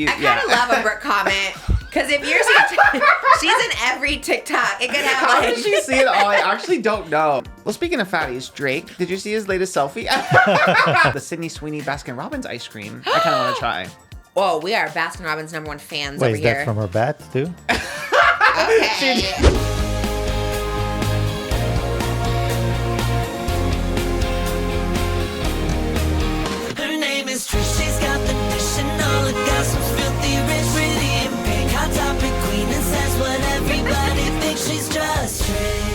I kind of love a Brooke comment. Because if you're she's in every TikTok. It could have How did she see it all? I actually don't know. Well, speaking of fatties, Drake, did you see his latest selfie? The Sydney Sweeney Baskin Robbins ice cream. I kind of want to try. Whoa, we are Baskin Robbins #1 fans over Wait, is here. that from her bat too? Okay. Her name is Trish, she's got the dish and all the gossip's filthy rich, pretty and pink, hot topic queen, and says what everybody thinks. She's just Trish.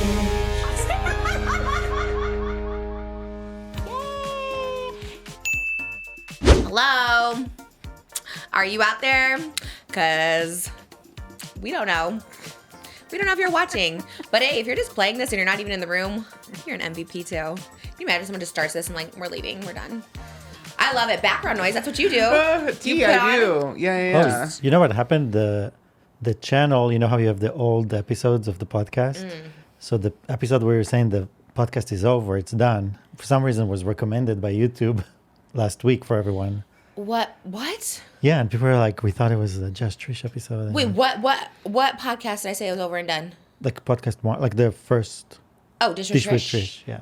Hello. Are you out there? Because we don't know. We don't know if you're watching. But hey, if you're just playing this and you're not even in the room, you're an MVP too. Can you imagine someone just starts this and like, we're leaving, we're done. I love it. Background noise, that's what you do. I do. Yeah. Oh, you know what happened? The channel, you know how you have the old episodes of the podcast? So the episode where you're saying the podcast is over, it's done, for some reason was recommended by YouTube last week for everyone. What? Yeah, and people were like, we thought it was a Just Trish episode. Wait, what podcast did I say it was over and done? Like podcast one, like the first Oh, Dish Dish with with Trish. Trish, yeah.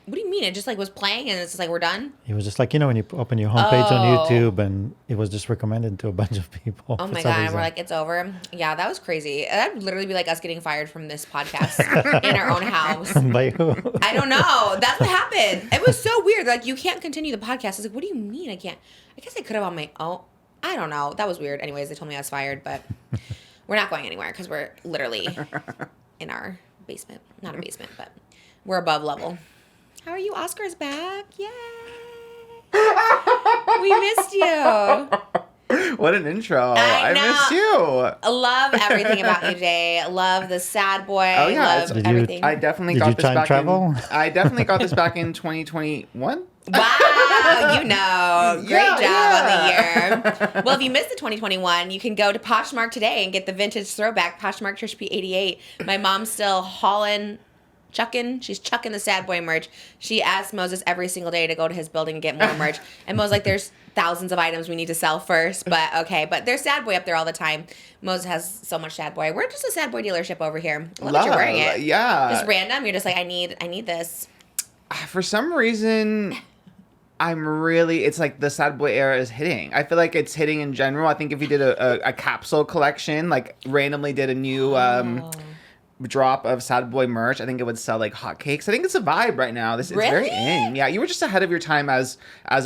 What do you mean? It just like was playing and it's just like we're done? It was just like, you know, when you open your homepage on YouTube and it was just recommended to a bunch of people. Oh my some God, and reason. we're like, it's over. Yeah, that was crazy. That would literally be like us getting fired from this podcast in our own house. By who? I don't know. That's what happened. It was so weird. Like, you can't continue the podcast. I was like, what do you mean I can't? I guess I could have on my own. I don't know. That was weird. Anyways, they told me I was fired, but we're not going anywhere because we're literally in our basement. Not a basement, but we're above level. How are you? Oscar's back. Yay. We missed you. What an intro. I know. miss you. I love everything about you, Jay. Love the sad boy. Oh, yeah. Love Did you- everything. I definitely Did got you this time back travel? I definitely got this back in 2021. Wow, you know. Great Yeah, job on the year. Well, if you missed the 2021, you can go to Poshmark today and get the vintage throwback Poshmark Trish P88. My mom's still she's chucking the sad boy merch. She asks Moses every single day to go to his building and get more merch. And Moses like, there's thousands of items we need to sell first, but okay. But there's sad boy up there all the time. Moses has so much sad boy. We're just a sad boy dealership over here. I love that you're wearing it. Yeah. Just random. You're just like, I need this. For some reason, it's like the sad boy era is hitting. I feel like it's hitting in general. I think if you did a capsule collection, like randomly did a new drop of sad boy merch, I think it would sell like hotcakes. I think it's a vibe right now. It's very in. Yeah, you were just ahead of your time as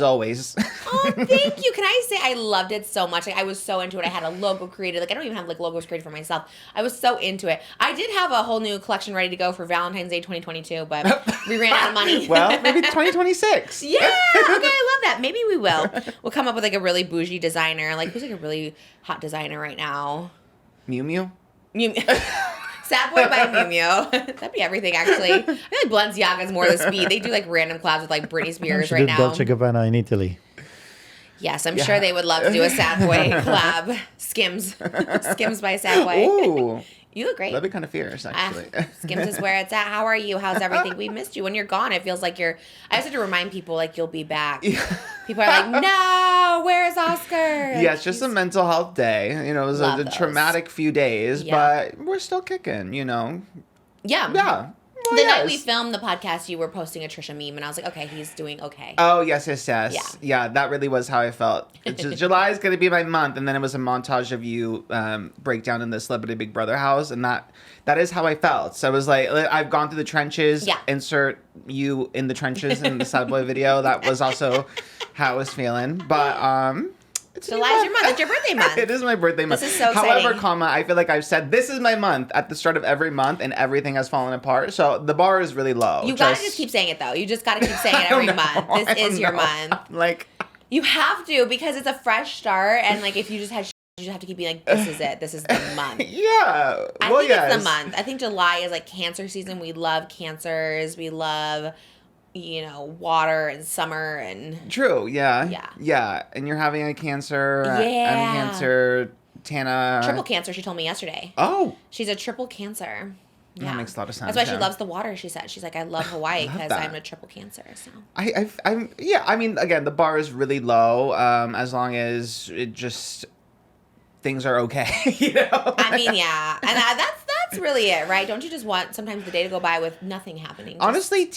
always. Oh, thank you. Can I say I loved it so much? Like, I was so into it. I had a logo created. Like, I don't even have like logos created for myself. I was so into it. I did have a whole new collection ready to go for Valentine's Day 2022, but we ran out of money. Well, maybe 2026. Yeah. Okay, I love that. Maybe we will. We'll come up with like a really bougie designer. Like, who's like a really hot designer right now? Miu Miu. Sad Boy by Miu Miu. That'd be everything, actually. I feel like Balenciaga's more the speed. They do like random collabs with like Britney Spears She right did now. Dolce & Gabbana in Italy. Yes, I'm sure they would love to do a Sad Boy collab. Skims. Skims by Sad Boy. Ooh. You look great. That'd be kind of fierce, actually. Skims is where it's at. How are you? How's everything? We missed you. When you're gone, it feels like I just have to remind people, like, you'll be back. People are like, no, where's Oscar? Yeah, it's just a mental health day. You know, it was a traumatic few days, but we're still kicking, you know? Yeah. Yeah. Well, The night we filmed the podcast, you were posting a Trisha meme, and I was like, okay, he's doing okay. Oh, yes. Yeah, that really was how I felt. July is going to be my month, and then it was a montage of you break down in the Celebrity Big Brother house, and that is how I felt. So it was like, I've gone through the trenches, insert you in the trenches in the Sad Boy video. That was also how I was feeling. But, July's your month. It's your birthday month. It is my birthday month. This is so exciting. However, I feel like I've said this is my month at the start of every month, and everything has fallen apart. So the bar is really low. You gotta just keep saying it, though. You just gotta keep saying it every month. This is your month. Like, you have to, because it's a fresh start, and like if you just had you just have to keep being like, this is it. This is the month. Yeah. I think it's the month. I think July is like Cancer season. We love Cancers. We love, water and summer and... True, yeah. Yeah, and you're having a Cancer. Yeah. I'm Cancer. Tana. Triple Cancer, she told me yesterday. Oh. She's a triple Cancer. Yeah. That makes a lot of sense. That's why she loves the water, she said. She's like, I love Hawaii because I'm a triple Cancer. So I mean, again, the bar is really low, as long as it just... things are okay. You know. I mean, yeah, and that's really it, right? Don't you just want sometimes the day to go by with nothing happening? Honestly,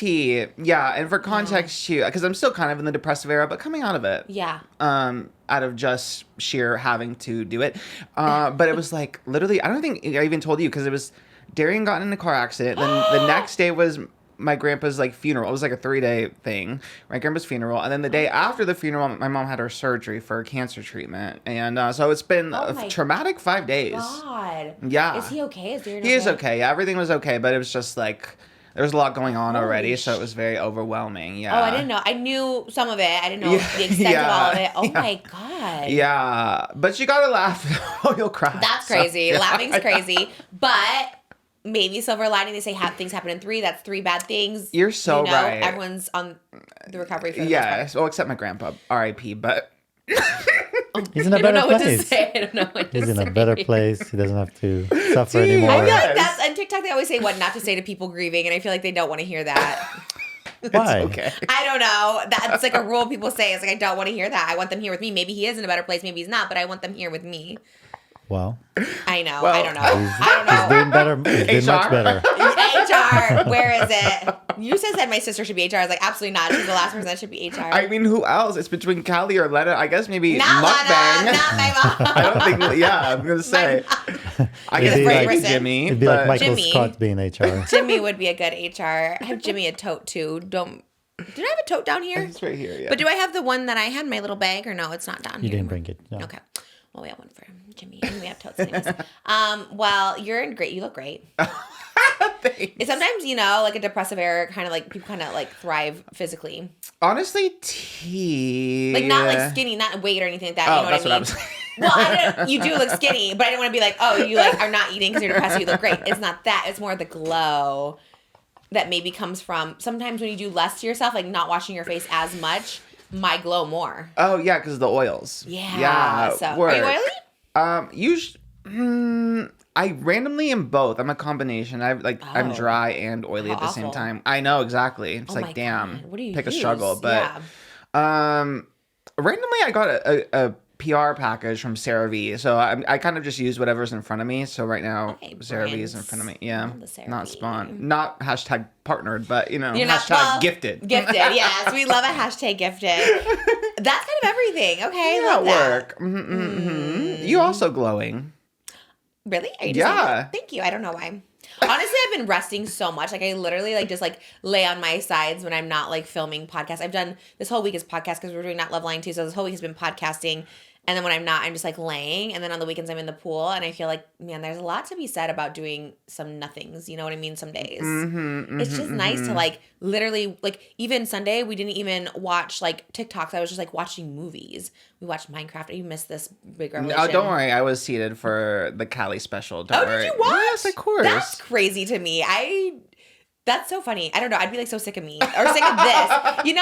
yeah, and for context too, because I'm still kind of in the depressive era, but coming out of it. Yeah. Out of just sheer having to do it. But it was like literally, I don't think I even told you because it was Darian got in a car accident. Then the next day was my grandpa's like funeral. It was like a 3-day thing. My grandpa's funeral, and then the day after the funeral, my mom had her surgery for cancer treatment, and so it's been a traumatic 5 days. God. Yeah. Is he okay? Is Darian okay? He is okay. Yeah, everything was okay, but it was just like there was a lot going on already, so it was very overwhelming. Yeah. Oh, I didn't know. I knew some of it. I didn't know the extent of all of it. Oh my God. Yeah, but you gotta laugh or you'll cry. That's crazy. Laughing's crazy, but. Maybe silver lining. They say things happen in 3. That's 3 bad things. You're so right. Everyone's on the recovery for the most part. Well, except my grandpa, R.I.P. But he's in a better place. I don't know what to say. I don't know what to say. He's in a better place. He doesn't have to suffer anymore. I feel like that's on TikTok. They always say what not to say to people grieving, and I feel like they don't want to hear that. Why? Okay. I don't know. That's like a rule people say. It's like I don't want to hear that. I want them here with me. Maybe he is in a better place. Maybe he's not. But I want them here with me. Well, I know. Well, I don't know. I don't know. he's doing better. He's doing much better. HR. Where is it? You said my sister should be HR. I was like, absolutely not. She's the last person that should be HR. I mean, who else? It's between Callie or Lena. I guess maybe not mukbang. Lena, not my mom. I don't think. Yeah, I'm gonna say. I guess maybe Jimmy. It'd be like Michael Jimmy. Scott being HR. Jimmy would be a good HR. I have Jimmy a tote too. Did I have a tote down here? It's right here. Yeah. But do I have the one that I had in my little bag or no? It's not down You here. didn't bring it. No. Okay. Well, we have one for Jimmy, and we have totes anyways. Well, you're in great. You look great. Thanks. Sometimes, like a depressive era, kind of like people kind of like thrive physically. Honestly, tea. Like not like skinny, not weight or anything like that. Oh, You know that's what I mean? what I was. Well, I don't. You do look skinny, but I didn't want to be like, oh, you like are not eating because you're depressed. You look great. It's not that. It's more the glow that maybe comes from sometimes when you do less to yourself, like not washing your face as much. My glow more. Oh yeah, because of the oils. Yeah. So, work. are you oily? Usually, I randomly am both. I'm a combination. I'm dry and oily at the same time. I know exactly. It's like damn. God. What do you pick use? a struggle, but randomly I got a PR package from CeraVe, so I kind of just use whatever's in front of me. So right now, CeraVe is in front of me. Yeah, not spawn, not hashtag partnered, but hashtag gifted. Gifted, yes, we love a hashtag gifted. That's kind of everything. Okay, yeah, love that. work. Mm-hmm. You also glowing. Really? Are you just yeah. Thank you. I don't know why. Honestly, I've been resting so much. Like I literally just lay on my sides when I'm not filming podcasts. I've done this whole week is podcast because we're doing Not Love Line too. So this whole week has been podcasting. And then when I'm not, I'm just laying. And then on the weekends, I'm in the pool. And I feel like, man, there's a lot to be said about doing some nothings. You know what I mean? Some days. It's just nice to literally, even Sunday, we didn't even watch TikToks. I was just watching movies. We watched Minecraft. You missed this big revelation. No, don't worry. I was seated for the Callie special. Don't worry. Did you watch? Yes, of course. That's crazy to me. That's so funny. I don't know. I'd be so sick of me or sick of this. Not even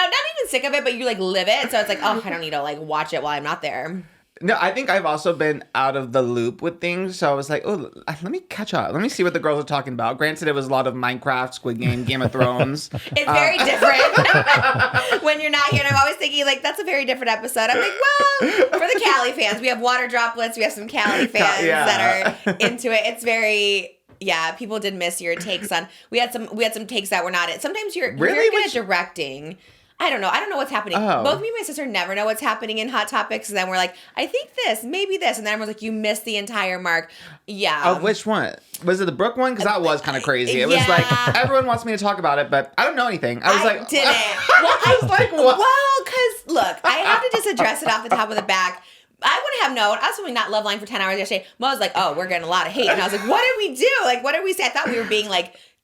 sick of it, but you live it. So it's oh, I don't need to watch it while I'm not there. No, I think I've also been out of the loop with things. So I was oh, let me catch up. Let me see what the girls are talking about. Granted, it was a lot of Minecraft, Squid Game, Game of Thrones. It's very different when you're not here. And I'm always thinking, that's a very different episode. I'm well, for the Callie fans, we have water droplets. We have some Callie fans that are into it. It's very... Yeah, people did miss your takes on. We had some takes that were not it. Sometimes you're very good at directing. I don't know what's happening. Oh. Both me and my sister never know what's happening in Hot Topics, and then we're I think this, maybe this, and then everyone's you missed the entire mark. Yeah. Of which one? Was it the Brooke one? Because that was kind of crazy. It was everyone wants me to talk about it, but I don't know anything. I was didn't. Well, I was what? Well, because look, I have to just address it off the top of the back. I wouldn't have known. I was filming Not Love Line for 10 hours yesterday. Mo was oh, we're getting a lot of hate. And I was what did we do? What did we say? I thought we were being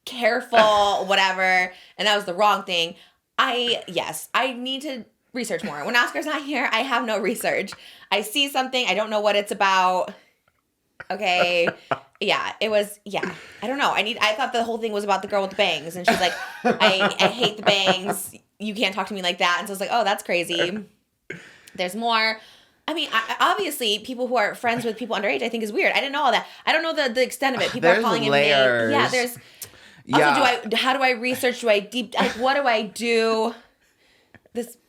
careful, whatever. And that was the wrong thing. I need to research more. When Oscar's not here, I have no research. I see something. I don't know what it's about. Okay. Yeah, it was, I don't know. I thought the whole thing was about the girl with the bangs. And she's I hate the bangs. You can't talk to me like that. And so I was oh, that's crazy. There's more. I mean, obviously, people who are friends with people underage, I think is weird. I didn't know all that. I don't know the extent of it. People are calling layers. him names. Yeah, there's. Also, how do I research? Do I deep? What do I do?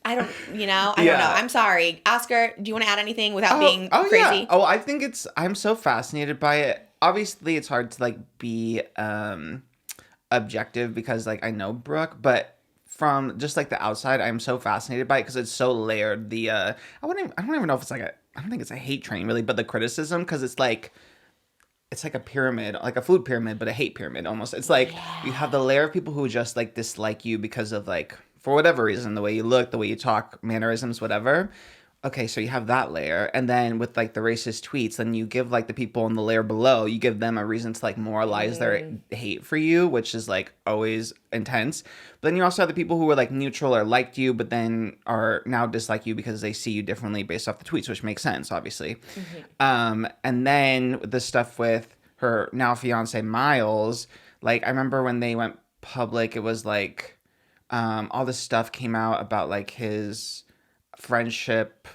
I don't know. I'm sorry. Oscar, do you want to add anything without being crazy? Yeah. Oh, I think I'm so fascinated by it. Obviously, it's hard to like be objective because like I know Brooke, but from just like the outside, I'm so fascinated by it because it's so layered. I don't even know if it's like I don't think it's a hate train really, but the criticism, because it's like a pyramid, like a food pyramid, but a hate pyramid almost. It's like you have the layer of people who just like dislike you because of like, for whatever reason, the way you look, the way you talk, mannerisms, whatever. Okay, so you have that layer. And then with like the racist tweets, then you give like the people in the layer below, you give them a reason to like moralize their hate for you, which is like always intense. But then you also have the people who were like neutral or liked you, but then are now dislike you because they see you differently based off the tweets, which makes sense, obviously. And then the stuff with her now fiance Miles, like I remember when they went public, it was like all this stuff came out about like his friendship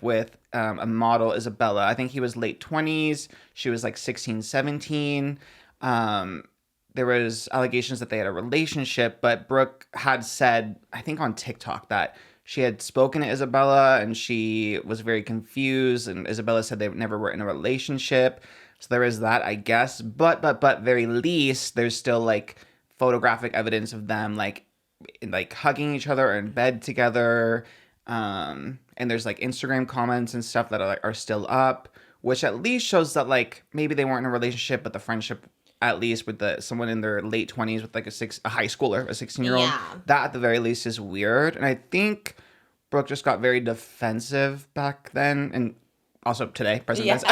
with a model, Isabella. I think he was late 20s. She was like 16, 17. There was allegations that they had a relationship, but Brooke had said, I think on TikTok, that she had spoken to Isabella and she was very confused, and Isabella said they never were in a relationship. So there is that, I guess. But very least, there's still like photographic evidence of them like hugging each other or in bed together. And there's like Instagram comments and stuff that are still up, which at least shows that like maybe they weren't in a relationship, but the friendship, at least with someone in their late 20s with like a high schooler, a 16-year-old, that at the very least is weird. And I think Brooke just got very defensive back then, and also today, present tense.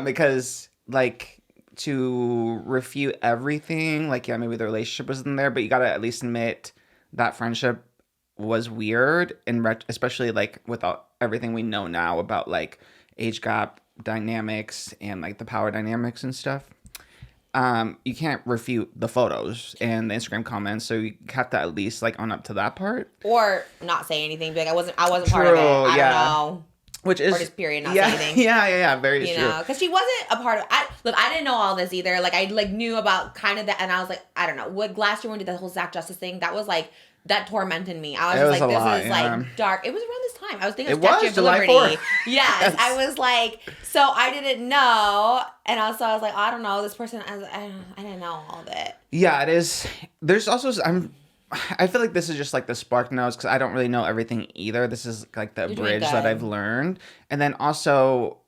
Because like to refute everything, like maybe the relationship wasn't there, but you gotta at least admit that friendship was weird, and especially like without everything we know now about like age gap dynamics and like the power dynamics and stuff. You can't refute the photos and the Instagram comments, so you have to at least like own up to that part, or not say anything. Be like, I wasn't part of it. I don't know. Which is, or just period, not say anything. Very true. You know, because she wasn't a part of. I didn't know all this either. Like I like knew about kind of that, and I was like, I don't know. What last year when we did the whole Zach Justice thing, that was like. That tormented me. I was just like, this is like dark. It was around this time. I was thinking of Statue of Liberty. Yes. I was like, so I didn't know. And also I was like, I don't know. This person, I didn't know all of it. Yeah, it is. There's also, I feel like this is just like the spark notes because I don't really know everything either. This is like the bridge that I've learned. And then also,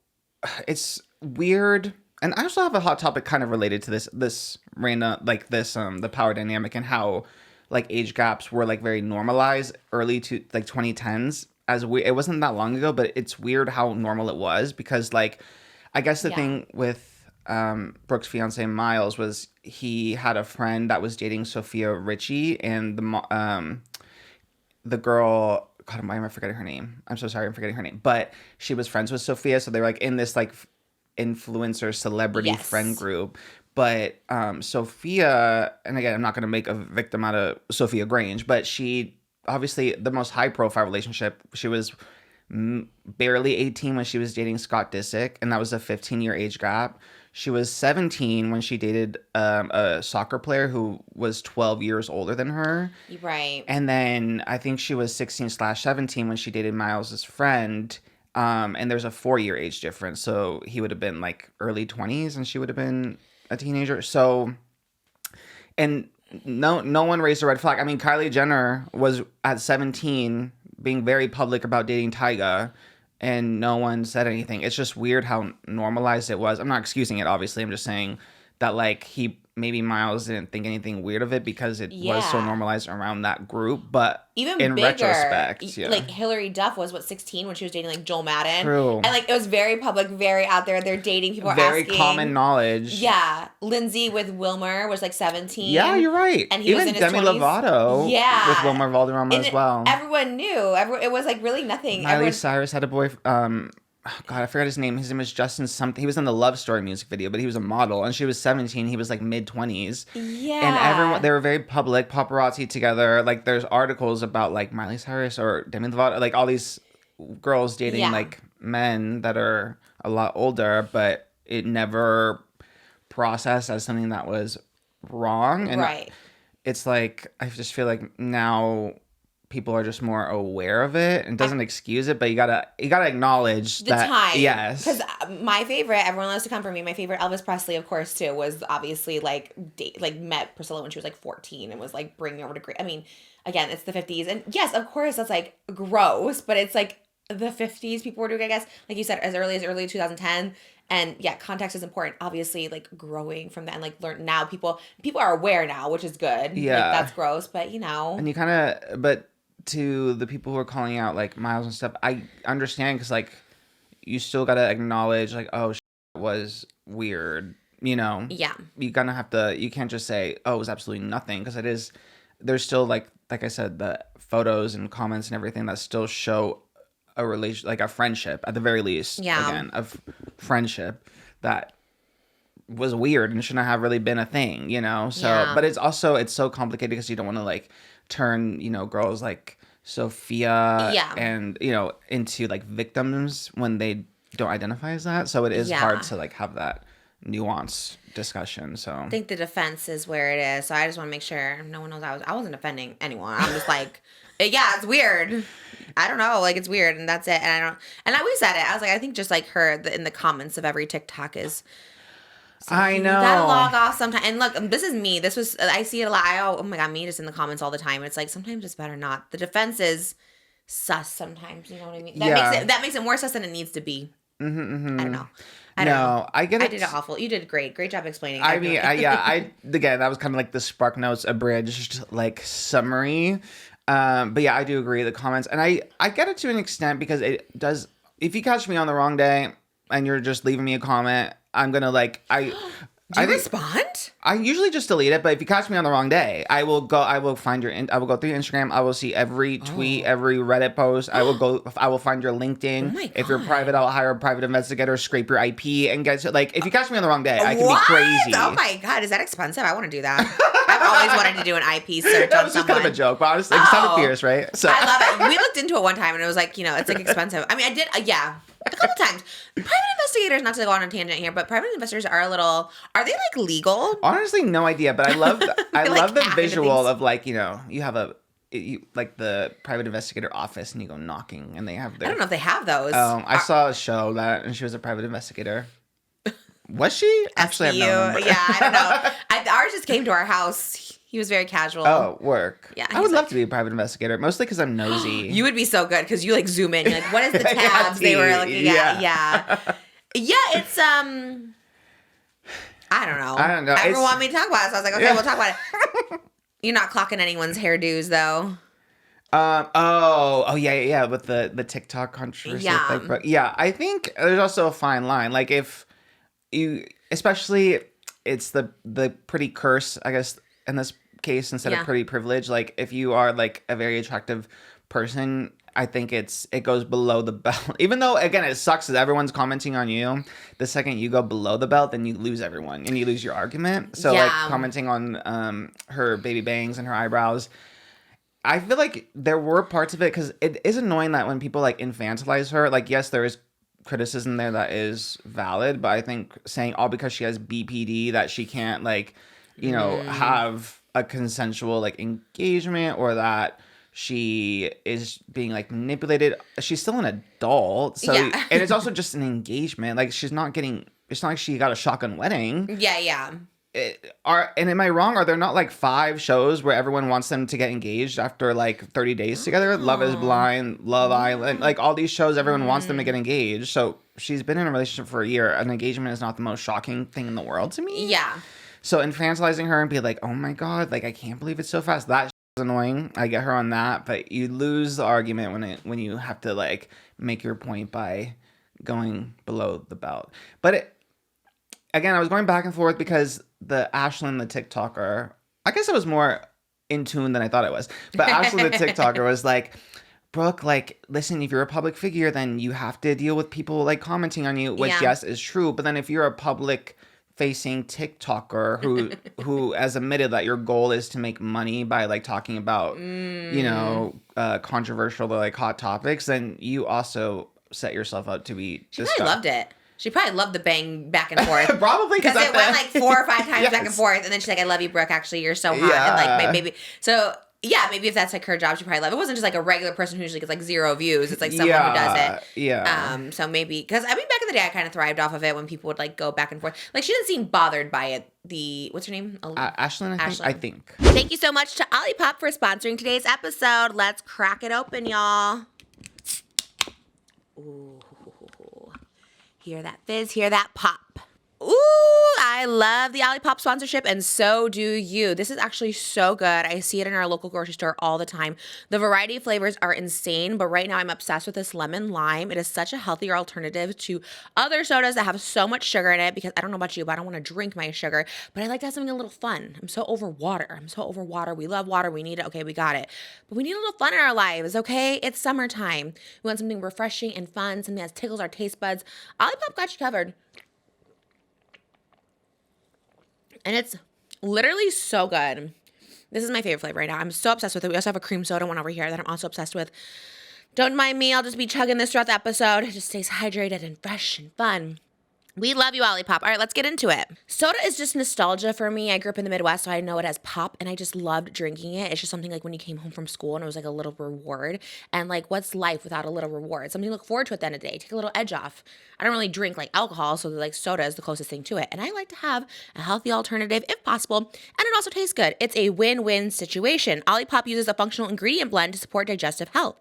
it's weird. And I also have a hot topic kind of related to this random, like this, the power dynamic and how like age gaps were like very normalized early to like 2010s. It wasn't that long ago, but it's weird how normal it was because like I guess the thing with Brooke's fiance Miles was he had a friend that was dating Sophia Richie, and the girl, God, why am I forgetting her name? I'm so sorry, I'm forgetting her name. But she was friends with Sophia, so they were like in this like influencer celebrity friend group. But Sophia, and again, I'm not going to make a victim out of Sophia Grange, but she, obviously, the most high-profile relationship, she was barely 18 when she was dating Scott Disick, and that was a 15-year age gap. She was 17 when she dated a soccer player who was 12 years older than her. Right. And then I think she was 16/17 when she dated Miles's friend. And there's a 4-year age difference. So he would have been like early 20s and she would have been a teenager. So, and no one raised a red flag. I mean, Kylie Jenner was at 17 being very public about dating Tyga, and no one said anything. It's just weird how normalized it was. I'm not excusing it, obviously. I'm just saying that like maybe Miles didn't think anything weird of it because it was so normalized around that group. But even in bigger, retrospect, like Hillary Duff was 16 when she was dating like Joel Madden. True. And like it was very public, very out there. They're dating. People are very asking. common knowledge. Yeah, Lindsay with Wilmer was like 17. Yeah, you're right. And he even was in his Demi 20s. Lovato. Yeah, with Wilmer Valderrama as well. Everyone knew. It was like really nothing. Miley Cyrus had a boy. God, I forgot his name. His name was Justin something. He was in the Love Story music video, but he was a model, and she was 17. He was like mid-20s. Yeah. And everyone, they were very public, paparazzi together. Like there's articles about like Miley Cyrus or Demi Lovato, like all these girls dating like men that are a lot older, but it never processed as something that was wrong. And right. It's like, I just feel like now people are just more aware of it, and doesn't excuse it, but you gotta acknowledge the that. time. Yes. Because my favorite, everyone loves to come for me. My favorite, Elvis Presley, of course, too, was obviously like met Priscilla when she was like 14 and was like bringing her over to Greece. I mean, again, it's the 50s, and yes, of course, that's like gross, but it's like the 50s people were doing, I guess, like you said, as early 2010. And yeah, context is important. Obviously, like growing from that and like learn now. People are aware now, which is good. Yeah, like, that's gross, but you know. And you kind of, but to the people who are calling out like Miles and stuff, I understand, because like you still gotta acknowledge like, oh, was weird. You know. Yeah. You gonna have to. You can't just say, oh, it was absolutely nothing, because it is. There's still like I said, the photos and comments and everything that still show a relation, like a friendship at the very least. Yeah. Again, of friendship that was weird and shouldn't have really been a thing, you know? So, Yeah. but it's so complicated, because you don't want to like turn, you know, girls like Sophia and, you know, into like victims when they don't identify as that. So it is hard to like have that nuanced discussion. So I think the defense is where it is. So I just want to make sure no one knows I wasn't offending anyone. I'm just like, yeah, it's weird. I don't know, like it's weird, and that's it. And I always said it. I was like, I think just like her in the comments of every TikTok is. I know. You gotta log off sometime. And look, this is me. I see it a lot. Oh my god, me just in the comments all the time. It's like sometimes it's better not. The defense is sus sometimes. You know what I mean? That makes it more sus than it needs to be. Mm-hmm, mm-hmm. I don't know. I don't know. I get it. I did it awful. You did great. Great job explaining. I mean, again, that was kind of like the Spark Notes abridged like summary. But yeah, I do agree with the comments, and I get it to an extent, because it does. If you catch me on the wrong day and you're just leaving me a comment, I'm gonna like Do you respond? I usually just delete it, but if you catch me on the wrong day, I will go through your Instagram. I will see every tweet, every Reddit post. I will find your LinkedIn. Oh my God. If you're private, I'll hire a private investigator, scrape your IP, and get to, like, if you catch me on the wrong day, I can be crazy. Oh my God, is that expensive? I want to do that. I've always wanted to do an IP search on It's someone. kind of a joke, but honestly, it's kind of fierce, right? So I love it. We looked into it one time, and it was like, you know, it's like expensive. I mean, I did, yeah. A couple times. Private investigators, not to go on a tangent here, but private investigators are they like legal? Honestly, no idea, but I love like the hack into visual things. of, like, you know, you have like the private investigator office, and you go knocking, and they have their. I don't know if they have those. I saw a show and she was a private investigator. Was she? Actually, I have no number. Yeah, I don't know. Ours just came to our house. He was very casual. Oh, work. Yeah, I would love to be a private investigator, mostly because I'm nosy. You would be so good because you like zoom in. You're like, what is the tabs they were looking at? Yeah. Yeah, it's I don't know. Everyone wanted me to talk about it, so I was like, okay, we'll talk about it. You're not clocking anyone's hairdos though. Yeah, with the TikTok controversy. Yeah. Yeah, I think there's also a fine line. Like, if you, especially, it's the pretty curse, I guess, in this case, instead of pretty privilege. Like, if you are like a very attractive person, I think it goes below the belt. Even though, again, it sucks that everyone's commenting on you. The second you go below the belt, then you lose everyone and you lose your argument. So like commenting on her baby bangs and her eyebrows, I feel like there were parts of it, because it is annoying that when people like infantilize her, like, yes, there is criticism there that is valid, but I think saying all because she has BPD that she can't, like, you know, have a consensual like engagement, or that she is being like manipulated. She's still an adult, so and it's also just an engagement. Like, she's not getting. It's not like she got a shotgun wedding. Yeah. And am I wrong? Are there not like 5 shows where everyone wants them to get engaged after like 30 days together? Love is Blind, Love Island, like all these shows, everyone wants them to get engaged. So she's been in a relationship for a year. An engagement is not the most shocking thing in the world to me. Yeah. So infantilizing her and be like, oh my God, like, I can't believe it's so fast. That is annoying. I get her on that, but you lose the argument when you have to like make your point by going below the belt. But again, I was going back and forth because the Ashlyn, the TikToker, I guess I was more in tune than I thought I was. But Ashlyn, the TikToker, was like, Brooke, like, listen, if you're a public figure, then you have to deal with people like commenting on you, which yes is true. But then if you're a public facing TikToker who has admitted that your goal is to make money by like talking about you know controversial or like hot topics, then you also set yourself up to be. She probably loved it. She probably loved the bang back and forth. Probably because it went like 4 or 5 times back and forth, and then she's like, "I love you, Brooke. Actually, you're so hot." And like maybe so. Yeah, maybe if that's like her job, she probably love it. It wasn't just like a regular person who usually gets like 0 views. It's like someone who does it. Yeah. So maybe, because I mean, back in the day, I kind of thrived off of it when people would like go back and forth. Like she didn't seem bothered by it. What's her name? Ashlyn, I think. Thank you so much to Olipop for sponsoring today's episode. Let's crack it open, y'all. Ooh. Hear that fizz, hear that pop. Ooh, I love the Olipop sponsorship, and so do you. This is actually so good. I see it in our local grocery store all the time. The variety of flavors are insane, but right now I'm obsessed with this lemon lime. It is such a healthier alternative to other sodas that have so much sugar in it, because I don't know about you, but I don't want to drink my sugar, but I like to have something a little fun. I'm so over water. We love water. We need it. Okay, we got it. But we need a little fun in our lives, okay? It's summertime. We want something refreshing and fun, something that tickles our taste buds. Olipop got you covered. And it's literally so good. This is my favorite flavor right now. I'm so obsessed with it. We also have a cream soda one over here that I'm also obsessed with. Don't mind me. I'll just be chugging this throughout the episode. It just stays hydrated and fresh and fun. We love you, Olipop. All right, let's get into it. Soda is just nostalgia for me. I grew up in the Midwest, so I know it as pop, and I just loved drinking it. It's just something like when you came home from school and it was like a little reward. And like, what's life without a little reward? Something to look forward to at the end of the day. Take a little edge off. I don't really drink like alcohol, so like soda is the closest thing to it. And I like to have a healthy alternative if possible, and it also tastes good. It's a win-win situation. Olipop uses a functional ingredient blend to support digestive health.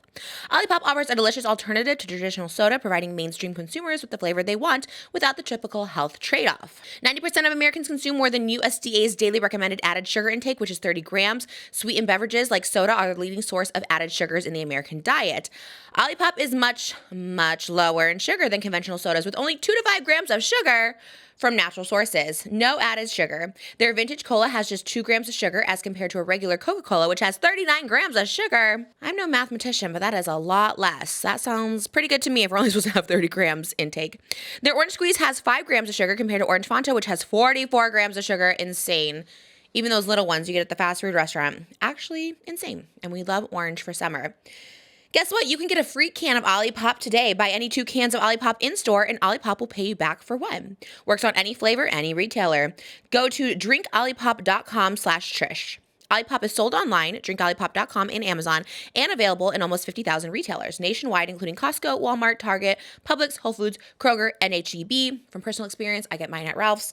Olipop offers a delicious alternative to traditional soda, providing mainstream consumers with the flavor they want without the typical health trade-off. 90% of Americans consume more than USDA's daily recommended added sugar intake, which is 30 grams. Sweetened beverages like soda are the leading source of added sugars in the American diet. Olipop is much, much lower in sugar than conventional sodas, with only 2 to 5 grams of sugar from natural sources. No added sugar. Their vintage cola has just 2 grams of sugar as compared to a regular Coca-Cola, which has 39 grams of sugar. I'm no mathematician, but that is a lot less. That sounds pretty good to me if we're only supposed to have 30 grams intake. Their orange squeeze has 5 grams of sugar compared to orange Fanta, which has 44 grams of sugar. Insane. Even those little ones you get at the fast food restaurant. Actually, insane. And we love orange for summer. Guess what? You can get a free can of Olipop today. Buy any 2 cans of Olipop in-store, and Olipop will pay you back for 1. Works on any flavor, any retailer. Go to drinkolipop.com/Trish. Olipop is sold online, drinkolipop.com, and Amazon, and available in almost 50,000 retailers nationwide, including Costco, Walmart, Target, Publix, Whole Foods, Kroger, and H-E-B. From personal experience, I get mine at Ralph's.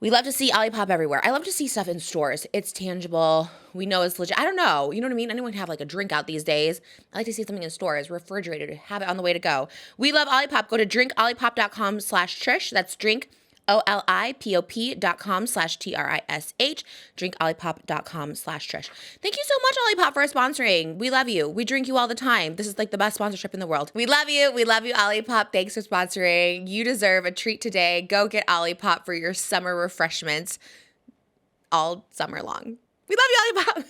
We love to see Olipop everywhere. I love to see stuff in stores. It's tangible. We know it's legit. I don't know. You know what I mean? Anyone can have like a drink out these days. I like to see something in stores, refrigerated, have it on the way to go. We love Olipop. Go to drinkolipop.com/Trish. That's drinkolipop.com/TRISH. Drinkolipop.com/Trish. Thank you so much, Olipop, for sponsoring. We love you. We drink you all the time. This is like the best sponsorship in the world. We love you. We love you, Olipop. Thanks for sponsoring. You deserve a treat today. Go get Olipop for your summer refreshments all summer long. We love you, Olipop.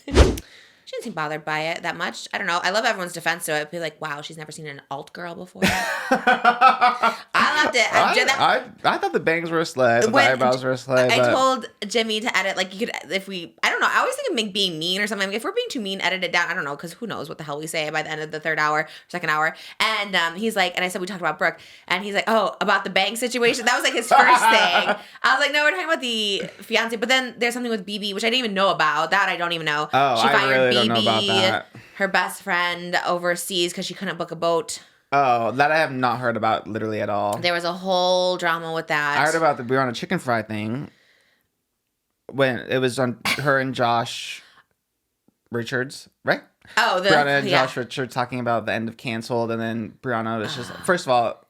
She didn't seem bothered by it that much. I don't know. I love everyone's defense to it. Be like, wow, she's never seen an alt girl before. I loved it. I thought the bangs were a sled. The eyebrows were a sled. I told Jimmy to edit, like, you could, I don't know. I always think of being mean or something. If we're being too mean, edit it down. I don't know, because who knows what the hell we say by the end of the 3rd hour, 2nd hour. And he's like, and I said, we talked about Brooke. And he's like, oh, about the bang situation. That was like his first thing. I was like, no, we're talking about the fiance. But then there's something with BB, which I didn't even know about. That I don't even know. Oh, she I fired really BB, don't know about that. Her best friend overseas, because she couldn't book a boat. Oh, that I have not heard about literally at all. There was a whole drama with that. I heard about the Brianna Chickenfry thing when it was on her and Josh Richards, right? Oh, Brianna and Josh Richards talking about the end of Canceled, and then Brianna was just, first of all,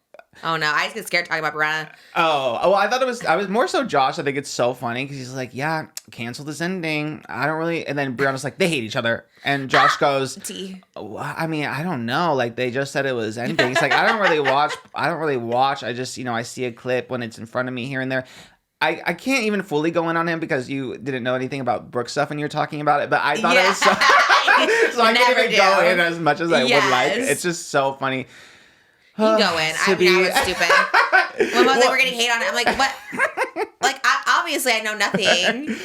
oh no, I just get scared talking about Brianna. Oh, well, I was more so Josh. I think it's so funny because he's like, yeah, Canceled is ending. I don't really, and then Brianna's like, they hate each other. And Josh goes, well, I mean, I don't know. Like, they just said it was ending. He's like, I don't really watch. I just, I see a clip when it's in front of me here and there. I can't even fully go in on him because you didn't know anything about Brooke stuff and you were talking about it, but I thought it was so, so I can't even go in as much as I would like. It's just so funny. You can go in. I was stupid. When was like, we're getting hate on it, I'm like, what? Like, obviously I know nothing.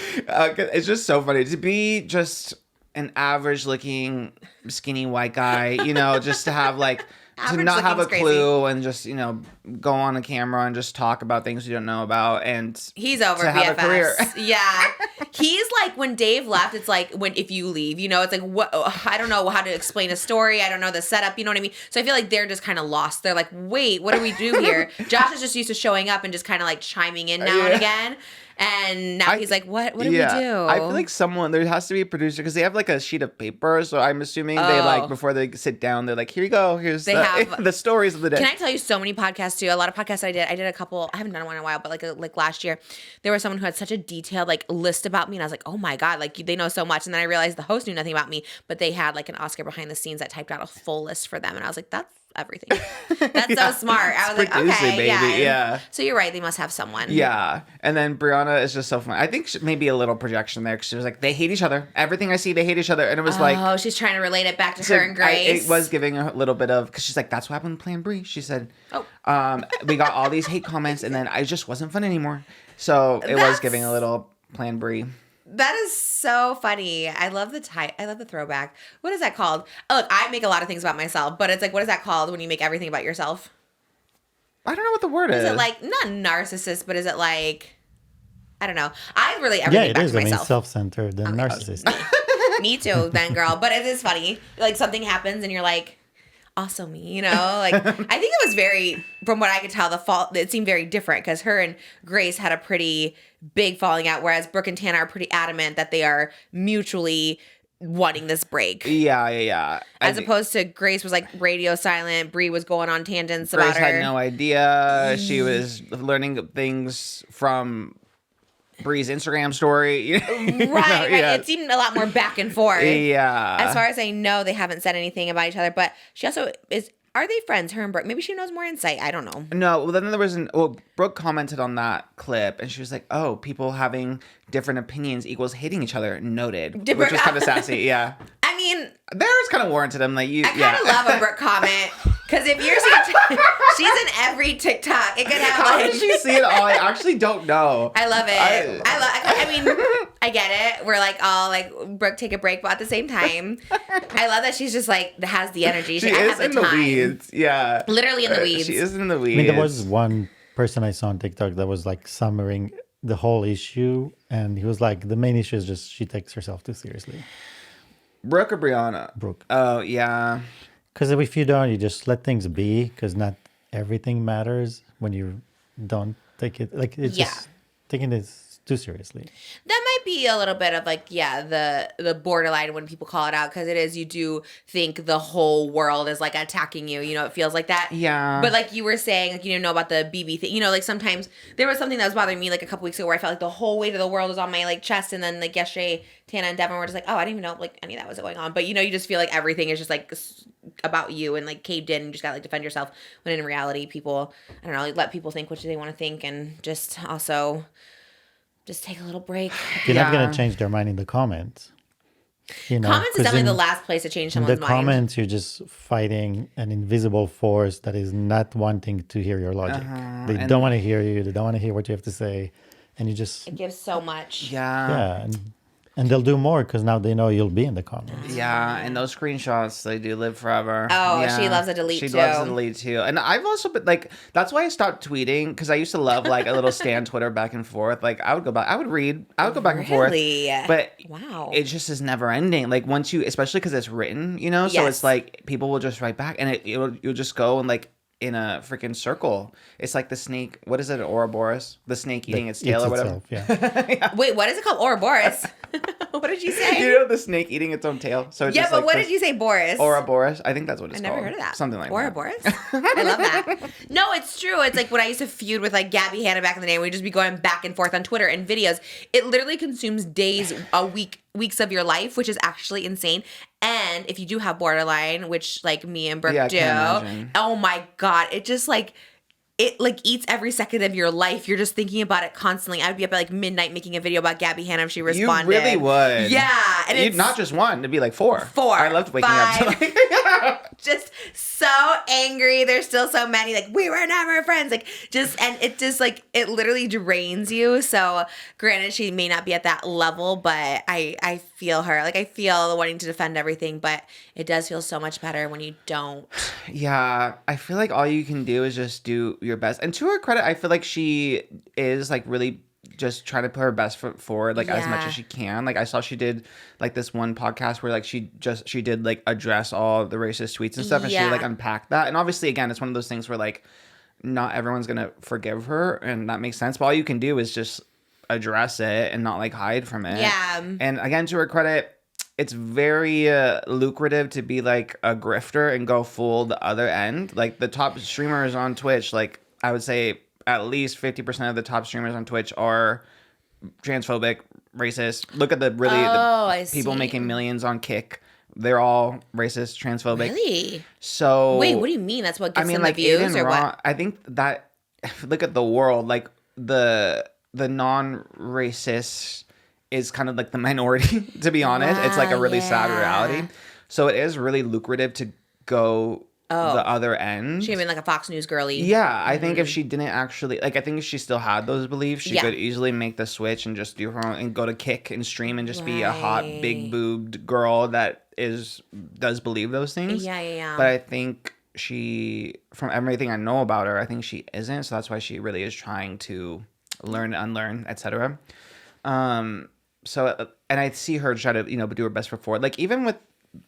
It's just so funny to be just an average looking skinny white guy, just to have like, to not have a clue and just, go on a camera and just talk about things you don't know about, and he's over to have a career. BFFs. Yeah, he's like when Dave left. It's like when if you leave, you know, it's like what I don't know how to explain a story. I don't know the setup. You know what I mean? So I feel like they're just kind of lost. They're like, wait, what do we do here? Josh is just used to showing up and just kind of like chiming in now and again. And now he's like, what do we do? I feel like there has to be a producer because they have like a sheet of paper. So I'm assuming they like, before they sit down, they're like, here you go. Here's the stories of the day. Can I tell you so many podcasts too? A lot of podcasts I did a couple, I haven't done one in a while, but like last year, there was someone who had such a detailed like list about me. And I was like, oh my God, like they know so much. And then I realized the host knew nothing about me, but they had like an Oscar behind the scenes that typed out a full list for them. And I was like, that's everything. That's so smart. I was like, okay, baby. Yeah. So you're right. They must have someone. Yeah. And then Brianna is just so fun. I think maybe a little projection there because she was like, they hate each other. Everything I see, they hate each other. And it was oh, she's trying to relate it back to her and Grace. It was giving a little bit of, because she's like, that's what happened with Plan Brie. She said, we got all these hate comments and then I just wasn't fun anymore. So it was giving a little Plan Brie. That is so funny. I love the I love the throwback. What is that called? Oh, look, I make a lot of things about myself, but it's like, what is that called when you make everything about yourself? I don't know what the word is. Is it like, not narcissist, but is it like, I don't know. I relate everything back to myself. I mean, self-centered and narcissist. Me too, then, girl. But it is funny. Like, something happens and you're like, also me, you know? Like, I think it was very, from what I could tell, it seemed very different because her and Grace had a pretty big falling out, whereas Brooke and Tana are pretty adamant that they are mutually wanting this break. Yeah. As opposed to Grace was like radio silent, Brie was going on tangents about her. Grace had no idea. She was learning things from Brie's Instagram story. Right. Yeah. It seemed a lot more back and forth. Yeah. As far as I know, they haven't said anything about each other, but she also is. Are they friends, her and Brooke? Maybe she knows more insight. I don't know. No, well, then there was Brooke commented on that clip, and she was like, oh, people having different opinions equals hating each other. Noted. Which was kind of sassy, yeah. I mean... There's kind of warranted. I'm like, I kind of love a Brooke comment, because if you're seeing... she's in every TikTok. It could have How did she see it all? I actually don't know. I love it. I mean... I get it. We're like all like, Brooke, take a break, but at the same time, I love that she's just like has the energy. She is in the weeds. Yeah, literally in the weeds. She is in the weeds. I mean, there was one person I saw on TikTok that was like summarizing the whole issue, and he was like, the main issue is just she takes herself too seriously. Brooke or Brianna? Brooke. Oh yeah. Because if you don't, you just let things be. Because not everything matters when you don't take it. Like it's just taking this too seriously. That might be a little bit of like, the borderline when people call it out, because it is, you do think the whole world is like attacking you, you know, it feels like that. Yeah. But like you were saying, like, you didn't know about the BB thing, you know, like sometimes there was something that was bothering me like a couple weeks ago where I felt like the whole weight of the world was on my like chest, and then like yesterday Tana and Devin were just like, oh, I didn't even know like any of that was going on. But you know, you just feel like everything is just like about you and like caved in and you just gotta like defend yourself, when in reality people, I don't know, like let people think what they want to think, and just also just take a little break. You're not going to change their mind in the comments. You know, comments is definitely the last place to change someone's mind. In the comments, you're just fighting an invisible force that is not wanting to hear your logic. They don't want to hear you. They don't want to hear what you have to say. And you just... It gives so much. Yeah. Yeah. And they'll do more because now they know you'll be in the comments. Yeah, and those screenshots, they do live forever. Oh, yeah. She loves a delete too. She loves a delete too. And I've also been like, that's why I stopped tweeting, because I used to love like a little stand Twitter back and forth. Like I would go back, I would go back and forth. But wow, it just is never ending. Like once you, especially because it's written, you know, so it's like people will just write back, and you'll just go and like in a freaking circle. It's like the snake. What is it? Ouroboros? The snake eating its tail or whatever. Itself, yeah. Wait, what is it called? Ouroboros? What did you say? You know the snake eating its own tail. So it's but like what did you say, Boris? Ouroboros. I think that's what it's called. I never heard of that. Something like Ouroboros? I love that. No, it's true. It's like when I used to feud with like Gabby Hanna back in the day. We'd just be going back and forth on Twitter and videos. It literally consumes days, weeks of your life, which is actually insane. And if you do have borderline, which like me and Brooke do, oh my God, it just like, it like eats every second of your life. You're just thinking about it constantly. I would be up at like midnight making a video about Gabby Hanna if she responded. You really would. Yeah. And not just one, it'd be like four. I loved waking up to like just so angry. There's still so many, like, we were never friends. Like, and it just, like, it literally drains you. So, granted, she may not be at that level, but I feel her. Like, I feel wanting to defend everything, but it does feel so much better when you don't. Yeah, I feel like all you can do is just do your best. And to her credit, I feel like she is, like, really just trying to put her best foot forward, like, as much as she can. Like, I saw she did, like, this one podcast where, like, she did, like, address all the racist tweets and stuff, and she, like, unpacked that. And obviously, again, it's one of those things where, like, not everyone's gonna forgive her, and that makes sense. But all you can do is just address it and not, like, hide from it. Yeah. And again, to her credit, it's very lucrative to be, like, a grifter and go full the other end. Like, the top streamers on Twitch, like, I would say at least 50% of the top streamers on Twitch are transphobic, racist. Look at the people making millions on Kick. They're all racist, transphobic. Really? So wait, what do you mean? That's what gets them like, the views, Aiden or what? I think that look at the world, like the non-racist is kind of like the minority. To be honest, it's like a really sad reality. So it is really lucrative to go the other end. She even like a Fox News girly. Yeah, I think if she didn't actually, like, I think if she still had those beliefs, she could easily make the switch and just do her own and go to Kick and stream and just be a hot, big boobed girl that does believe those things. Yeah. But I think she, from everything I know about her, I think she isn't. So that's why she really is trying to learn, unlearn, etc. So, and I see her try to, do her best foot forward. Like, even with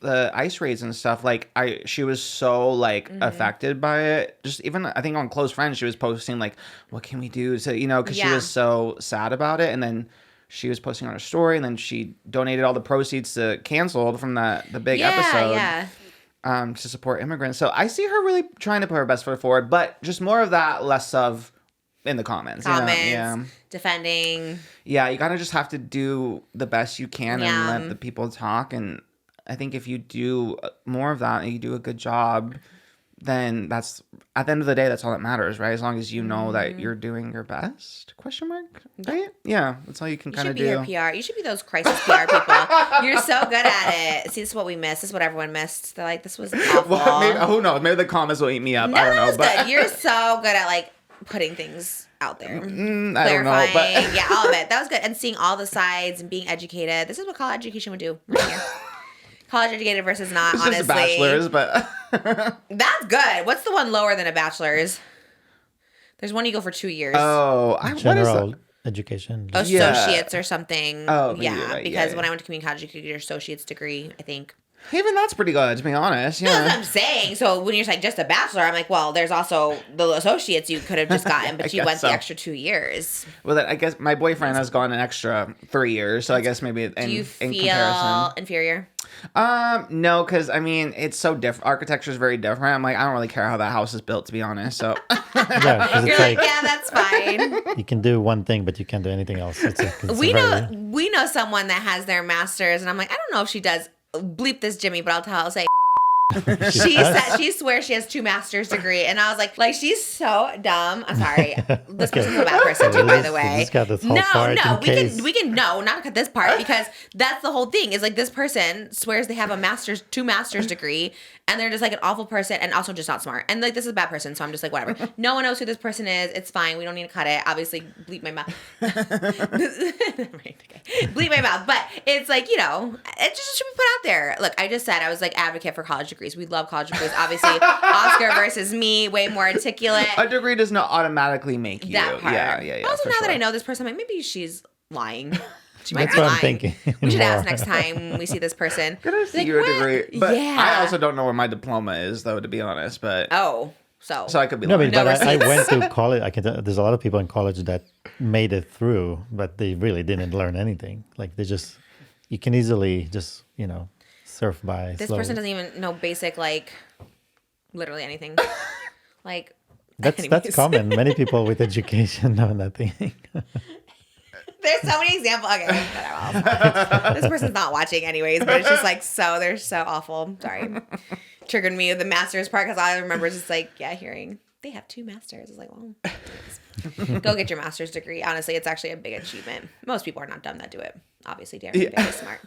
the ice raids and stuff, like, she was so, like, affected by it. Just even, I think on Close Friends, she was posting, like, what can we do to, because she was so sad about it. And then she was posting on her story, and then she donated all the proceeds to Canceled from the big episode to support immigrants. So I see her really trying to put her best foot forward, but just more of that, less of in the comments. Defending. Yeah, you kind of just have to do the best you can and let the people talk. And I think if you do more of that and you do a good job, then that's, at the end of the day, that's all that matters, right? As long as you know that you're doing your best, ? Right? Yeah, that's all you can kind of do. You should be her PR. You should be those crisis PR people. You're so good at it. See, this is what we missed. This is what everyone missed. They're like, this was awful. Well, maybe, who knows? Maybe the comments will eat me up. I don't know. But good. You're so good at, like, putting things out there. I don't know. But yeah, all of it. That was good. And seeing all the sides and being educated. This is what college education would do right here. College educated versus not, it's honestly. Just a bachelor's, but that's good. What's the one lower than a bachelor's? There's one you go for 2 years. Oh, general education. Associates or something. Oh, yeah. Because when I went to community college, you could get your associate's degree, I think. Even that's pretty good, to be honest. Yeah. No, that's what I'm saying. So when you're saying just a bachelor, I'm like, well, there's also the associates you could have just gotten, but you went the extra 2 years. Well, I guess my boyfriend has gone an extra 3 years, so I guess maybe in comparison. Inferior? No, because I mean it's so different. Architecture is very different. I'm like, I don't really care how that house is built, to be honest. So yeah, because you're like, yeah, that's fine. You can do one thing, but you can't do anything else. We know someone that has their master's, and I'm like, I don't know if she does. Bleep this, Jimmy, but I'll say. She swears she has 2 master's degree, and I was like she's so dumb. I'm sorry, this person's a bad person too, by the way. We can not cut this part because that's the whole thing. Is like this person swears they have a 2 master's degree, and they're just like an awful person, and also just not smart. And like this is a bad person, so I'm just like whatever. No one knows who this person is. It's fine. We don't need to cut it. Obviously, bleep my mouth. Bleep my mouth. But it's like it just should be put out there. Look, I just said I was like advocate for college degrees. We love college degrees. Obviously, Oscar versus me, way more articulate. A degree does not automatically make you. That part. Yeah. Also, now that I know this person, I'm like, maybe she's lying. She might That's be what lying. I'm thinking. We should ask next time we see this person. Can I see your degree? But I also don't know where my diploma is, though, to be honest. But so I could be lying. But I went to college. There's a lot of people in college that made it through, but they really didn't learn anything. Like you can easily just surf by. This person doesn't even know basic, like, literally anything. Like, that's common. Many people with education know nothing. There's so many examples. Okay, whatever. This person's not watching anyways, but it's just like they're so awful. Sorry. Triggered me with the master's part because all I remember is just like, hearing they have 2 masters. It's like, well, go get your master's degree. Honestly, it's actually a big achievement. Most people are not dumb that do it. Obviously, they're very smart.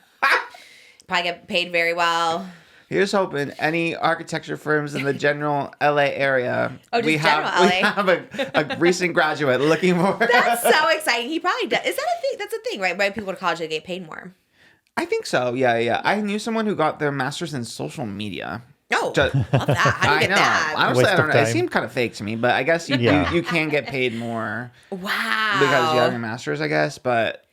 Probably get paid very well. Here's hoping any architecture firms in the general LA area. Oh, just we general have, LA. We have a recent graduate looking for. That's so exciting. He probably does. Is that a thing? That's a thing, right? Why people go to college, they get paid more. I think so. Yeah. I knew someone who got their master's in social media. Oh, Just- love that. How do you I get know. that? Honestly, Waste I don't of know. It time. seemed kind of fake to me, but I guess you can get paid more Wow. because you have your master's, I guess. But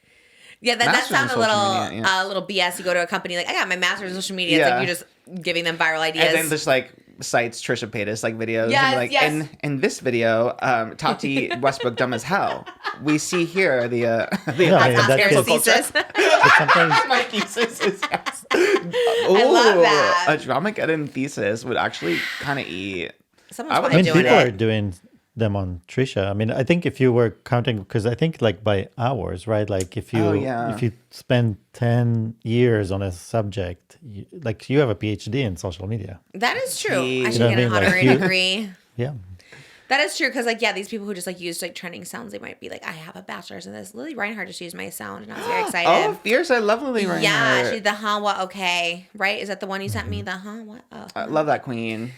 Yeah, that Masters in sounds a social little media, yeah. little BS. You go to a company like, I got my master's in social media. It's Yeah. like you're just giving them viral ideas. and then just like cites Trisha Paytas like videos. Yes, and like yes. in this video, Tati Westbrook dumb as hell. We see here the Yeah, That's yeah, Oscar's that's thesis. But sometimes my thesis is yes. I love that. A Dramageddon thesis would actually kind of eat. Someone's I would- probably doing people are it. doing them on Trisha. I mean, I think if you were counting, because I think like by hours, right? Like if you Oh, yeah. if you spend 10 years on a subject, like you have a PhD in social media. That is true. I You should know what get I an mean? Like, honorary you- degree. Yeah. That is true because, like, yeah, these people who just like use like trending sounds, they might be like, I have a bachelor's in this. Lily Reinhardt just used my sound, and I was very excited. Oh, fierce! I love Lily Reinhardt. yeah, she's the what? Okay, right? Is that the one you sent me? The what? Oh, I love that queen.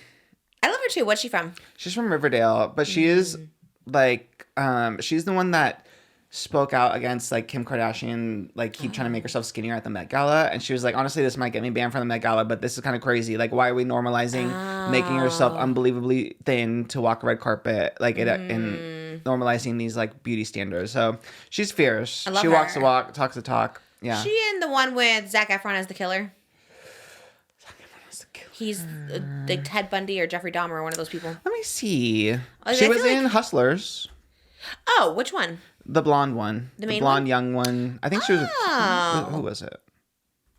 I love her too. What's she from? She's from Riverdale, but she is like she's the one that spoke out against like Kim Kardashian, like keep trying to make herself skinnier at the Met Gala, and she was like, honestly, this might get me banned from the Met Gala, but this is kind of crazy. Like, why are we normalizing making yourself unbelievably thin to walk a red carpet, like it and normalizing these like beauty standards? So she's fierce. I love She walks the her. walk, talks the talk. Yeah. She in the one with Zac Efron as the killer. He's like Ted Bundy or Jeffrey Dahmer or one of those people. Let me see. I She was feel like- in Hustlers. Oh, which one? The blonde one. The main blonde one? young one. I think she was. Oh. Who was it?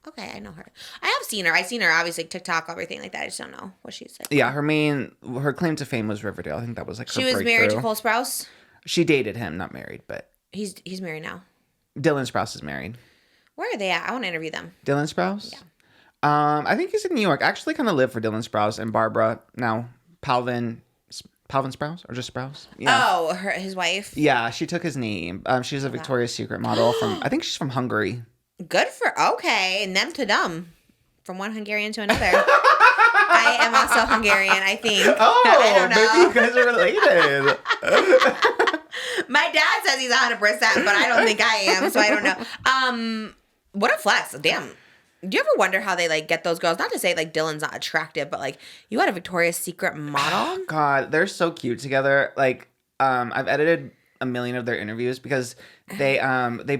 Okay, I know her. I have seen her. I've seen her obviously TikTok, everything like that. I just don't know what she's like. Yeah, her claim to fame was Riverdale. I think that was like her She was married to breakthrough. Cole Sprouse. She dated him, not married, but He's married now. Dylan Sprouse is married. Where are they at? I want to interview them. Dylan Sprouse? Yeah. I think he's in New York. I actually kind of live for Dylan Sprouse and Barbara now. Palvin Sprouse or just Sprouse? Yeah. Oh, his wife. Yeah, she took his name. She's a Victoria's Secret model from, I think she's from Hungary. Good for okay. And them to them. From one Hungarian to another. I am also Hungarian, I think. Oh, I don't know. maybe you guys are related. My dad says he's 100%, but I don't think I am, so I don't know. What a flex. Damn. Do you ever wonder how they like get those girls? Not to say like Dylan's not attractive, but like you got a Victoria's Secret model. God, they're so cute together. Like, I've edited a million of their interviews because they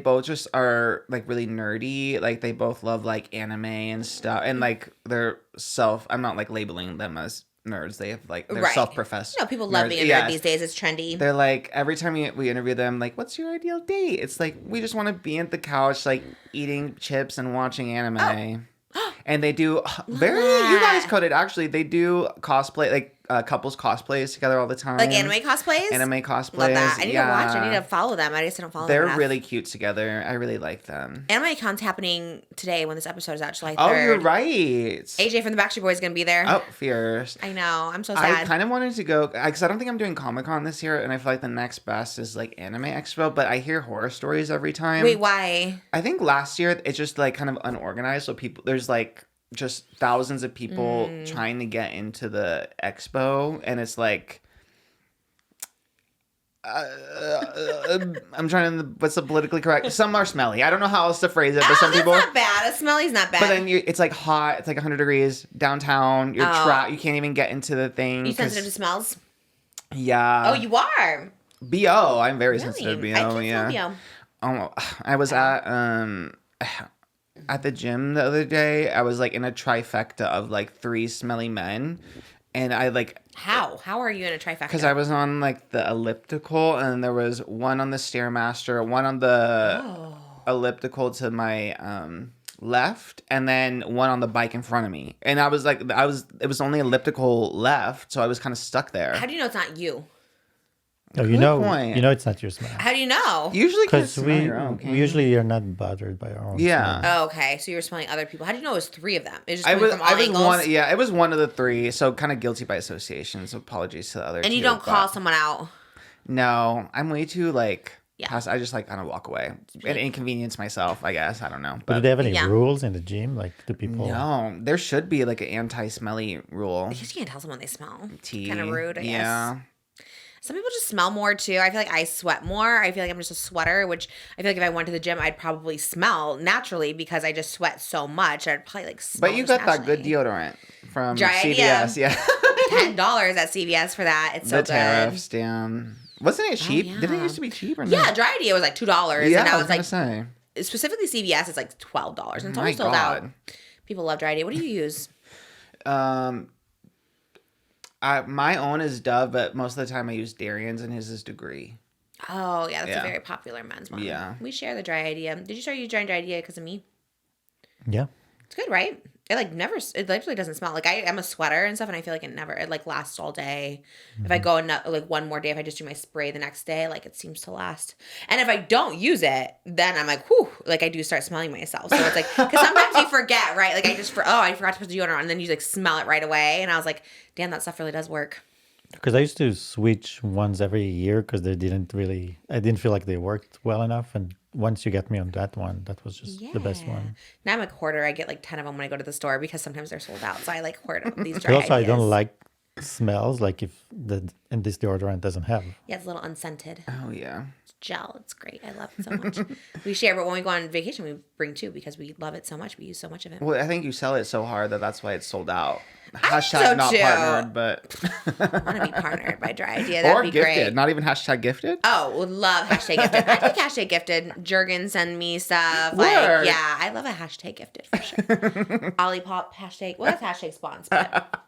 both just are like really nerdy. Like they both love like anime and stuff, and like I'm not like labeling them as nerds. They have like they're Right. self-professed. No, people love nerds. being a nerd Yes. these days. It's trendy. They're like every time we interview them, like, what's your ideal date? It's like we just want to be at the couch, like eating chips and watching anime. And they do very you guys coded actually. They do cosplay like couples cosplays together all the time. Like anime cosplays? Anime cosplays. Love that. I need to watch. I yeah. need to follow them. I guess I don't follow them They're enough. really cute together. I really like them. Anime Con's happening today when this episode is out, July 3rd. Oh, you're right. AJ from the Backstreet Boys is going to be there. Oh, fierce. I know. I'm so I sad. kind of wanted to go because I don't think I'm doing Comic Con this year, and I feel like the next best is like Anime Expo. But I hear horror stories every time. Wait, why? I think last year it's just like kind of unorganized, so there's like just thousands of people trying to get into the expo, and it's like I'm trying to what's the politically correct. Some are smelly. I don't know how else to phrase it, but some That's people. not bad. A smelly's not bad. But then it's like hot. It's like 100 degrees downtown. You're trapped. You can't even get into the thing. you sensitive to smells? Yeah. Oh, you are. BO. I'm very Really? sensitive to BO. I can't Yeah. smell BO. Oh, I was at the gym the other day. I was like in a trifecta of like 3 smelly men, and I like How? How are you in a trifecta? because I was on like the elliptical, and there was one on the Stairmaster, one on the elliptical to my left, and then one on the bike in front of me. And I was like, it was only elliptical left, so I was kind of stuck there. How do you know it's not you? Oh, Good point. you know it's not your smell. How do you know? Usually, can't Because smell your own, can we you? usually are not bothered by our own Yeah. smell. Oh, okay. So you were smelling other people. How do you know it was 3 of them? It was just I coming was from all angles? one. Yeah, it was one of the 3. So kind of guilty by association. So apologies to the other. And you 2, don't call but- someone out. No, I'm way too like Yeah. I just like kind of walk away and inconvenience myself, I guess. I don't know. But do they have any Yeah. rules in the gym? Like, do people? No, there should be like an anti-smelly rule. You just can't tell someone they smell. Tea. Kind of rude, I guess. Yeah. Some people just smell more too. I feel like I sweat more. I feel like I'm just a sweater, which I feel like if I went to the gym, I'd probably smell naturally because I just sweat so much. I'd probably like smell. But you just got that good naturally. deodorant from Dry CVS. Idea. Yeah. $10 at CVS for that. It's so The good. tariffs, damn. Wasn't it cheap? yeah. Didn't it used to be cheap or no? Yeah, Dry Idea was like $2. Yeah, and I I was was gonna like, say. specifically CVS, it's like $12. And it's My always sold out. God. People love Dry Idea. What do you use? My own is Dove, but most of the time I use Darian's, and his is Degree. Oh, yeah, that's Yeah. a very popular men's one. Yeah. We share the Dry Idea. Did you start using Dry Idea because of me? Yeah. It's good, right? It like never, it literally doesn't smell. Like I'm a sweater and stuff, and I feel like it like lasts all day. If I go like one more day, if I just do my spray the next day, like it seems to last. And if I don't use it, then I'm like, whew, like I do start smelling myself. So it's like, because sometimes you forget, right? Like I forgot to put the deodorant on, and then you like smell it right away. And I was like, damn, that stuff really does work. Because I used to switch ones every year because I didn't feel like they worked well enough. And once you get me on that one, that was just the best one. Now I'm a hoarder. I get like 10 of them when I go to the store because sometimes they're sold out. So I like hoard these But Dry also, I Ideas. don't like smells like and this deodorant doesn't have. Yeah, it's a little unscented. Oh, yeah. Gel. It's great. I love it so much. We share, but when we go on vacation, we bring two because we love it so much. We use so much of it. Well, I think you sell it so hard that's why it's sold out. I Hashtag think so, not too. partnered, but I want to be partnered by Dry Idea. That'd or be gifted. great. Not even hashtag gifted. Oh, would love hashtag gifted. I take hashtag gifted. Jurgen send me stuff. Word. Like, yeah, I love a hashtag gifted for sure. Olipop hashtag. Well, that's hashtag spawns, but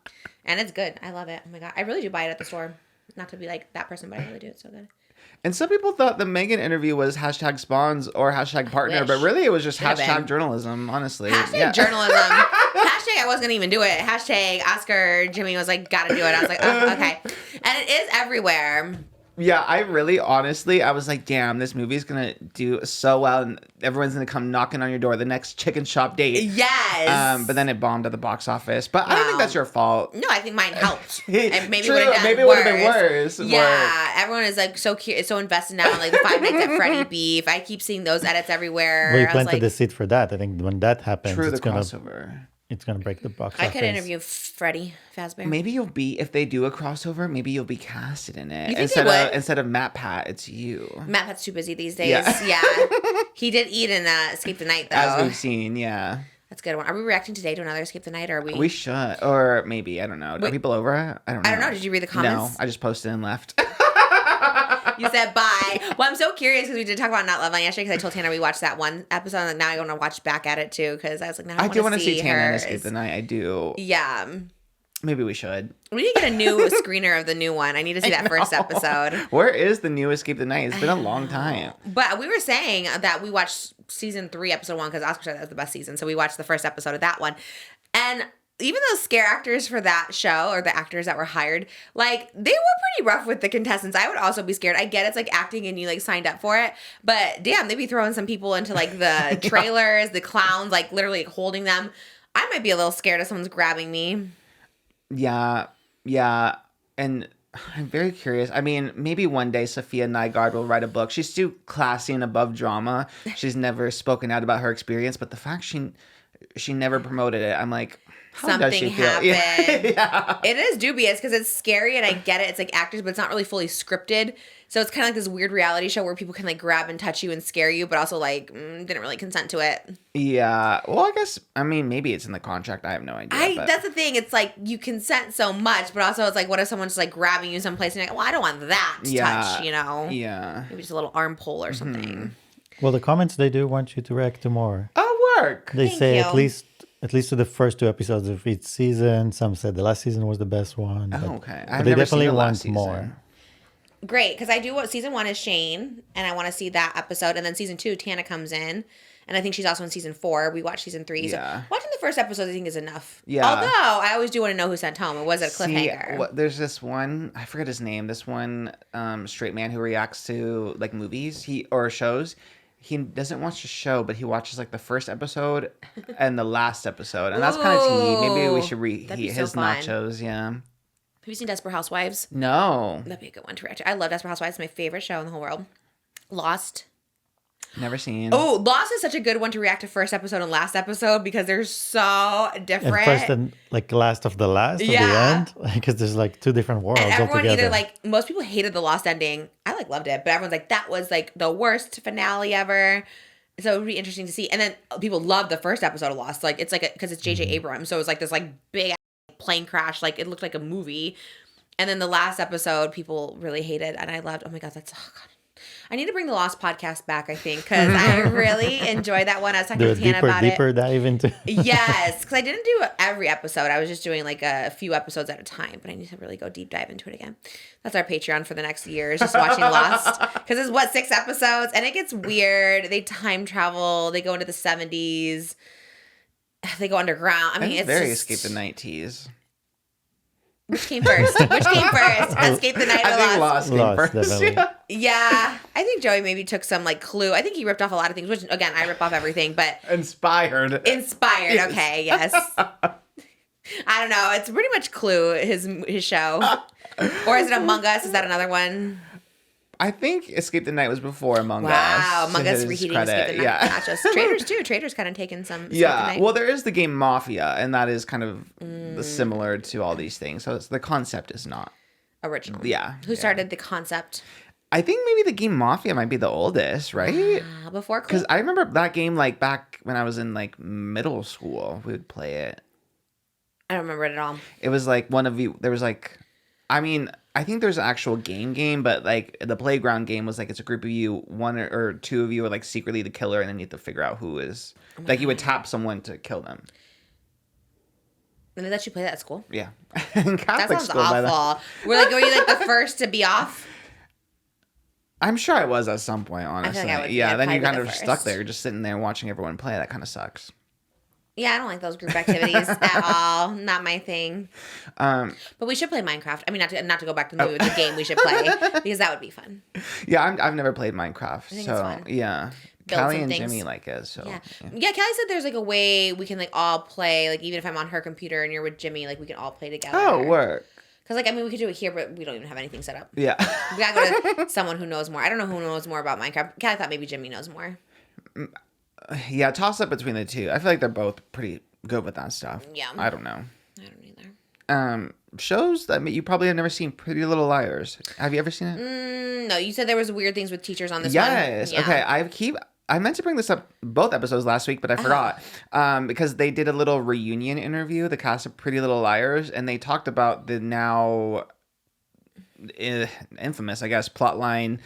and it's good. I love it. Oh my god, I really do buy it at the store. Not to be like that person, but I really do. It's so good. And some people thought the Megan interview was hashtag spawns or hashtag partner, but really it was just Should've hashtag been. journalism, honestly. Hashtag journalism. Hashtag I wasn't gonna even do it. Hashtag Oscar Jimmy was like, gotta do it. I was like, oh, okay. And it is everywhere. Yeah, I really, honestly, I was like, damn, this movie's gonna do so well, and everyone's gonna come knocking on your door. The next chicken shop date. Yes. But then it bombed at the box office. But I don't think Wow. that's your fault. No, I think mine helped. And maybe True, would have done maybe it worse. would've been worse. Yeah, everyone is like so curious, so invested now in like the 5 Nights at Freddy beef. I keep seeing those edits everywhere. Well, you I was planted like, the seed for that. I think when that happens, True, the it's gonna crossover. break the box I office. could interview Freddy Fazbear. Maybe you'll be, if they do a crossover, maybe you'll be casted in it. You think they would? Instead of Matt Pat, it's you. Matt Pat's too busy these days. Yeah. Yeah. He did eat in Escape the Night though. As we've seen, yeah. That's a good one. Are we reacting today to another Escape the Night, or are we? We should. Or maybe, I don't know. Are Wait. people over it? I don't know. I don't know. Did you read the comments? No, I just posted and left. You said bye. Well, I'm so curious because we did talk about Not Love Line yesterday because I told Tana we watched that one episode and now I want to watch back at it too because I was like, now I do want to see Tana and hers. Escape the Night. I do. Yeah. Maybe we should. We need to get a new screener of the new one. I need to see that first episode. Where is the new Escape the Night? It's been a long time. But we were saying that we watched season 3, episode 1 because Oscar said that was the best season. So we watched the first episode of that one. And even those scare actors for that show or the actors that were hired, like they were pretty rough with the contestants. I would also be scared. I get it's like acting and you like signed up for it, but damn, they'd be throwing some people into like the trailers, the clowns, like literally holding them. I might be a little scared if someone's grabbing me. Yeah. And I'm very curious. I mean, maybe one day Sophia Nygaard will write a book. She's too classy and above drama. She's never spoken out about her experience, but the fact she never promoted it, I'm like, how does Something she feel? happened. Yeah. It is dubious because it's scary and I get it. It's like actors, but it's not really fully scripted. So it's kind of like this weird reality show where people can like grab and touch you and scare you, but also like didn't really consent to it. Yeah. Well, I guess, I mean, maybe it's in the contract. I have no idea. but- That's the thing. It's like you consent so much, but also it's like, what if someone's just like grabbing you someplace and you're like, well, I don't want that touch, you know? Yeah. Maybe just a little arm pull or something. Well, the comments they do want you to react to more. Oh, work. They Thank say you. at least to the first 2 episodes of each season. Some said the last season was the best one. Oh, but- okay. but I've they never definitely seen the last want season. more. Great, because I do what season 1 is Shane, and I want to see that episode, and then season 2, Tana comes in, and I think she's also in season 4. We watched season 3, Yeah. so watching the first episode I think is enough. Yeah. Although I always do want to know who sent home. It was a cliffhanger. There's this one, I forget his name. This one straight man who reacts to like movies or shows. He doesn't watch the show, but he watches like the first episode and the last episode, and that's kind of tea. Maybe we should reheat That'd be so his fun. nachos. Yeah. Have you seen Desperate Housewives? No. That'd be a good one to react to. I love Desperate Housewives. It's my favorite show in the whole world. Lost. Never seen. Oh, Lost is such a good one to react to first episode and last episode because they're so different. And first and like last of the last of the end, because there's like two different worlds and everyone altogether. either like most people hated the Lost ending. I like loved it, but everyone's like that was like the worst finale ever. So it would be interesting to see. And then people loved the first episode of Lost. Like it's like because it's J.J. Abrams, so it was like this like big plane crash. Like it looked like a movie. And then the last episode, people really hated, and I loved. Oh my god, I need to bring the Lost podcast back, I think, because I really enjoyed that one. I was talking to Tana about deeper it. dive into. Yes, because I didn't do every episode. I was just doing like a few episodes at a time, but I need to really go deep dive into it again. That's our Patreon for the next year, is just watching Lost. Because it's 6 episodes, and it gets weird. They time travel. They go into the 70s. They go underground. I mean, it's very just... Escape the Night tease. Which came first? Escape the Night or I think Lost? Lost came first. Definitely. Yeah, I think Joey maybe took some like clue. I think he ripped off a lot of things, which again, I rip off everything, but Inspired. Okay, yes. I don't know. It's pretty much Clue, his show. Or is it Among Us? Is that another one? I think Escape the Night was before Among Us. Wow, to Among Us his reheating credit. Escape the Night. Yeah. Not just Traders too. Traders kind of taken some. Escape the Yeah, Night. well, there is the game Mafia, and that is kind of similar to all these things. So the concept is not Original. Yeah. Who started the concept? I think maybe the game Mafia might be the oldest, right? Before Clue? Because I remember that game like back when I was in like middle school, we would play it. I don't remember it at all. It was like one of you. There was like, I mean, I think there's an actual game, but like the playground game was like it's a group of you, one or two of you are like secretly the killer, and then you have to figure out who is. Like you would tap someone to kill them. And they let you play that at school? Yeah, in That Catholic sounds school. By the awful. Were you like the first to be off? I'm sure I was at some point, honestly. like I would be. Yeah, I'd then probably you're be kind the of first. stuck there, just sitting there watching everyone play. That kind of sucks. Yeah, I don't like those group activities at all. Not my thing. But we should play Minecraft. I mean, not to go back to the movie, the game we should play because that would be fun. Yeah, I've never played Minecraft, think so it's fun. yeah. Build Callie some and things. Jimmy like it, so Yeah. Kelly said there's like a way we can like all play. Like even if I'm on her computer and you're with Jimmy, like we can all play together. Oh, work. Because like I mean we could do it here, but we don't even have anything set up. Yeah. We gotta go to someone who knows more. I don't know who knows more about Minecraft. Kelly thought maybe Jimmy knows more. Yeah, toss up between the two. I feel like they're both pretty good with that stuff. Yeah. I don't know. I don't either. Shows that you probably have never seen. Pretty Little Liars. Have you ever seen it? No, you said there was weird things with teachers on this Yes. one. Okay. I meant to bring this up both episodes last week, but I forgot. Because they did a little reunion interview, the cast of Pretty Little Liars, and they talked about the now infamous, I guess, plot line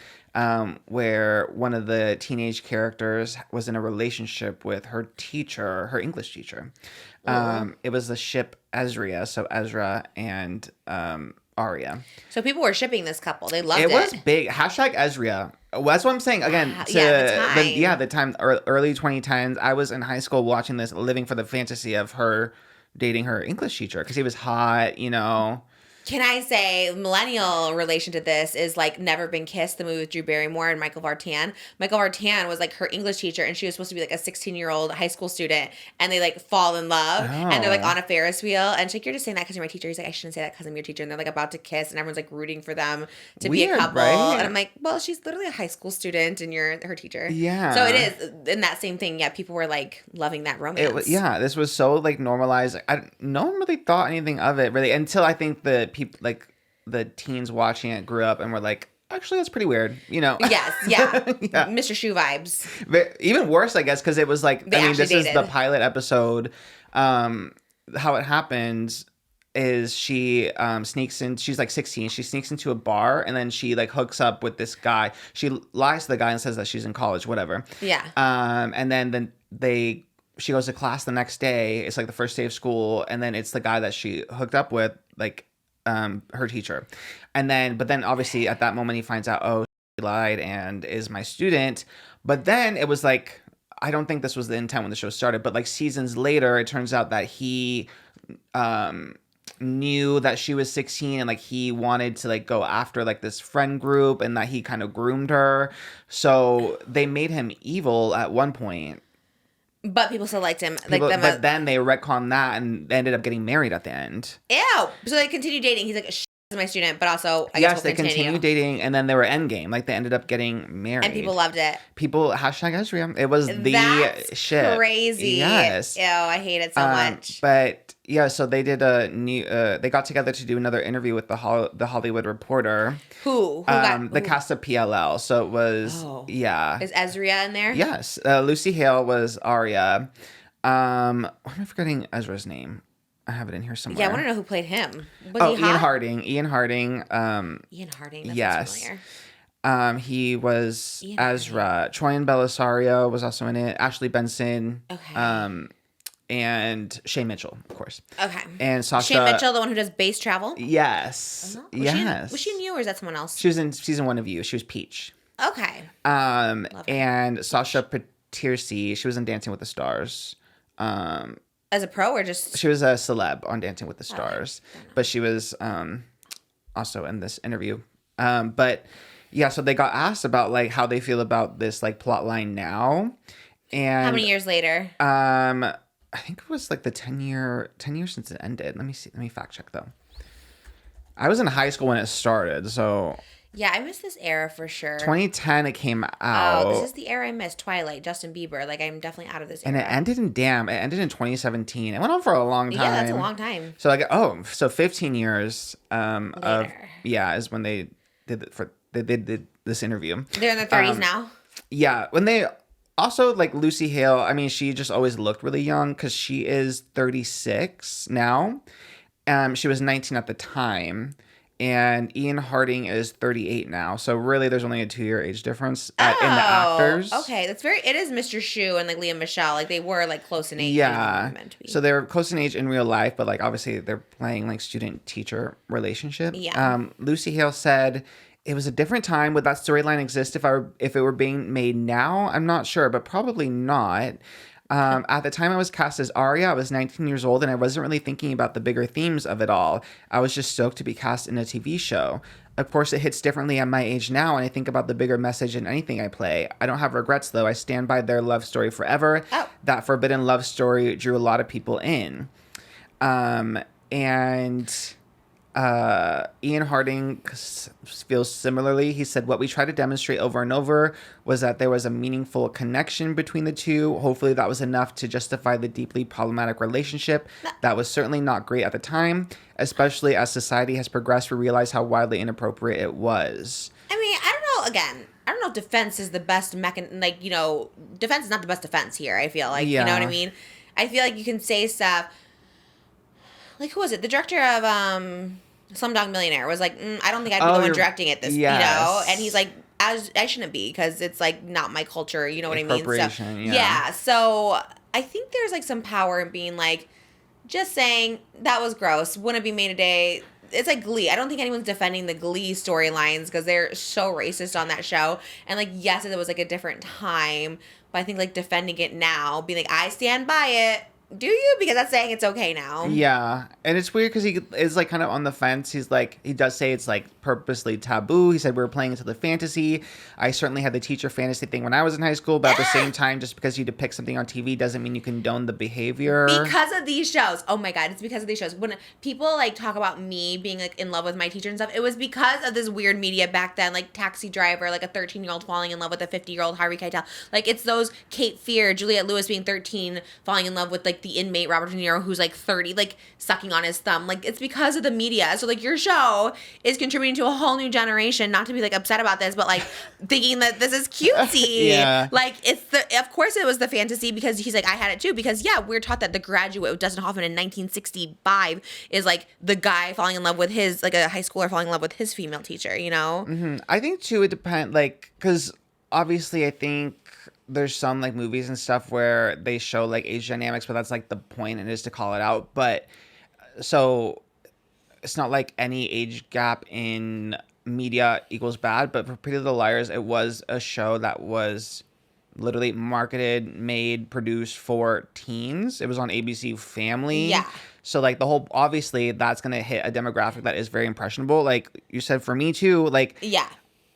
where one of the teenage characters was in a relationship with her teacher, her English teacher. It was the ship EZRIA, so Ezra and Arya. So people were shipping this couple. They loved it. It was big. Hashtag EZRIA. Well, that's what I'm saying. Again, the time. Early 2010s, I was in high school watching this, living for the fantasy of her dating her English teacher because he was hot, you know. Can I say millennial relation to this is like Never Been Kissed, the movie with Drew Barrymore and Michael Vartan. Michael Vartan was like her English teacher, and she was supposed to be like a 16-year-old high school student, and they like fall in love, and they're like on a Ferris wheel, and she's like, "You're just saying that because you're my teacher." He's like, "I shouldn't say that because I'm your teacher," and they're like about to kiss, and everyone's like rooting for them to be a Weird, couple, right? and I'm like, "Well, she's literally a high school student, and you're her teacher." Yeah. So it is in that same thing. Yeah, people were like loving that romance. This was so like normalized. No one really thought anything of it really until I think the people like the teens watching it grew up and were like, actually, that's pretty weird, you know? Yes, yeah. Yeah. Mr. Shoe vibes. Even worse, I guess, because it was like, They this actually is the dated. pilot episode. How it happens is she sneaks in, she's like 16, she sneaks into a bar and then she like hooks up with this guy. She lies to the guy and says that she's in college, whatever. Yeah. And then she goes to class the next day. It's like the first day of school, and then it's the guy that she hooked up with, like her teacher. But then obviously at that moment he finds out, oh, she lied and is my student. But then it was like, I don't think this was the intent when the show started, but like seasons later, it turns out that he knew that she was 16 and like he wanted to like go after like this friend group and that he kind of groomed her. So they made him evil at one point. But people still liked him. But then they retconned that and ended up getting married at the end. Ew. So they continue dating. He's like, my student, but also I guess Yes, they continued dating, and then they were endgame. Like, they ended up getting married. and people loved it. People, hashtag EZRIA. It was the That's shit. crazy. Yes. Ew, I hate it so much. But yeah, so they did a new. They got together to do another interview with the Hollywood Reporter. Who The cast of PLL. So it was Is EZRIA in there? Yes, Lucy Hale was Arya. Why am I forgetting Ezra's name? I have it in here somewhere. Yeah, I want to know who played him. Was he hot? Ian Harding. Ian Harding. Ian Harding. That Yes. sounds familiar. He was Ian Ezra. Troyan Bellisario was also in it. Ashley Benson. Okay. And Shay Mitchell, of course. Okay. And Sasha. Shay Mitchell, the one who does base travel? Yes. Was she new or is that someone else? She was in season 1 of You. She was Peach. Okay. And Sasha Petersi, she was in Dancing with the Stars. As a pro or just... She was a celeb on Dancing with the Stars, but she was also in this interview. But yeah, so they got asked about like how they feel about this like plot line now. And How many years later? I think it was like the 10 years since it ended. Let me see. Let me fact check though. I was in high school when it started, so Yeah, I missed this era for sure. 2010 it came out. Oh, this is the era I missed. Twilight, Justin Bieber. Like, I'm definitely out of this era. And it ended in 2017. It went on for a long time. Yeah, that's a long time. So like, so 15 years is when they did this interview. They're in their 30s now. Yeah, when they also like Lucy Hale. I mean, she just always looked really young because she is 36 now. She was 19 at the time. And Ian Harding is 38 now. So really, there's only a 2-year age difference in the actors. Okay, it is Mr. Shu and like Leah Michelle. Like they were like close in age. Yeah. Meant to be. So they were close in age in real life, but like obviously they're playing like student-teacher relationship. Yeah. Lucy Hale said it was a different time. Would that storyline exist if it were being made now? I'm not sure, but probably not. At the time I was cast as Arya, I was 19 years old, and I wasn't really thinking about the bigger themes of it all. I was just stoked to be cast in a TV show. Of course, it hits differently at my age now, and I think about the bigger message in anything I play. I don't have regrets, though. I stand by their love story forever. Oh. That forbidden love story drew a lot of people in. Ian Harding feels similarly. He said, what we tried to demonstrate over and over was that there was a meaningful connection between the two. Hopefully that was enough to justify the deeply problematic relationship. That was certainly not great at the time, especially as society has progressed. We realize how wildly inappropriate it was. I mean, I don't know, again, I don't know if defense is the best defense is not the best defense here, I feel like, you know what I mean? I feel like you can say stuff. Like, who was it? The director of Slumdog Millionaire was like, I don't think I'd be the one directing it this, you know? And he's like, I shouldn't be because it's like not my culture, you know what I mean? So, yeah, so I think there's like some power in being like, just saying, that was gross, wouldn't be made today. It's like Glee. I don't think anyone's defending the Glee storylines because they're so racist on that show. And like, yes, it was like a different time, but I think like defending it now, being like, I stand by it. Do you? Because that's saying it's okay now. Yeah. And it's weird because he is like kind of on the fence. He's like, he does say it's like purposely taboo. He said we were playing into the fantasy. I certainly had the teacher fantasy thing when I was in high school, but at the same time, just because you depict something on TV doesn't mean you condone the behavior. Because of these shows. Oh my God, it's because of these shows. When people like talk about me being like in love with my teacher and stuff, it was because of this weird media back then, like Taxi Driver, like a 13-year-old falling in love with a 50-year-old Harvey Keitel. Like it's those Cape Fear, Juliette Lewis being 13, falling in love with like the inmate Robert De Niro who's like 30, like sucking on his thumb. Like it's because of the media. So like your show is contributing to a whole new generation, not to be like upset about this, but like thinking that this is cutesy. Yeah. Like of course it was the fantasy because he's like, I had it too. Because yeah, we're taught that The Graduate with Dustin Hoffman in 1965 is like the guy falling in love with his, like a high schooler falling in love with his female teacher, you know? Mm-hmm. I think too, it depends, like, because obviously I think there's some like movies and stuff where they show like age dynamics, but that's like the point, and is to call it out. But so it's not like any age gap in media equals bad, but for Pretty Little Liars, it was a show that was literally marketed, made, produced for teens. It was on ABC Family. Yeah. So like the whole, obviously that's going to hit a demographic that is very impressionable. Like you said, for me too, like, yeah.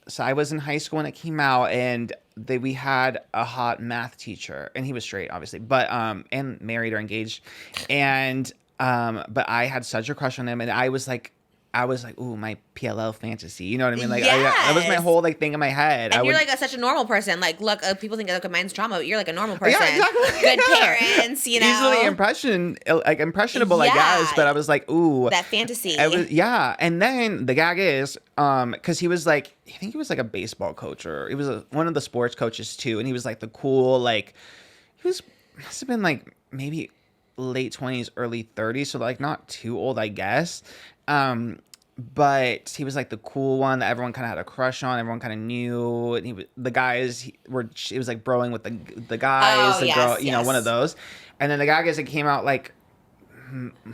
So I was in high school when it came out, and we had a hot math teacher, and he was straight, obviously, but and married or engaged, and but I had such a crush on him, and I was like I was like, ooh, my PLL fantasy. You know what I mean? Like, that was my whole like thing in my head. And you're like such a normal person. Like, look, people think like mine's trauma, but you're like a normal person. Yeah, exactly. Good parents, you know. Easily impressionable, I guess. But I was like, ooh, that fantasy. And then the gag is, because he was like, I think he was like a baseball coach, or he was one of the sports coaches too, and he was like the cool, like, must have been like maybe late 20s, early 30s, so like not too old, I guess. But he was like the cool one that everyone kind of had a crush on. Everyone kind of knew. And it was like broing with the guys, girl, you know, one of those. And then the guy guys that came out like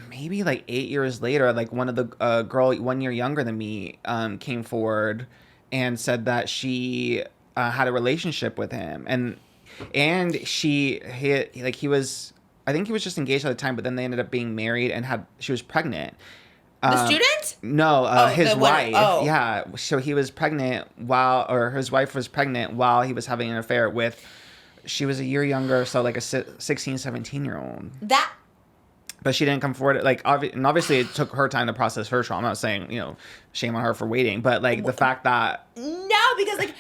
maybe like 8 years later, like one of the girl 1 year younger than me came forward and said that she had a relationship with him, and he was, I think he was just engaged at the time, but then they ended up being married and she was pregnant. The student? No, his wife. Yeah. So he was pregnant his wife was pregnant while he was having an affair with, she was a year younger, so like a 16, 17-year-old. But she didn't come forward. Like, obviously it took her time to process her trauma. I'm not saying, you know, shame on her for waiting, but like the fact that. No, because like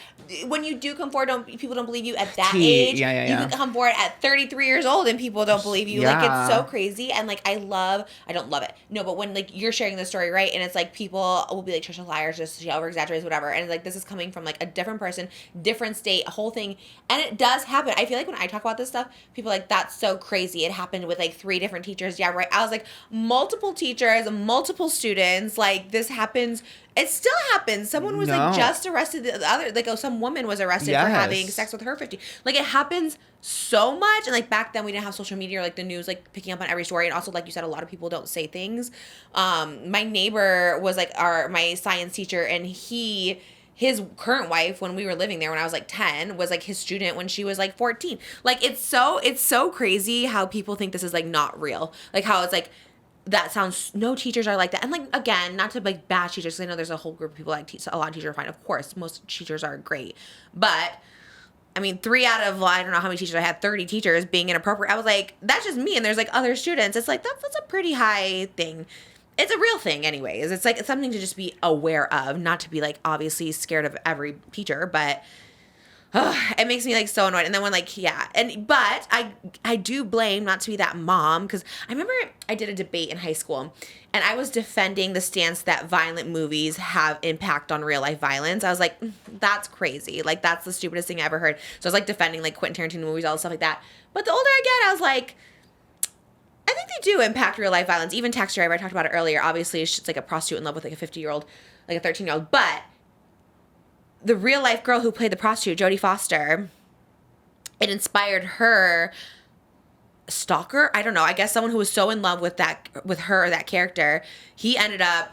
when you do come forward, people don't believe you at that age. You can come forward at 33 years old and people don't believe you. Like, it's so crazy. And like, I don't love it. No, but when like you're sharing the story, right? And it's like people will be like, Trisha liars, just she over exaggerates, whatever. And it's like, this is coming from like a different person, different state, a whole thing. And it does happen. I feel like when I talk about this stuff, people are like, that's so crazy. It happened with like 3 different teachers. Yeah, right. I was like, multiple teachers, multiple students. Like, this happens. It still happens. Someone was like just arrested. The other, like, some woman was arrested for having sex with her 50. Like, it happens so much. And like back then we didn't have social media or like the news like picking up on every story. And also, like you said, a lot of people don't say things. My neighbor was like my science teacher, and his current wife, when we were living there when I was like 10, was like his student when she was like 14. Like, it's so crazy how people think this is like not real. Like, how it's like, that sounds, no teachers are like that. And like, again, not to like bash teachers, because I know there's a whole group of people like a lot of teachers are fine. Of course, most teachers are great. But I mean, 3 out of, I don't know how many teachers I had, 30 teachers being inappropriate. I was like, that's just me. And there's like other students. It's like, that's a pretty high thing. It's a real thing anyways. It's like, it's something to just be aware of, not to be like obviously scared of every teacher, but it makes me like so annoyed. And then when like, but I do blame, not to be that mom, because I remember I did a debate in high school and I was defending the stance that violent movies have impact on real life violence. I was like, that's crazy. Like, that's the stupidest thing I ever heard. So I was like defending like Quentin Tarantino movies, all the stuff like that. But the older I get, I was like, I think they do impact real life violence. Even Taxi Driver, I talked about it earlier. Obviously, it's like a prostitute in love with like a 50-year-old, like a 13-year-old. But the real life girl who played the prostitute, Jodie Foster, it inspired her stalker. I don't know. I guess someone who was so in love with her, that character, he ended up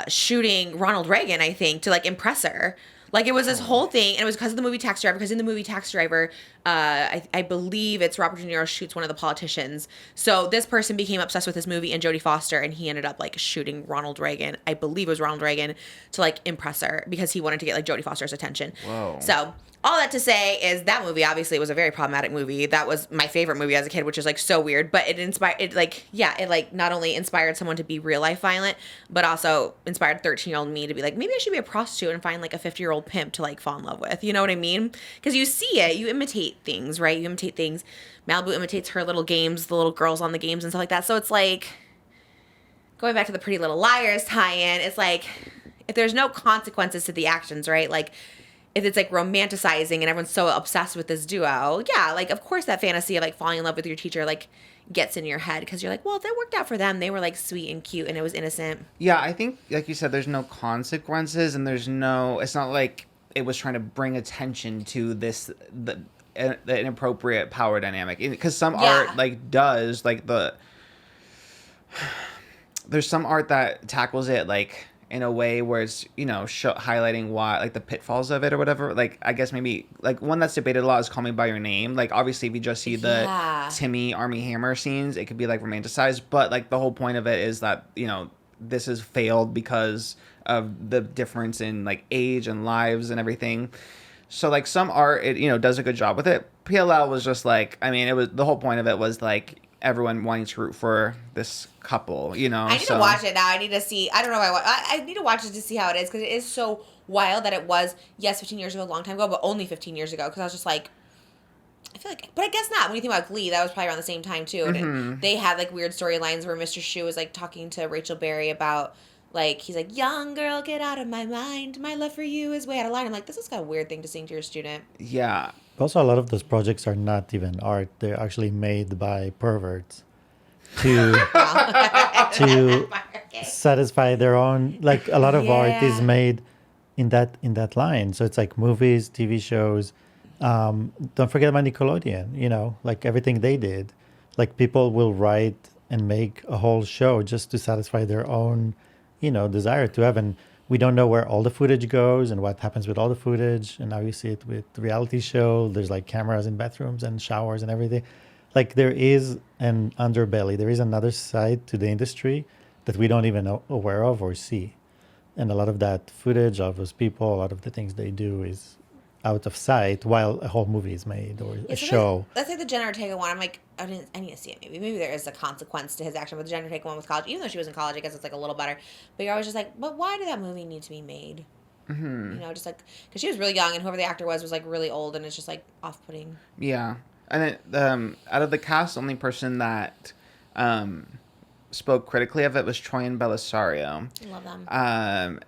shooting Ronald Reagan, I think, to like impress her. Like, it was this whole thing, and it was because of the movie Taxi Driver, because in the movie Taxi Driver, I believe it's Robert De Niro shoots one of the politicians. So this person became obsessed with this movie and Jodie Foster, and he ended up, like, shooting Ronald Reagan, I believe it was Ronald Reagan, to, like, impress her, because he wanted to get, like, Jodie Foster's attention. Whoa. So all that to say is that movie obviously was a very problematic movie. That was my favorite movie as a kid, which is like so weird, but it not only inspired someone to be real life violent, but also inspired 13-year-old me to be like, maybe I should be a prostitute and find like a 50-year-old pimp to like fall in love with. You know what I mean? Because you see it, you imitate things, right? You imitate things. Malibu imitates her little games, the little girls on the games and stuff like that. So it's like, going back to the Pretty Little Liars tie-in, it's like, if there's no consequences to the actions, right? Like, if it's like romanticizing and everyone's so obsessed with this duo, yeah, like of course that fantasy of like falling in love with your teacher like gets in your head, because you're like, well, that worked out for them. They were like sweet and cute and it was innocent. Yeah, I think like you said, there's no consequences, and it's not like it was trying to bring attention to the inappropriate power dynamic, because some art like does like there's some art that tackles it like in a way where it's, you know, highlighting why, like, the pitfalls of it or whatever. Like, I guess maybe, like, one that's debated a lot is Call Me By Your Name. Like, obviously, if you just see the Timmy Army Hammer scenes, it could be, like, romanticized. But, like, the whole point of it is that, you know, this has failed because of the difference in, like, age and lives and everything. So, like, some art, it, you know, does a good job with it. PLL was just, like, I mean, it was, the whole point of it was, like, everyone wanting to root for this couple, you know. I need to watch it now. I need to see. I don't know if I need to watch it to see how it is, because it is so wild that it was, yes, 15 years ago, a long time ago, but only 15 years ago. Because I was just like, I feel like, but I guess not. When you think about Glee, that was probably around the same time too. And they had like weird storylines where Mr. Shu was like talking to Rachel Berry about, like, he's like, young girl, get out of my mind. My love for you is way out of line. I'm like, this is kind of a weird thing to sing to your student. Yeah. Also, a lot of those projects are not even art. They're actually made by perverts to satisfy their own, like, a lot of art is made in that line. So it's like movies, TV shows. Don't forget about Nickelodeon, you know, like everything they did. Like, people will write and make a whole show just to satisfy their own, you know, desire to have. And we don't know where all the footage goes and what happens with all the footage. And now you see it with the reality show. There's like cameras in bathrooms and showers and everything. Like, there is an underbelly. There is another side to the industry that we don't even know aware of or see. And a lot of that footage of those people, a lot of the things they do is out of sight while a whole movie is made or a show. That's like the Jenna Ortega one. I'm like, I need to see it. Maybe there is a consequence to his action. But the Jenna Ortega one with college, even though she was in college, I guess it's like a little better. But you're always just like, but why did that movie need to be made? Mm-hmm. You know, just like, because she was really young and whoever the actor was like really old, and it's just like off-putting. Yeah. And then, out of the cast, the only person that spoke critically of it was Troian Bellisario. I love them.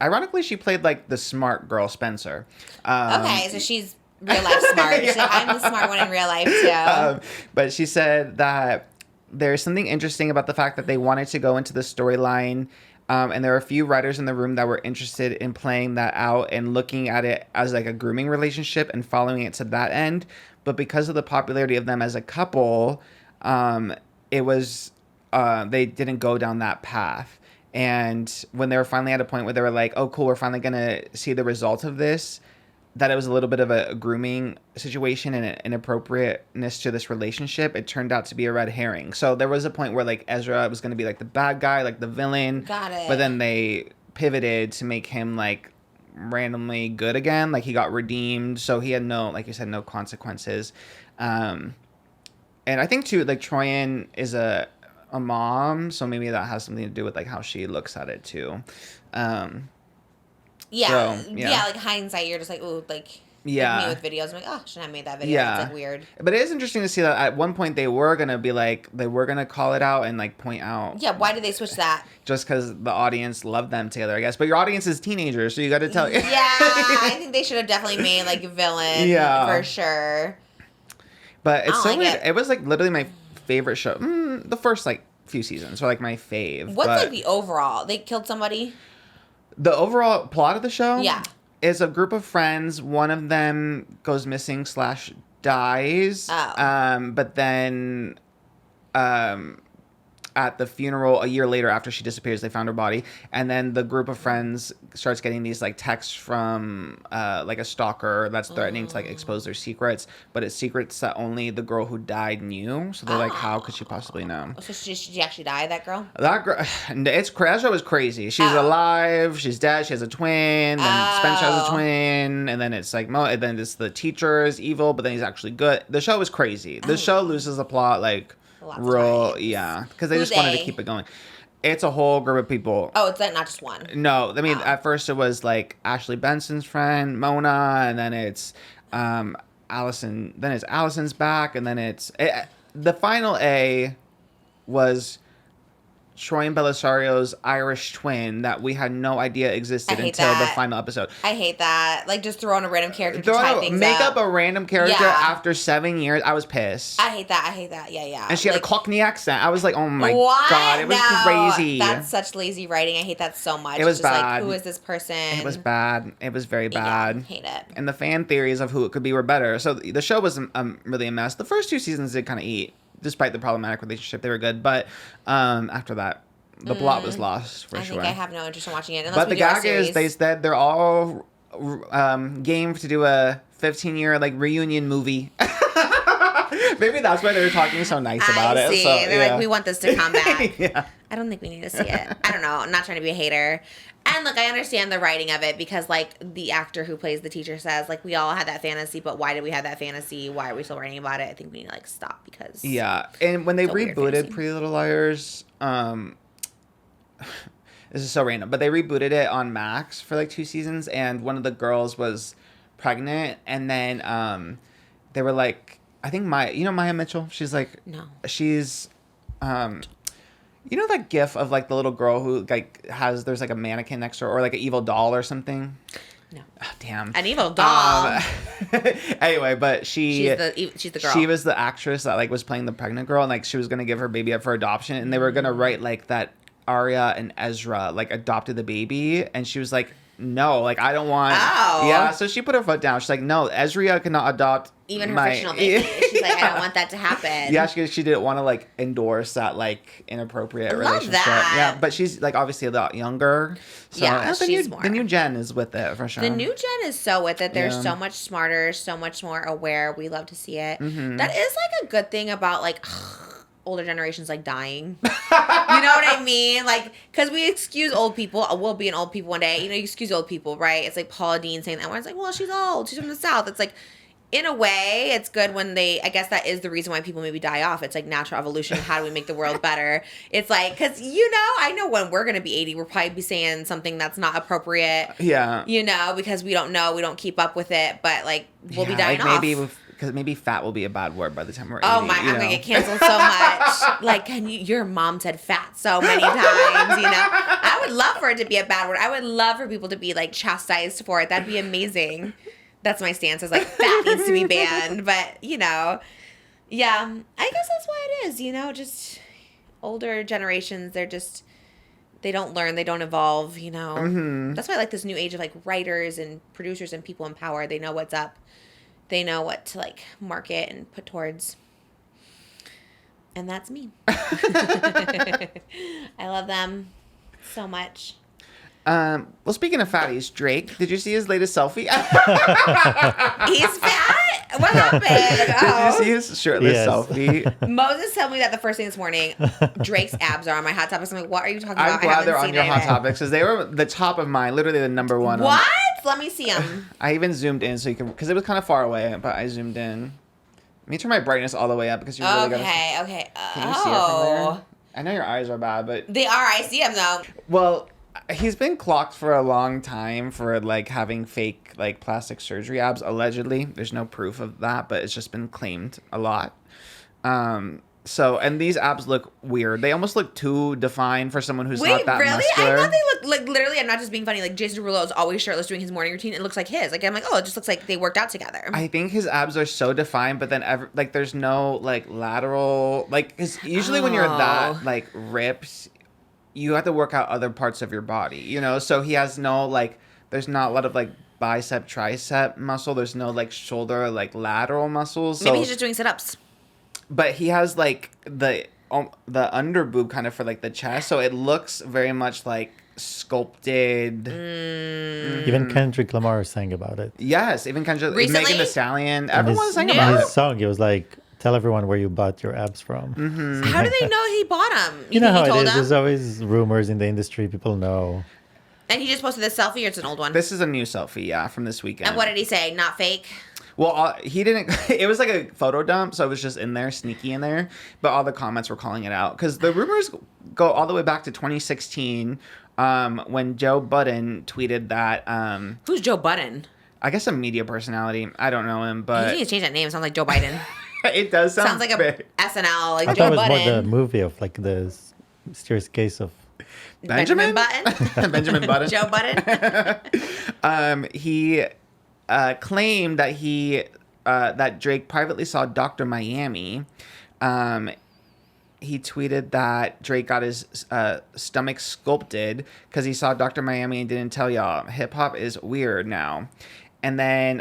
Ironically, she played like the smart girl Spencer. Okay, so she's real life smart. Yeah. I'm the smart one in real life too. But she said that there's something interesting about the fact that they wanted to go into the storyline, and there are a few writers in the room that were interested in playing that out and looking at it as like a grooming relationship and following it to that end. But because of the popularity of them as a couple, it was they didn't go down that path. And when they were finally at a point where they were like, oh, cool, we're finally going to see the result of this, that it was a little bit of a grooming situation and an inappropriateness to this relationship, it turned out to be a red herring. So there was a point where, like, Ezra was going to be, like, the bad guy, like, the villain. Got it. But then they pivoted to make him, like, randomly good again. Like, he got redeemed. So he had no, like you said, no consequences. And I think, too, like, Troian is a mom, so maybe that has something to do with like how she looks at it too. Yeah, like hindsight, you're just like, ooh, like me with videos. I'm like, oh, shouldn't have made that video. Yeah, it's like weird. But it is interesting to see that at one point they were gonna be like, they were gonna call it out and like point out. Yeah, why did they switch that? Just because the audience loved them together, I guess. But your audience is teenagers, so you got to tell. Yeah, I think they should have definitely made like a villain. Yeah, for sure. But it's so weird. It was like literally my favorite show. The first like few seasons are like my fave. What's like the overall? They killed somebody? The overall plot of the show? Yeah. Is a group of friends. One of them goes missing / dies. Oh. But then at the funeral a year later after she disappears, they found her body. And then the group of friends starts getting these like texts from like a stalker that's threatening to like expose their secrets, but it's secrets that only the girl who died knew. So they're like, how could she possibly know? So she actually died, that girl? That girl, that show is crazy. She's alive, she's dead, she has a twin, then Spencer has a twin, and then it's like, then it's the teacher is evil, but then he's actually good. The show is crazy. The show loses the plot like because they just wanted to keep it going. It's a whole group of people. Oh, it's not just one. No, I mean at first it was like Ashley Benson's friend Mona, and then it's Allison. Then it's Allison's back, and then it's the final A was Troian Bellisario's Irish twin that we had no idea existed until the final episode. I hate that. Like, just throw on a random character to tie things Make up a random character after 7 years. I was pissed. I hate that. Yeah. And she had a Cockney accent. I was like, oh my God. It was crazy. That's such lazy writing. I hate that so much. It was just bad. Like, who is this person? It was bad. It was very bad. Yeah, hate it. And the fan theories of who it could be were better. So the show was really a mess. The first 2 seasons did kind of eat. Despite the problematic relationship, they were good. But after that, the plot was lost for sure. I think I have no interest in watching it. But the gag is they said they're all game to do a 15-year like reunion movie. Maybe that's why they were talking so nice about it. See. So, They're like, we want this to come back. Yeah. I don't think we need to see it. I don't know. I'm not trying to be a hater. And, look, I understand the writing of it because, like, the actor who plays the teacher says, like, we all had that fantasy, but why did we have that fantasy? Why are we still writing about it? I think we need to, like, stop because... Yeah. And when they it's a weird rebooted fantasy. Pretty Little Liars, this is so random, but they rebooted it on Max for, like, 2 seasons, and one of the girls was pregnant, and then they were like, I think Maya Mitchell? She's like... No. She's... You know that gif of, like, the little girl who, like, there's, like, a mannequin next to her or, like, an evil doll or something? No. Oh, damn. An evil doll. Anyway, but she's the girl. She was the actress that, like, was playing the pregnant girl, and, like, she was going to give her baby up for adoption, and they were going to write, like, that Arya and Ezra, like, adopted the baby, and she was like, no, like, I don't want... Oh. Yeah, so she put her foot down. She's like, no, Ezria cannot adopt Even her fictional baby. She's like, I don't want that to happen. Yeah, she didn't want to, like, endorse that, like, inappropriate I love relationship. that. Yeah, but she's, like, obviously a lot younger. So, Yeah, and she's more. The new gen is with it, for sure. The new gen is so with it. They're Yeah. so much smarter, so much more aware. We love to see it. Mm-hmm. That is, like, a good thing about, like... older generations like dying. You know what I mean? Like, because we excuse old people. We'll be an old people one day. You know, you excuse old people, right? It's like Paula Dean saying that. Where it's like, well, she's old. She's from the South. It's like, in a way, it's good when they, I guess that is the reason why people maybe die off. It's like natural evolution. How do we make the world better? It's like, because, you know, I know when we're going to be 80, we'll probably be saying something that's not appropriate. Yeah. You know, because we don't know. We don't keep up with it. But, like, we'll be dying like off. Because maybe fat will be a bad word by the time we're 80. Oh my! I'm gonna get canceled so much. Like, your mom said fat so many times. You know, I would love for it to be a bad word. I would love for people to be like chastised for it. That'd be amazing. That's my stance. Is like fat needs to be banned. But you know, yeah, I guess that's why it is. You know, just older generations. They don't learn. They don't evolve. You know, That's why I like this new age of like writers and producers and people in power. They know what's up. They know what to, like, market and put towards. And that's me. I love them so much. Well, speaking of fatties, Drake, did you see his latest selfie? He's fat? What happened? Did you see his shirtless Yes. selfie? Moses told me that the first thing this morning, Drake's abs are on my Hot Topics. I'm like, what are you talking about? I'm glad they're on your Hot Topics because they were the top of mine, literally the number one. What? Let me see them. I even zoomed in so you can, because it was kind of far away, but I zoomed in. Let me turn my brightness all the way up because you really gotta. Okay. Can you see it from there? I know your eyes are bad, but They are. I see them, though. well, he's been clocked for a long time for like having fake like plastic surgery abs. Allegedly, there's no proof of that, but it's just been claimed a lot. So, and these abs look weird. They almost look too defined for someone who's Wait, not that really? muscular. I thought they looked like literally. I'm not just being funny. Like Jason Derulo is always shirtless doing his morning routine. It looks like his. Like I'm like, oh, it just looks like they worked out together. I think his abs are so defined, but then like there's no like lateral like. Cause usually when you're that like ripped, you have to work out other parts of your body. You know, so he has no like. There's not a lot of like bicep tricep muscle. There's no like shoulder like lateral muscles. So, Maybe he's just doing sit-ups. but he has like the under boob kind of for like the chest, so it looks very much like sculpted. Even Kendrick Lamar sang about it. Yes, even Kendrick, Recently? Megan Thee Stallion, In everyone his, sang in about his it. song, it was like, tell everyone where you bought your abs from. How do they know he bought them? You know think how he it told is. them? There's always rumors in the industry. People know. And he just posted this selfie, or it's an old one? This is a new selfie, yeah, from this weekend. And what did he say? Not fake? Well, he didn't. It was like a photo dump, so it was just in there, sneaky in there. But all the comments were calling it out because the rumors go all the way back to 2016, when Joe Budden tweeted that. Who's Joe Budden? I guess a media personality. I don't know him, You but need to change that name. It sounds like Joe Biden. it does sound Sounds like a big. SNL, like I Joe thought it was more the Budden. movie of like the mysterious case of. Benjamin Button? Benjamin Button. Joe Budden? He claimed that that Drake privately saw Dr. Miami. He tweeted that Drake got his stomach sculpted because he saw Dr. Miami and didn't tell y'all. Hip hop is weird now. And then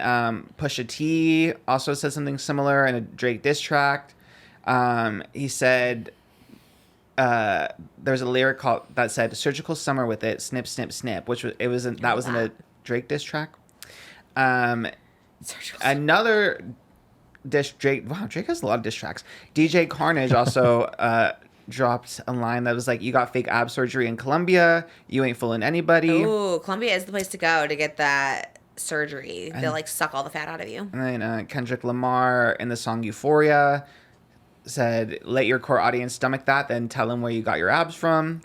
Pusha T also said something similar in a Drake diss track. He said there's a lyric that said "surgical summer with it, snip snip snip," which was in a Drake diss track. Another Drake. Wow, Drake has a lot of diss tracks. DJ Carnage also dropped a line that was like, "You got fake ab surgery in Colombia. You ain't fooling anybody." Ooh, Colombia is the place to go to get that surgery. They'll like suck all the fat out of you. And then Kendrick Lamar in the song Euphoria said, "Let your core audience stomach that, then tell them where you got your abs from."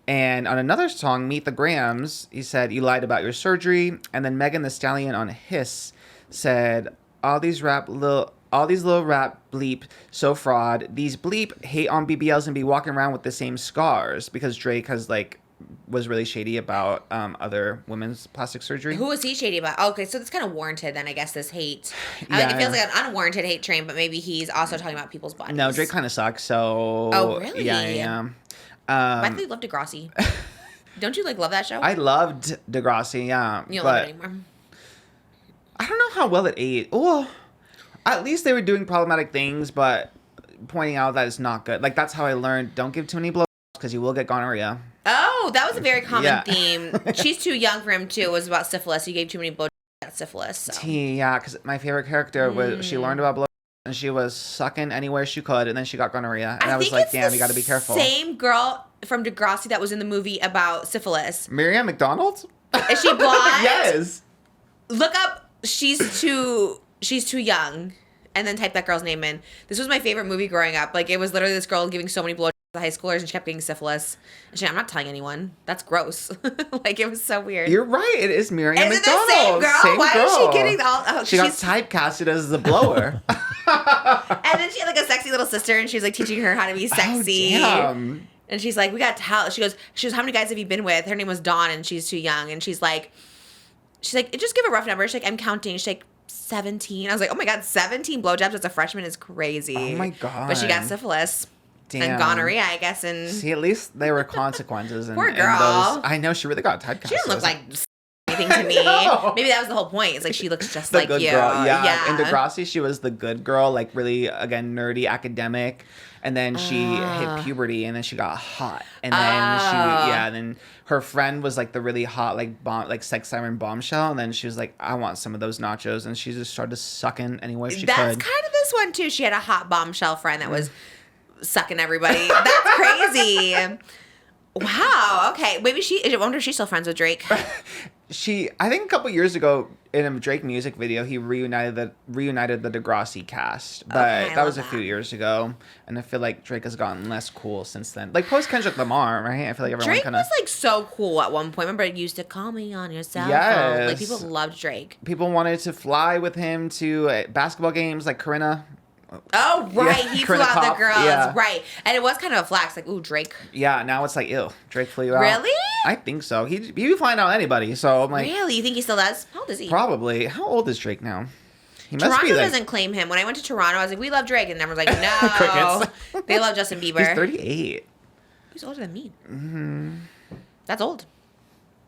And on another song, Meet the Grams, he said, "You lied about your surgery." And then Megan Thee Stallion on Hiss said, all these little rap bleep, so fraud. These bleep hate on BBLs and be walking around with the same scars," because Drake has like was really shady about other women's plastic surgery. Who was he shady about? Okay, so it's kind of warranted then, I guess, this hate. It feels like an unwarranted hate train, but maybe he's also talking about people's bodies. No, Drake kind of sucks, so... Oh, really? Yeah. I think you love Degrassi. Don't you like love that show? I loved Degrassi, yeah. You don't love it anymore. I don't know how well it ate. Well, at least they were doing problematic things, but pointing out that it's not good. Like, that's how I learned, don't give too many blows because you will get gonorrhea. Oh, that was a very common theme. She's too young for him, too. It was about syphilis. You gave too many blows, you got syphilis. So. Yeah, because my favorite character was, she learned about blows and she was sucking anywhere she could, and then she got gonorrhea. And I was like, damn, you got to be careful. Same girl from Degrassi that was in the movie about syphilis. Miriam McDonald? Is she blonde? Yes. Look up, she's too young, and then type that girl's name in. This was my favorite movie growing up. Like, it was literally this girl giving so many blowjobs to high schoolers, and she kept getting syphilis. And she's like, I'm not telling anyone. That's gross. Like, it was so weird. You're right. It is Miriam Is it McDonald. the same girl? Why girl. is she getting all... Oh, she got typecasted as the blower. And then she had, like, a sexy little sister, and she's, like, teaching her how to be sexy. Oh, damn. And she's like, we got to tell... She goes, how many guys have you been with? Her name was Dawn, and she's too young. And she's like, just give a rough number. She's like, I'm counting. She's like, 17. I was like, oh my God, 17 blowjobs as a freshman is crazy. Oh my God. But she got syphilis. Damn. And gonorrhea, I guess. And see, at least there were consequences. Poor girl. In those. I know, she really got typecast. She didn't look like anything to me. Maybe that was the whole point. It's like she looks just the like good you. Girl. Yeah. In Degrassi, she was the good girl, like really, again, nerdy, academic. And then she hit puberty, and then she got hot. And then then her friend was like the really hot, like sex siren bombshell. And then she was like, I want some of those nachos. And she just started sucking any way she could. That's kind of this one too. She had a hot bombshell friend that was sucking everybody. That's crazy. Wow. Okay. Maybe I wonder if she's still friends with Drake. I think a couple years ago in a Drake music video, he reunited the Degrassi cast, but that was a few years ago, and I feel like Drake has gotten less cool since then. Like post Kendrick Lamar, right? I feel like everyone Drake was like so cool at one point. Remember, it used to call me on your cell phone. Like people loved Drake. People wanted to fly with him to basketball games, like Corinna. Oh, right. Yeah, he flew out the girls. Yeah. Right. And it was kind of a flex. Like, ooh, Drake. Yeah, now it's like, ew, Drake flew you out. Really? I think so. He'd be flying out anybody. So I'm like... Really? You think he still does? How old is he? Probably. How old is Drake now? He must Toronto be like... doesn't claim him. When I went to Toronto, I was like, we love Drake. And everyone's like, no. They love Justin Bieber. He's 38. He's older than me. Mm-hmm. That's old.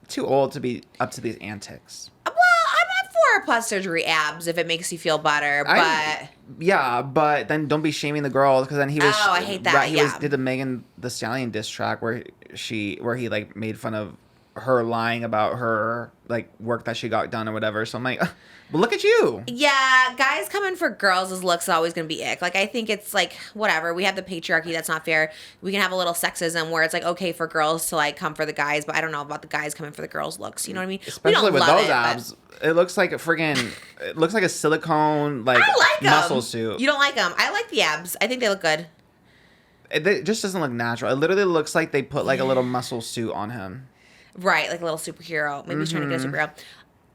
Too old to be up to these antics. Well, I'm up for plus surgery abs if it makes you feel better, but... Yeah, but then don't be shaming the girls, because then he was... Oh, I hate that, Right, he yeah. did the Megan Thee Stallion diss track where he like made fun of her lying about her like work that she got done or whatever. So I'm like, but look at you. Yeah, guys coming for girls' looks is always going to be ick. Like, I think it's like, whatever. We have the patriarchy. That's not fair. We can have a little sexism where it's like, okay for girls to like come for the guys, but I don't know about the guys coming for the girls' looks. You know what I mean? Especially with those abs. It looks like it looks like a silicone like muscle suit. You don't like them. I like the abs. I think they look good. It just doesn't look natural. It literally looks like they put like a little muscle suit on him. Right, like a little superhero. Maybe he's trying to get a superhero.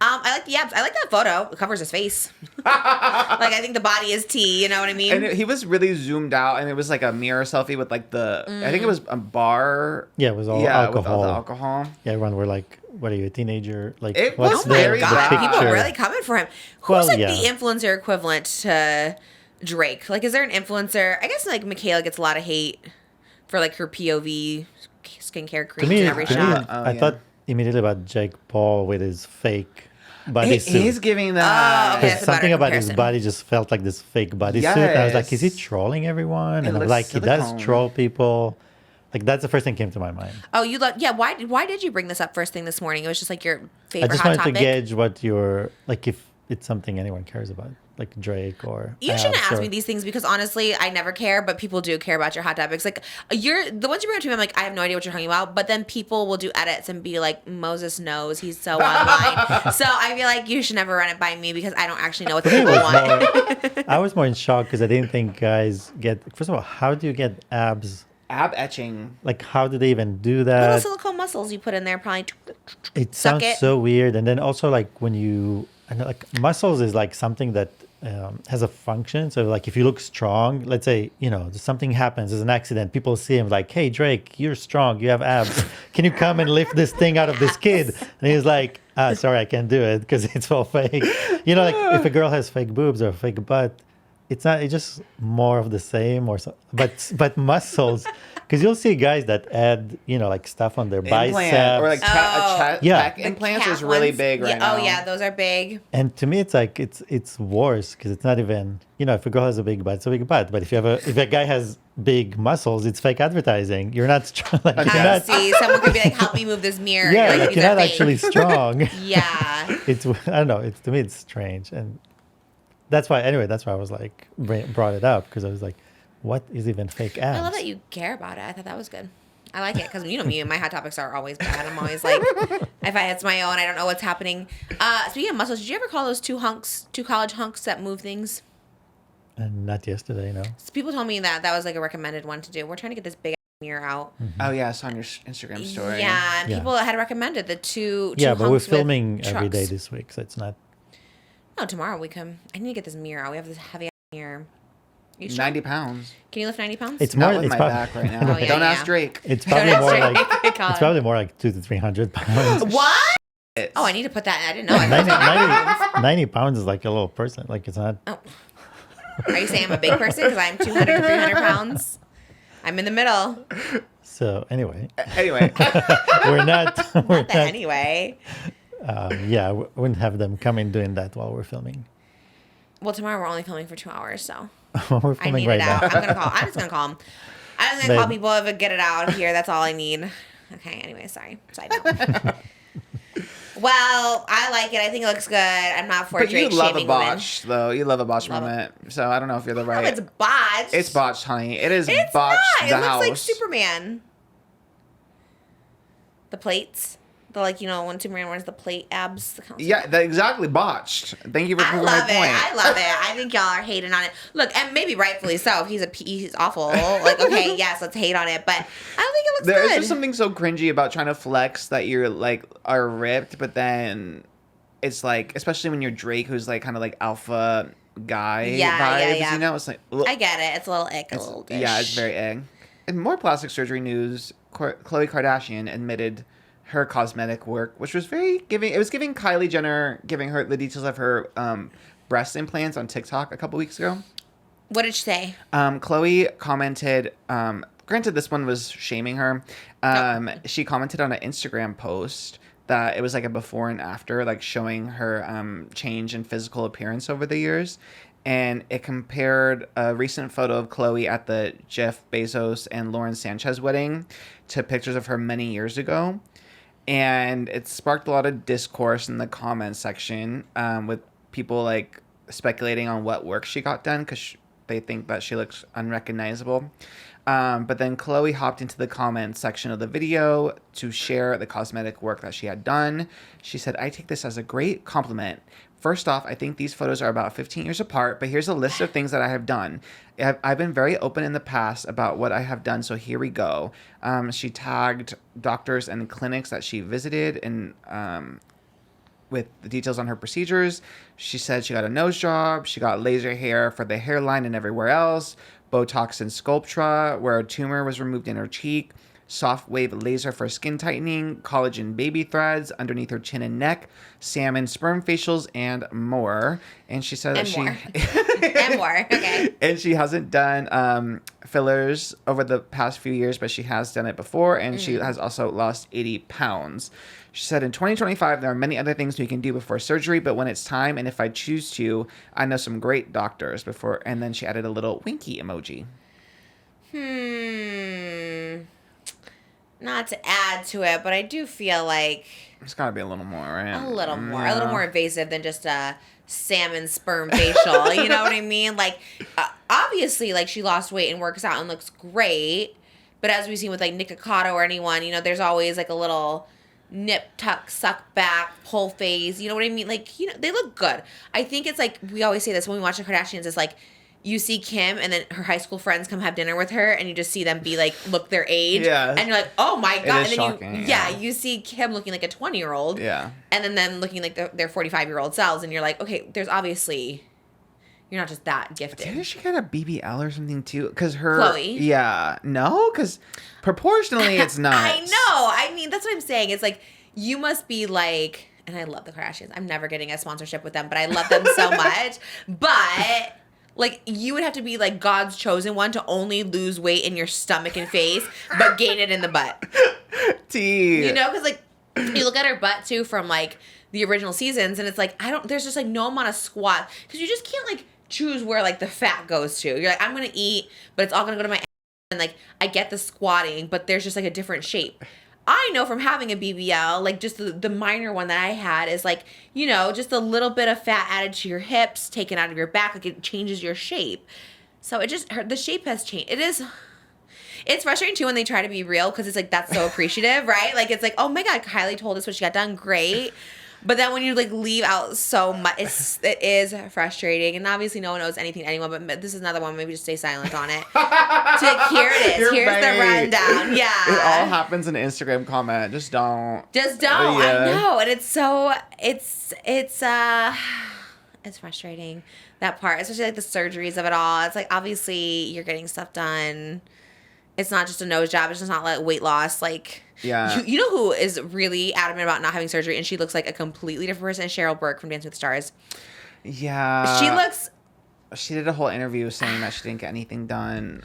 I like the abs. I like that photo. It covers his face. Like, I think the body is T, you know what I mean? And he was really zoomed out, and it was like a mirror selfie with like I think it was a bar. Yeah, it was all alcohol. With all the alcohol. Yeah, everyone were like, what are you, a teenager? Like, it what's was very the bad. picture? People are really coming for him. Who's the influencer equivalent to Drake? Like, is there an influencer? I guess like Michaela gets a lot of hate for like her POV skincare creams in every shot. I thought immediately about Jake Paul with his fake bodysuit. He's giving that. Okay, something about his body just felt like this fake bodysuit. And I was like, is he trolling everyone? And I'm like, silicone. He does troll people. Like, that's the first thing that came to my mind. Oh, you love, yeah. Why did you bring this up first thing this morning? It was just like your favorite I just hot wanted topic. to gauge what your, like, if it's something anyone cares about. like Drake or. You shouldn't abs ask or- me these things because honestly, I never care, but people do care about your hot topics. Like you're the ones you bring up to me, I'm like, I have no idea what you're talking about. But then people will do edits and be like, Moses knows, he's so online. So I feel like you should never run it by me because I don't actually know what the I people was want. more- I was more in shock because I didn't think guys get. First of all, how do you get abs? Ab etching. Like, how do they even do Little that? silicone muscles you put in there, probably. It suck sounds it. so weird. And then also, like, when you, I know, like, muscles is like something that has a function. So, like, if you look strong, let's say, you know, something happens, there's an accident, people see him like, hey, Drake, you're strong, you have abs. Can you come and lift this thing out of this kid? And he's like, sorry, I can't do it because it's all fake. You know, like, if a girl has fake boobs or a fake butt, it's not, it's just more of the same or so, but muscles, because you'll see guys that add, you know, like stuff on their biceps. Implant or like Yeah. back implants Cat is really ones. big right now. Oh yeah, those are big. And to me, it's like it's worse because it's not even, you know, if a girl has a big butt, it's a big butt. But if a guy has big muscles, it's fake advertising. You're not strong. Like, you're I not, see. Someone could be like, "Help me move this mirror." yeah, You're like, like, you're "These not are fake." actually strong. Yeah. It's, I don't know. It's, to me, it's strange, and that's why. Anyway, that's why I was like brought it up because I was like, what is even fake abs? I love that you care about it. I thought that was good. I like it because you know me, my hot topics are always bad. I'm always like, if it's my own, I don't know what's happening. Speaking of muscles, did you ever call those two college hunks that move things? And not yesterday, no. So people told me that was like a recommended one to do. We're trying to get this big mirror out. Oh yeah, I saw on your Instagram story. Yeah, and Yeah. people had recommended the two Yeah, but we're hunks with filming every day trucks. this week, so it's not. No, tomorrow we come. I need to get this mirror out. We have this heavy mirror. You sure? 90 pounds. Can you lift 90 pounds? It's Not more. with It's my probably, back right now. Oh, yeah, Don't yeah. ask Drake. It's probably more like. Colin. It's probably more like 200 to 300 pounds. What? It's- Oh, I need to put that. I didn't know. I 90 pounds is like a little person. Like, it's not. Oh. Are you saying I'm a big person because I'm 200 to 300 pounds? I'm in the middle. So anyway, Anyway, we're not. We're Not that not. anyway. Yeah, we wouldn't have them come in doing that while we're filming. Well, tomorrow we're only filming for 2 hours, so We're I filming need right it out. now. I'm just gonna call him. I'm just gonna call Babe. people if I get it out here. That's all I need. Okay. Anyway, sorry. Side note. Well, I like it. I think it looks good. I'm not for but you Drake love a shaming women. botch, though. You love a botch Love it. moment. So I don't know if you're the Oh, right. it's botched. It's botched, honey. It is It's botched. not. The It looks house. like Superman. The plates. The, like, you know, when Superman wears the plate abs. The Yeah, exactly botced. Thank you for I proving my love it. point. I love it. I think y'all are hating on it. Look, and maybe rightfully so. If he's awful. Like, okay, yes, let's hate on it. But I don't think it looks There's good. just something so cringy about trying to flex that you're like are ripped, but then it's like, especially when you're Drake, who's like kind of like alpha guy Yeah, vibes. yeah, yeah. You know, it's like ugh. I get it. It's a little ick. A It's- little yeah, dish. it's very egg. In more plastic surgery news, Khloe Kardashian admitted her cosmetic work, which was very giving. It was giving Kylie Jenner giving her the details of her breast implants on TikTok a couple weeks ago. What did she say? Khloe commented. Granted, this one was shaming her. She commented on an Instagram post that it was like a before and after, like showing her change in physical appearance over the years. And it compared a recent photo of Khloe at the Jeff Bezos and Lauren Sanchez wedding to pictures of her many years ago. And it sparked a lot of discourse in the comment section with people like speculating on what work she got done because they think that she looks unrecognizable. But then Khloe hopped into the comment section of the video to share the cosmetic work that she had done. She said, "I take this as a great compliment. First off, I think these photos are about 15 years apart, but here's a list of things that I have done. I've been very open in the past about what I have done, so here we go." She tagged doctors and clinics that she visited and with the details on her procedures. She said she got a nose job, she got laser hair for the hairline and everywhere else, Botox and Sculptra, where a tumor was removed in her cheek, soft wave laser for skin tightening, collagen baby threads underneath her chin and neck, salmon sperm facials, and more. And she said that And more. And more. Okay. and she hasn't done fillers over the past few years, but she has done it before, and she has also lost 80 pounds. She said, "In 2025, there are many other things we can do before surgery, but when it's time, and if I choose to, I know some great doctors before." And then she added a little winky emoji. Not to add to it, but I do feel like It's got to be a little more, right? a little more invasive than just a salmon sperm facial. You know what I mean? Like, obviously, like, she lost weight and works out and looks great. But as we've seen with, like, Nikocado or anyone, you know, there's always, like, a little nip, tuck, suck back, pull phase. You know what I mean? Like, you know, they look good. I think it's like, we always say this when we watch the Kardashians, it's like, you see Kim and then her high school friends come have dinner with her and you just see them be like, look their age. Yeah. And you're like, oh my God. It is and then shocking, you see Kim looking like a 20-year-old. Yeah. And then them looking like their 45-year-old selves. And you're like, okay, there's obviously, you're not just that gifted. Didn't she get a BBL or something too? Because her... KHLOE? Yeah. No? Because proportionally it's not. I know. I mean, that's what I'm saying. It's like, you must be like, and I love the Kardashians. I'm never getting a sponsorship with them, but I love them so much. But... like, you would have to be, like, God's chosen one to only lose weight in your stomach and face, but gain it in the butt. Tea. You know? Because, like, you look at her butt, too, from, like, the original seasons, and it's like, there's just, like, no amount of squat. Because you just can't, like, choose where, like, the fat goes to. You're like, I'm going to eat, but it's all going to go to my ass. And, like, I get the squatting, but there's just, like, a different shape. I know from having a BBL, like, just the minor one that I had is, like, you know, just a little bit of fat added to your hips, taken out of your back, like, it changes your shape. So it just, the shape has changed. It's frustrating, too, when they try to be real, because it's, like, that's so appreciative, right? Like, it's like, oh, my God, Kylie told us what she got done, great. But then when you, like, leave out so much, it is frustrating. And obviously no one knows anything to anyone, but this is another one. Maybe just stay silent on it. So, like, here it is. Here's the rundown. Yeah. It all happens in an Instagram comment. Just don't. Just don't. Yeah. I know. And it's so, it's frustrating, that part. Especially, like, the surgeries of it all. It's like, obviously, you're getting stuff done. It's not just a nose job. It's just not like weight loss. Like, yeah. You know who is really adamant about not having surgery and she looks like a completely different person? Cheryl Burke from Dancing with the Stars. Yeah. She looks... She did a whole interview saying that she didn't get anything done.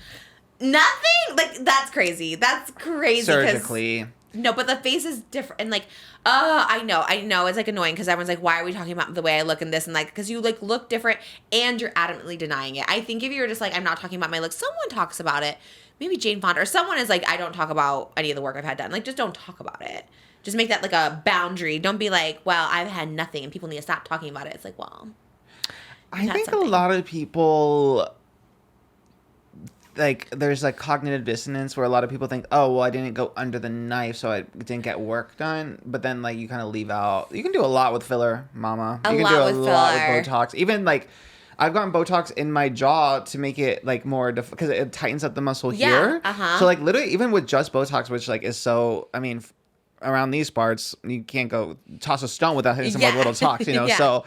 Nothing? Like, that's crazy. That's crazy. Surgically. No, but the face is different. And, like, I know. It's, like, annoying because everyone's like, why are we talking about the way I look and this and, like, because you, like, look different and you're adamantly denying it. I think if you were just like, I'm not talking about my look, someone talks about it. Maybe Jane Fonda or someone is like, I don't talk about any of the work I've had done. Like, just don't talk about it. Just make that, like, a boundary. Don't be like, well, I've had nothing and people need to stop talking about it. It's like, well, I think a lot of people, like, there's, like, cognitive dissonance where a lot of people think, oh, well, I didn't go under the knife, so I didn't get work done. But then, like, you kind of leave out. You can do a lot with filler, mama. You can do a lot with Botox. Even, like, I've gotten Botox in my jaw to make it, like, more, because it tightens up the muscle here. So, like, literally, even with just Botox, which, like, is so, I mean, around these parts, you can't go toss a stone without hitting someone with little talks, you know? So,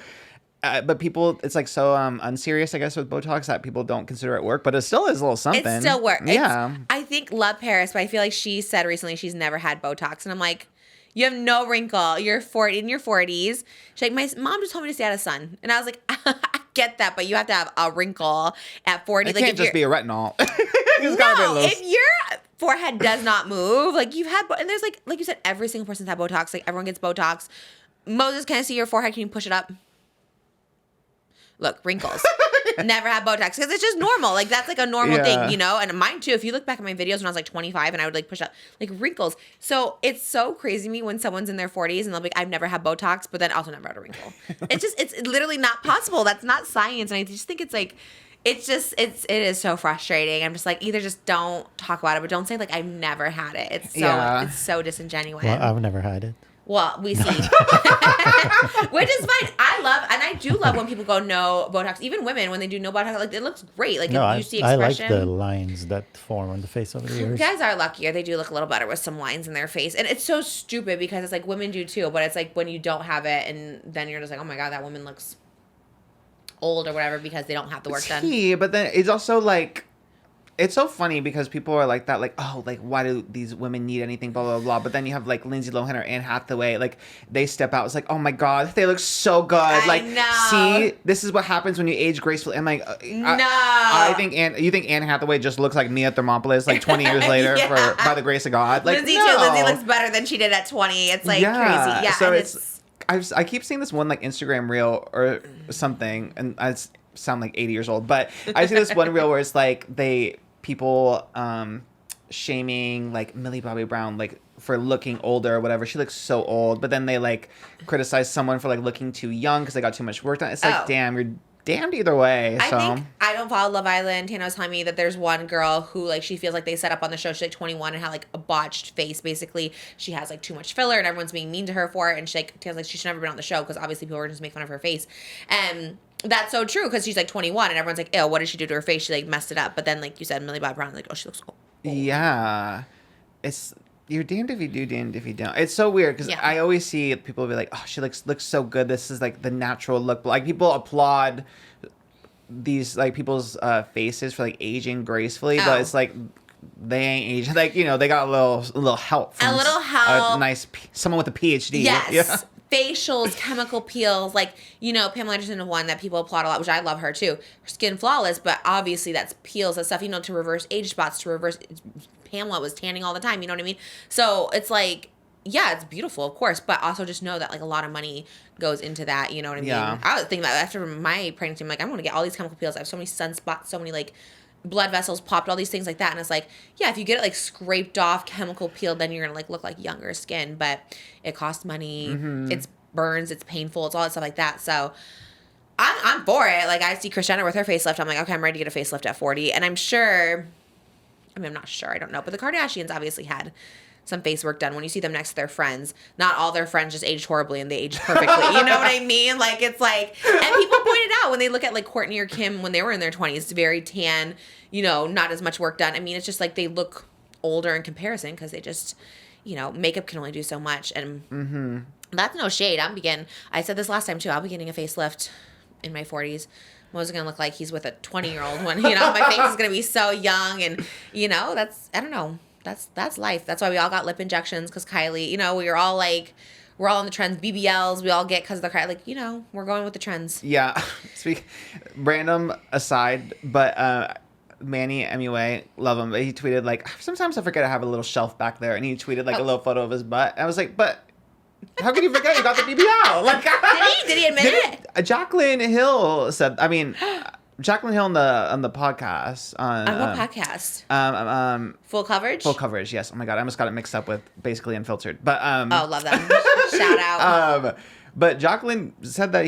but people, it's, like, so unserious, I guess, with Botox that people don't consider it work, but it still is a little something. It still works. Yeah. I think love Paris, but I feel like she said recently she's never had Botox. And I'm like, you have no wrinkle. You're in your 40s. She's like, my mom just told me to stay out of sun. And I was like, I get that, but you have to have a wrinkle at 40. It like, can't just be a retinol. If your forehead does not move, like, you've had, and there's, like you said, every single person's had Botox. Like, everyone gets Botox. Moses, can I see your forehead? Can you push it up? Look, wrinkles. Never had Botox because it's just normal. Like, that's like a normal thing, you know? And mine too. If you look back at my videos when I was like 25 and I would like push up, like, wrinkles. So it's so crazy to me when someone's in their 40s and they'll be like, I've never had Botox, but then also never had a wrinkle. It's literally not possible. That's not science. And I just think it's like, it is so frustrating. I'm just like, either just don't talk about it, but don't say like, I've never had it. It's so disingenuous. Well, I've never had it. Well, we see. Which is fine. I do love when people go no Botox. Even women, when they do no Botox, like, it looks great. Like, no, you see I expression. like the lines that form on the face over the years. Guys are luckier. They do look a little better with some lines in their face. And it's so stupid because it's like women do too, but it's like when you don't have it and then you're just like, oh my God, that woman looks old or whatever because they don't have the work done. But then it's also like, it's so funny because people are like that, like, oh, like, why do these women need anything, blah, blah, blah. But then you have, like, Lindsay Lohan or Anne Hathaway, like, they step out. It's like, oh, my God, they look so good. I know. See, this is what happens when you age gracefully. I'm like, no. I think you think Anne Hathaway just looks like Mia Thermopolis, like, 20 years later by the grace of God. Like, Lindsay, no. too. Lindsay looks better than she did at 20. It's, like, crazy. Yeah, so I keep seeing this one, like, Instagram reel or something, and I sound like 80 years old, but I see this one reel where it's, like, people shaming, like, Millie Bobby Brown, like, for looking older or whatever. She looks so old, but then they like criticize someone for like looking too young because they got too much work done. It's like, damn, you're damned either way. I don't follow Love Island. Tana was telling me that there's one girl who like she feels like they set up on the show. She's like 21 and had like a botched face. Basically, she has like too much filler and everyone's being mean to her for it. And Tana's like she should never been on the show because obviously people were just making fun of her face. And that's so true because she's like 21 and everyone's like, ew, what did she do to her face? She like messed it up. But then like you said, Millie Bobby Brown, like, oh, she looks old. Yeah, you're damned if you do, damned if you don't. It's so weird because I always see people be like, oh, she looks so good. This is like the natural look. Like people applaud these like people's faces for like aging gracefully, but it's like they ain't aging. Like, you know, they got a little help from a nice someone with a PhD. Yes. Yeah. Facials, chemical peels, like, you know, Pamela Anderson is one that people applaud a lot, which I love her too. Her skin flawless, but obviously that's peels and stuff, you know, to reverse age spots, Pamela was tanning all the time, you know what I mean? So it's like, yeah, it's beautiful, of course, but also just know that like a lot of money goes into that, you know what I mean? I was thinking about after my pregnancy, I'm like, I'm going to get all these chemical peels. I have so many sunspots, so many like blood vessels popped, all these things like that. And it's like, yeah, if you get it like scraped off, chemical peeled, then you're going to like look like younger skin, but it costs money. It's burns, it's painful, it's all that stuff like that. So I'm for it. Like I see Kris Jenner with her facelift. I'm like, okay, I'm ready to get a facelift at 40. And I'm sure, I mean, I'm not sure, I don't know, but the Kardashians obviously had some face work done. When you see them next to their friends, not all their friends just aged horribly and they aged perfectly. You know what I mean? Like, it's like, and people pointed out when they look at like Kourtney or Kim when they were in their 20s, very tan, you know, not as much work done. I mean, it's just like they look older in comparison because they just, you know, makeup can only do so much. And that's no shade. I said this last time too, I'll be getting a facelift in my 40s. Mo's gonna look like he's with a 20-year-old when, you know, my face is gonna be so young. And, you know, I don't know. That's life. That's why we all got lip injections because Kylie, you know, we're all on the trends. BBLs, we all get because of the, like, you know, we're going with the trends. Yeah. Random aside, but Manny MUA, love him. But he tweeted, like, sometimes I forget I have a little shelf back there. And he tweeted, like, a little photo of his butt. And I was like, but how could you forget you got the BBL? Like, Did he admit it? Jaclyn Hill said, I mean... Jaclyn Hill on the podcast on what podcast? Full Coverage. Full Coverage. Yes. Oh my god, I almost got it mixed up with basically Unfiltered. But love them. Shout out. But Jaclyn said that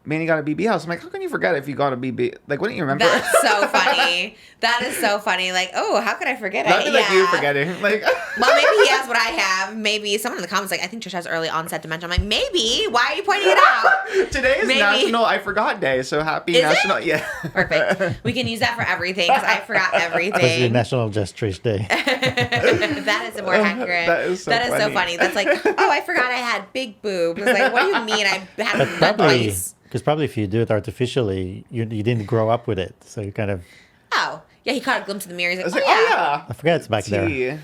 Manny got a BBL. So I'm like, how can you forget if you got a BB? Like, wouldn't you remember? That's so funny. That is so funny. Like, oh, how could I forget it? That'd be like you forgetting. Like, well, maybe he has what I have. Maybe someone in the comments like, I think Trisha has early onset dementia. I'm like, maybe. Why are you pointing it out? Today is National I Forgot Day. So happy National. Yeah. Perfect. We can use that for everything because I forgot everything. It's the National Just Trish Day. That is more accurate. That is so funny. That's like, oh, I forgot I had big boobs. It's like, what do you mean I had them twice? Because probably if you do it artificially, you didn't grow up with it. So you kind of... Oh. Yeah, he caught a glimpse of the mirror. He's like, I forget it's back there. Does he?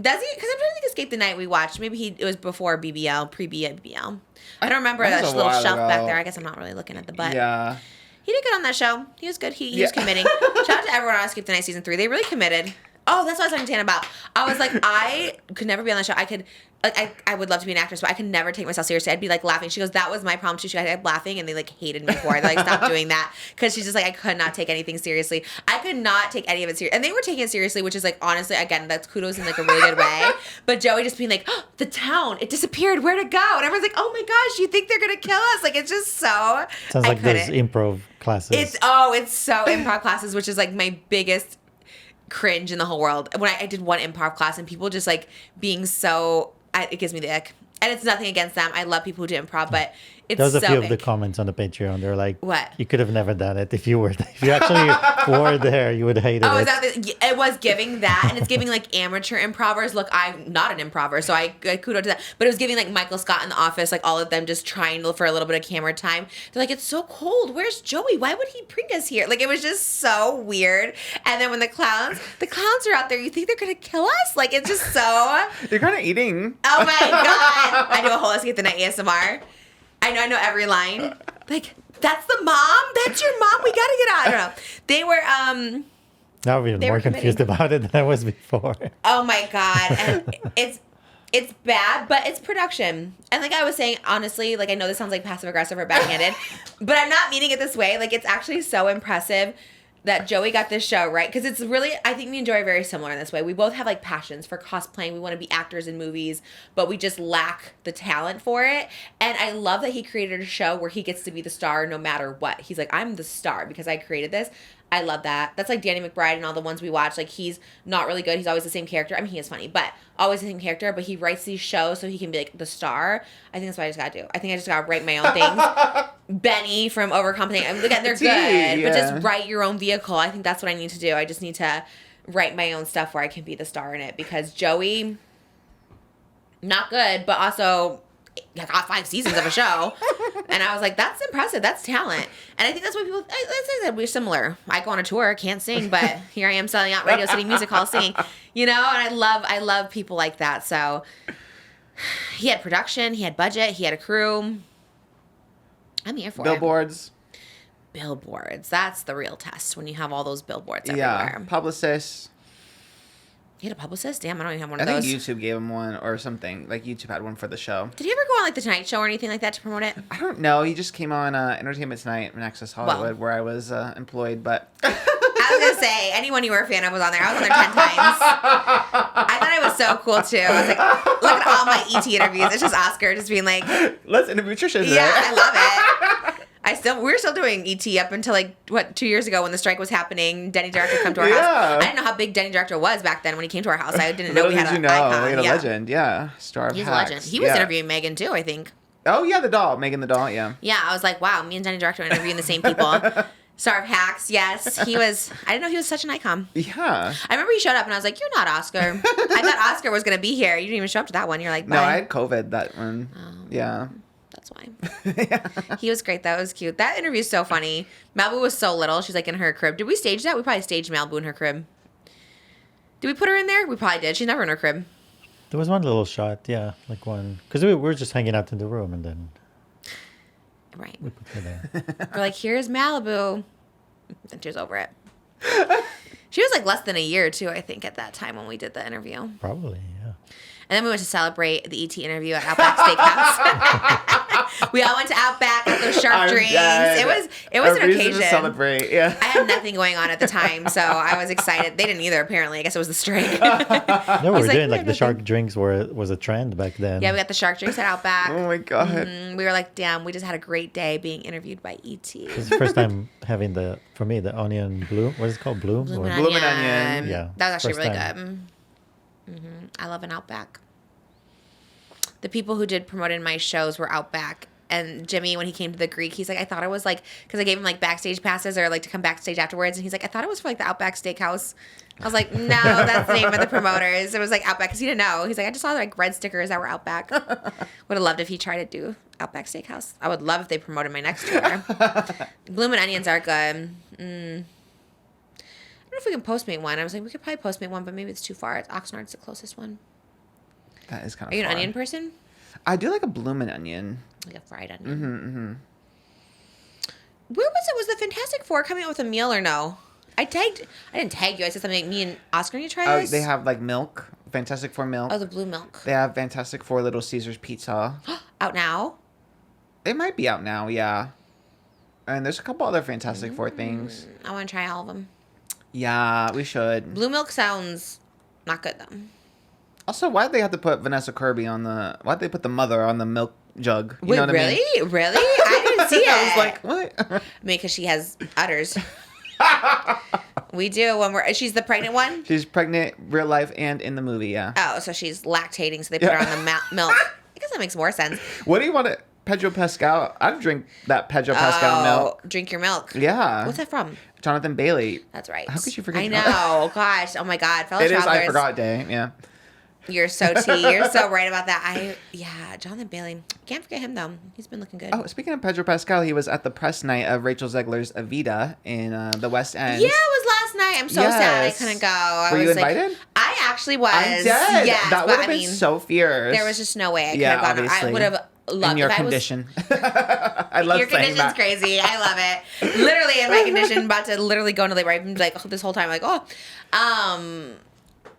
Because I'm trying to think Escape the Night we watched. Maybe it was before BBL, pre-BBL. I don't remember that little shelf back there. I guess I'm not really looking at the butt. Yeah. He did good on that show. He was good. He was committing. Shout out to everyone on Escape the Night Season 3. They really committed. Oh, that's what I was talking to Tana about. I was like, I could never be on the show. I would love to be an actress, but I could never take myself seriously. I'd be like laughing. She goes, that was my problem too. She kept laughing and they like hated me for it. They're like, stop doing that. Because she's just like, I could not take anything seriously. I could not take any of it seriously. And they were taking it seriously, which is like, honestly, again, that's kudos in like a really good way. But Joey just being like, oh, the town, it disappeared. Where'd it go? And everyone's like, oh my gosh, you think they're going to kill us? Like, it's just so... Sounds like those improv classes. It's so improv classes, which is like my biggest cringe in the whole world. When I did one improv class and people just like being so... it gives me the ick. And it's nothing against them. I love people who do improv, but it's there was a so few of the comments on the Patreon. They're like, what? You could have never done it if you actually were there. You would have hated it. Exactly. It was giving that, and it's giving like amateur improvers. Look, I'm not an improver, so I kudos to that. But it was giving like Michael Scott in The Office, like all of them just trying for a little bit of camera time. They're like, it's so cold. Where's Joey? Why would he bring us here? Like, it was just so weird. And then when the clowns are out there, you think they're gonna kill us? Like, it's just so. They're kind of eating. Oh my god! I do a whole Escape the Night ASMR. I know every line. Like, that's the mom? That's your mom? We gotta get out. I don't know. They were, now I'm even more confused about it than I was before. Oh my god. And it's bad, but it's production. And like I was saying, honestly, like I know this sounds like passive aggressive or backhanded, but I'm not meaning it this way. Like, it's actually so impressive that Joey got this show, right? Because it's really, I think me and Joey are very similar in this way. We both have like passions for cosplaying. We want to be actors in movies, but we just lack the talent for it. And I love that he created a show where he gets to be the star no matter what. He's like, I'm the star because I created this. I love that. That's like Danny McBride and all the ones we watch. Like, he's not really good. He's always the same character. I mean, he is funny, but always the same character. But he writes these shows so he can be like the star. I think that's what I just got to do. I think I just got to write my own things. Benny from Overcompensating. I mean, look at, they're good, but just write your own vehicle. I think that's what I need to do. I just need to write my own stuff where I can be the star in it, because Joey, not good, but also got 5 seasons of a show. And I was like, that's impressive. That's talent. And I think that's why people, as I said, we're similar. I go on a tour, can't sing, but here I am selling out Radio City Music Hall singing, you know, and I love people like that. So he had production, he had budget, he had a crew. I'm here for Billboards. Billboards. That's the real test, when you have all those billboards everywhere. Yeah. Publicists. He had a publicist? Damn, I don't even have one I of think those. YouTube gave him one or something. Like, YouTube had one for the show. Did he ever go on like the Tonight Show or anything like that to promote it? I don't know. He just came on Entertainment Tonight in Access Hollywood, where I was employed, but... I was going to say, anyone you were a fan of was on there. I was on there 10 times. I thought it was so cool, too. I was like, look at all my ET interviews. It's just Oscar just being like... Let's interview Trisha today. Yeah, I love it. We were still doing ET up until 2 years ago when the strike was happening. Denny Director come to our house. I didn't know how big Denny Director was back then when he came to our house. I didn't know we had an icon. We had a legend, yeah. Star of He's Hacks. a legend. He was interviewing Megan too, I think. Oh yeah, the doll, Megan the doll, yeah. Yeah, I was like, wow, me and Denny Director are interviewing the same people. Star of Hacks, yes. He was, I didn't know he was such an icon. Yeah. I remember he showed up and I was like, you're not Oscar. I thought Oscar was going to be here. You didn't even show up to that one. You're like, bye. No, I had COVID that one. Yeah. That's why. He was great. That was cute. That interview is so funny. Malibu was so little. She's like in her crib. Did we stage that? We probably staged Malibu in her crib. Did we put her in there? We probably did. She's never in her crib. There was one little shot, yeah, like one, because we were just hanging out in the room, and then right. we put her there. We're like, here's Malibu. Then she was over it. She was like less than a year too, I think, at that time when we did the interview. Probably, yeah. And then we went to celebrate the ET interview at Outback Steakhouse. We all went to Outback, got those shark drinks. Dead. It was an reason occasion. to celebrate, yeah. I had nothing going on at the time, so I was excited. They didn't either, apparently. I guess it was the strike. No, we were like, doing we like the shark drinks was a trend back then. Yeah, we got the shark drinks at Outback. Oh my God. We were like, damn, we just had a great day being interviewed by ET. It was the first time having for me, the onion bloom. What is it called? Bloom? Bloomin' Bloomin' Onion. Onion. Yeah. That was actually First really time. good. I love an Outback. The people who did promote in my shows were Outback. And Jimmy, when he came to the Greek, he's like, I thought it was like, because I gave him like backstage passes or like to come backstage afterwards. And he's like, I thought it was for like the Outback Steakhouse. I was like, no, that's the name of the promoters. It was like Outback, because he didn't know. He's like, I just saw like red stickers that were Outback. Would have loved if he tried to do Outback Steakhouse. I would love if they promoted my next tour. Bloomin' Onions are good. I don't know if we can Postmate one. I was like, we could probably Postmate one, but maybe it's too far. It's Oxnard's the closest one. That is kind of Are you an far. onion person? I do like a bloomin' onion. Like a fried onion. Where was it? Was the Fantastic Four coming out with a meal or no? I didn't tag you. I said something like, me and Oscar need to try Oh, this. they have like milk, Fantastic Four milk. Oh, the blue milk. They have Fantastic Four Little Caesars pizza. Out now? It might be out now, yeah. And there's a couple other Fantastic Four things. I want to try all of them. Yeah, we should. Blue milk sounds not good though. Also, why'd they have to put Vanessa Kirby on why'd they put the mother on the milk jug? You Wait, know what really? I mean? Really? I didn't see it. I was like, what? Because she has udders. We do when she's the pregnant one? She's pregnant, real life, and in the movie, yeah. Oh, so she's lactating, so they put her on the milk. I guess that makes more sense. What do you want to... Pedro Pascal? I'd drink that Pedro Pascal milk. Drink your milk. Yeah. What's that from? Jonathan Bailey. That's right. How could you forget I that? know. Gosh. Oh my God. Fellow It is travelers. I Forgot Day, yeah. You're so tea. You're so right about that. Jonathan Bailey. Can't forget him though. He's been looking good. Oh, speaking of Pedro Pascal, he was at the press night of Rachel Zegler's Evita in the West End. Yeah, it was last night. I'm so sad I couldn't go. Were you was invited? I actually was. I'm dead. Yes, that but would have been so fierce. There was just no way I could Yeah, have gone. obviously. I would have loved in your if condition. I love Your saying condition's that. crazy. I love it. Literally in my condition, about to literally go into labor. I've been like this whole time, like,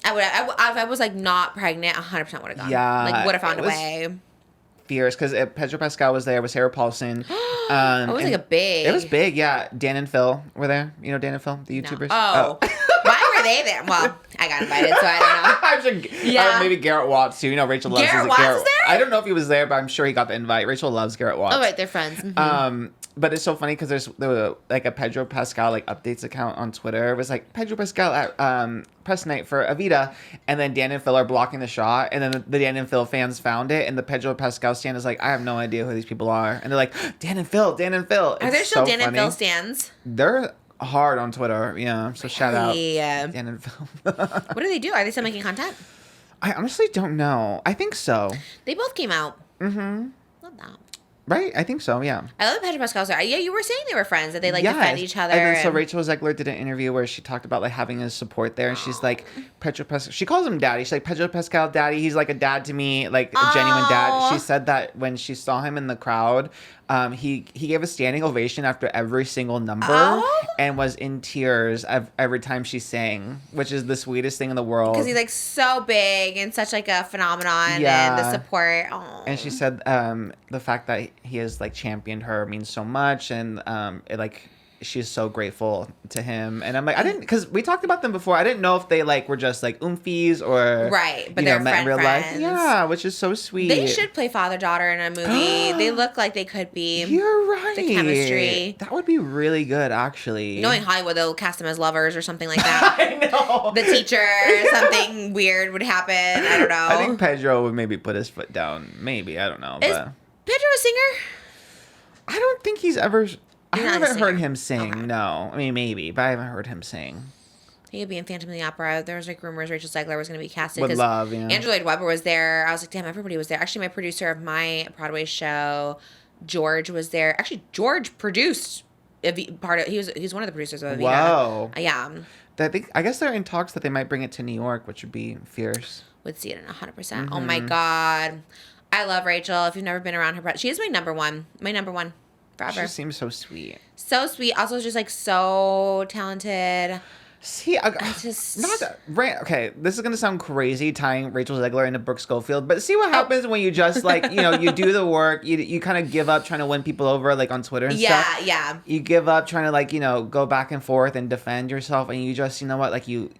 I would. If I was like not pregnant, 100% would have gone. Yeah, like would have found it a was way. fierce because Pedro Pascal was there with Sarah Paulson. It was like a big. It was big, yeah. Dan and Phil were there. You know Dan and Phil, the YouTubers? No. Oh. Why were they there? Well, I got invited, so I don't know. I'm sure, Yeah. maybe Garrett Watts too. You know, Rachel loves Garrett Watts was there? I don't know if he was there, but I'm sure he got the invite. Rachel loves Garrett Watts. Oh, right, they're friends. Mm-hmm. But it's so funny because there was like a Pedro Pascal like updates account on Twitter. It was like Pedro Pascal at press night for Evita, and then Dan and Phil are blocking the shot, and then the Dan and Phil fans found it, and the Pedro Pascal stand is like, I have no idea who these people are, and they're like, Dan and Phil, Dan and Phil. Are there still Dan and Phil stands? They're hard on Twitter, yeah. So shout out Dan and Phil. What do they do? Are they still making content? I honestly don't know. I think so. They both came out. Mm-hmm. Love that. Right? I think so, yeah. I love the Pedro Pascal story. Yeah, you were saying they were friends, that they like defend each other. And then so Rachel Zegler did an interview where she talked about like having his support there, and she's like, Pedro Pascal. She calls him daddy. She's like, Pedro Pascal, daddy. He's like a dad to me, like a genuine dad. She said that when she saw him in the crowd, he gave a standing ovation after every single number and was in tears every time she sang, which is the sweetest thing in the world. Because he's like so big and such like a phenomenon, and the support. Aww. And she said the fact that he has like championed her means so much, and she's so grateful to him. And I'm like, I didn't, because we talked about them before. I didn't know if they like were just like oomfies or but they're met in real life. friends. Yeah, which is so sweet. They should play father-daughter in a movie. They look like they could be. You're right. The chemistry. That would be really good, actually. Knowing Hollywood, they'll cast them as lovers or something like that. I know. The teacher, something weird would happen. I don't know. I think Pedro would maybe put his foot down. Maybe, I don't know. Is but Pedro a singer? I don't think he's ever. I He's not a haven't heard singer. him sing. Okay. No, I mean maybe, but I haven't heard him sing. He could be in Phantom of the Opera. There was like rumors Rachel Zegler was going to be casted. Would 'cause love, yeah. Andrew Lloyd Webber was there. I was like, damn, everybody was there. Actually, my producer of my Broadway show, George, was there. Actually, George produced part of. He was one of the producers of Evita. Whoa. Yeah. I guess they're in talks that they might bring it to New York, which would be fierce. Would see it in 100%. Oh my god, I love Rachel. If you've never been around her, she is my number one. My number one. Forever. She seems so sweet. So sweet. Also, just like so talented. See, okay, this is gonna sound crazy tying Rachel Zegler into Brooke Schofield, but see what happens when you just like, you do the work, you kind of give up trying to win people over like on Twitter and stuff. Yeah. You give up trying to like, go back and forth and defend yourself, and you just, like you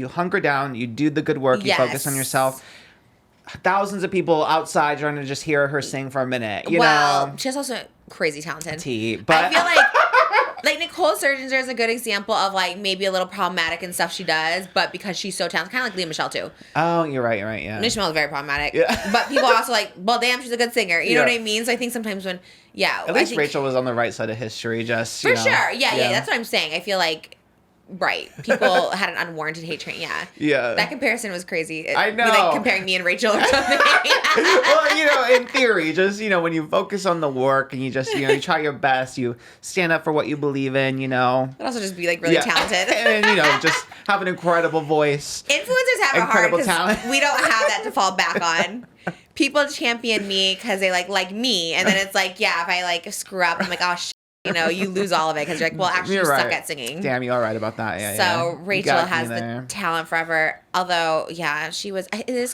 hunker down, you do the good work, you focus on yourself. Thousands of people outside trying to just hear her sing for a minute, you know. She's also crazy talented. But I feel like Nicole Sturgeon is a good example of like maybe a little problematic and stuff she does, but because she's so talented, kind of like Lea Michele too. Oh, you're right, yeah. Lea Michele is very problematic, yeah. But people are also like, well, damn, she's a good singer. You know what I mean? So I think sometimes when, at least Rachel was on the right side of history, just for sure, yeah, that's what I'm saying. I feel like. Right. People had an unwarranted hate train. Yeah. Yeah. That comparison was crazy. I know. Like comparing me and Rachel or something. Well, in theory, just, when you focus on the work and you just, you try your best, you stand up for what you believe in, But also just be like really talented. And, just have an incredible voice. Influencers have incredible it hard talent. because we don't have that to fall back on. People champion me because they like me. And then it's like, yeah, if I like screw up, I'm like, oh, shit. You lose all of it because you're like, well, actually, you suck at singing. Damn, you're all right about that. Yeah. So Rachel has the talent forever. Although, yeah, she was. It is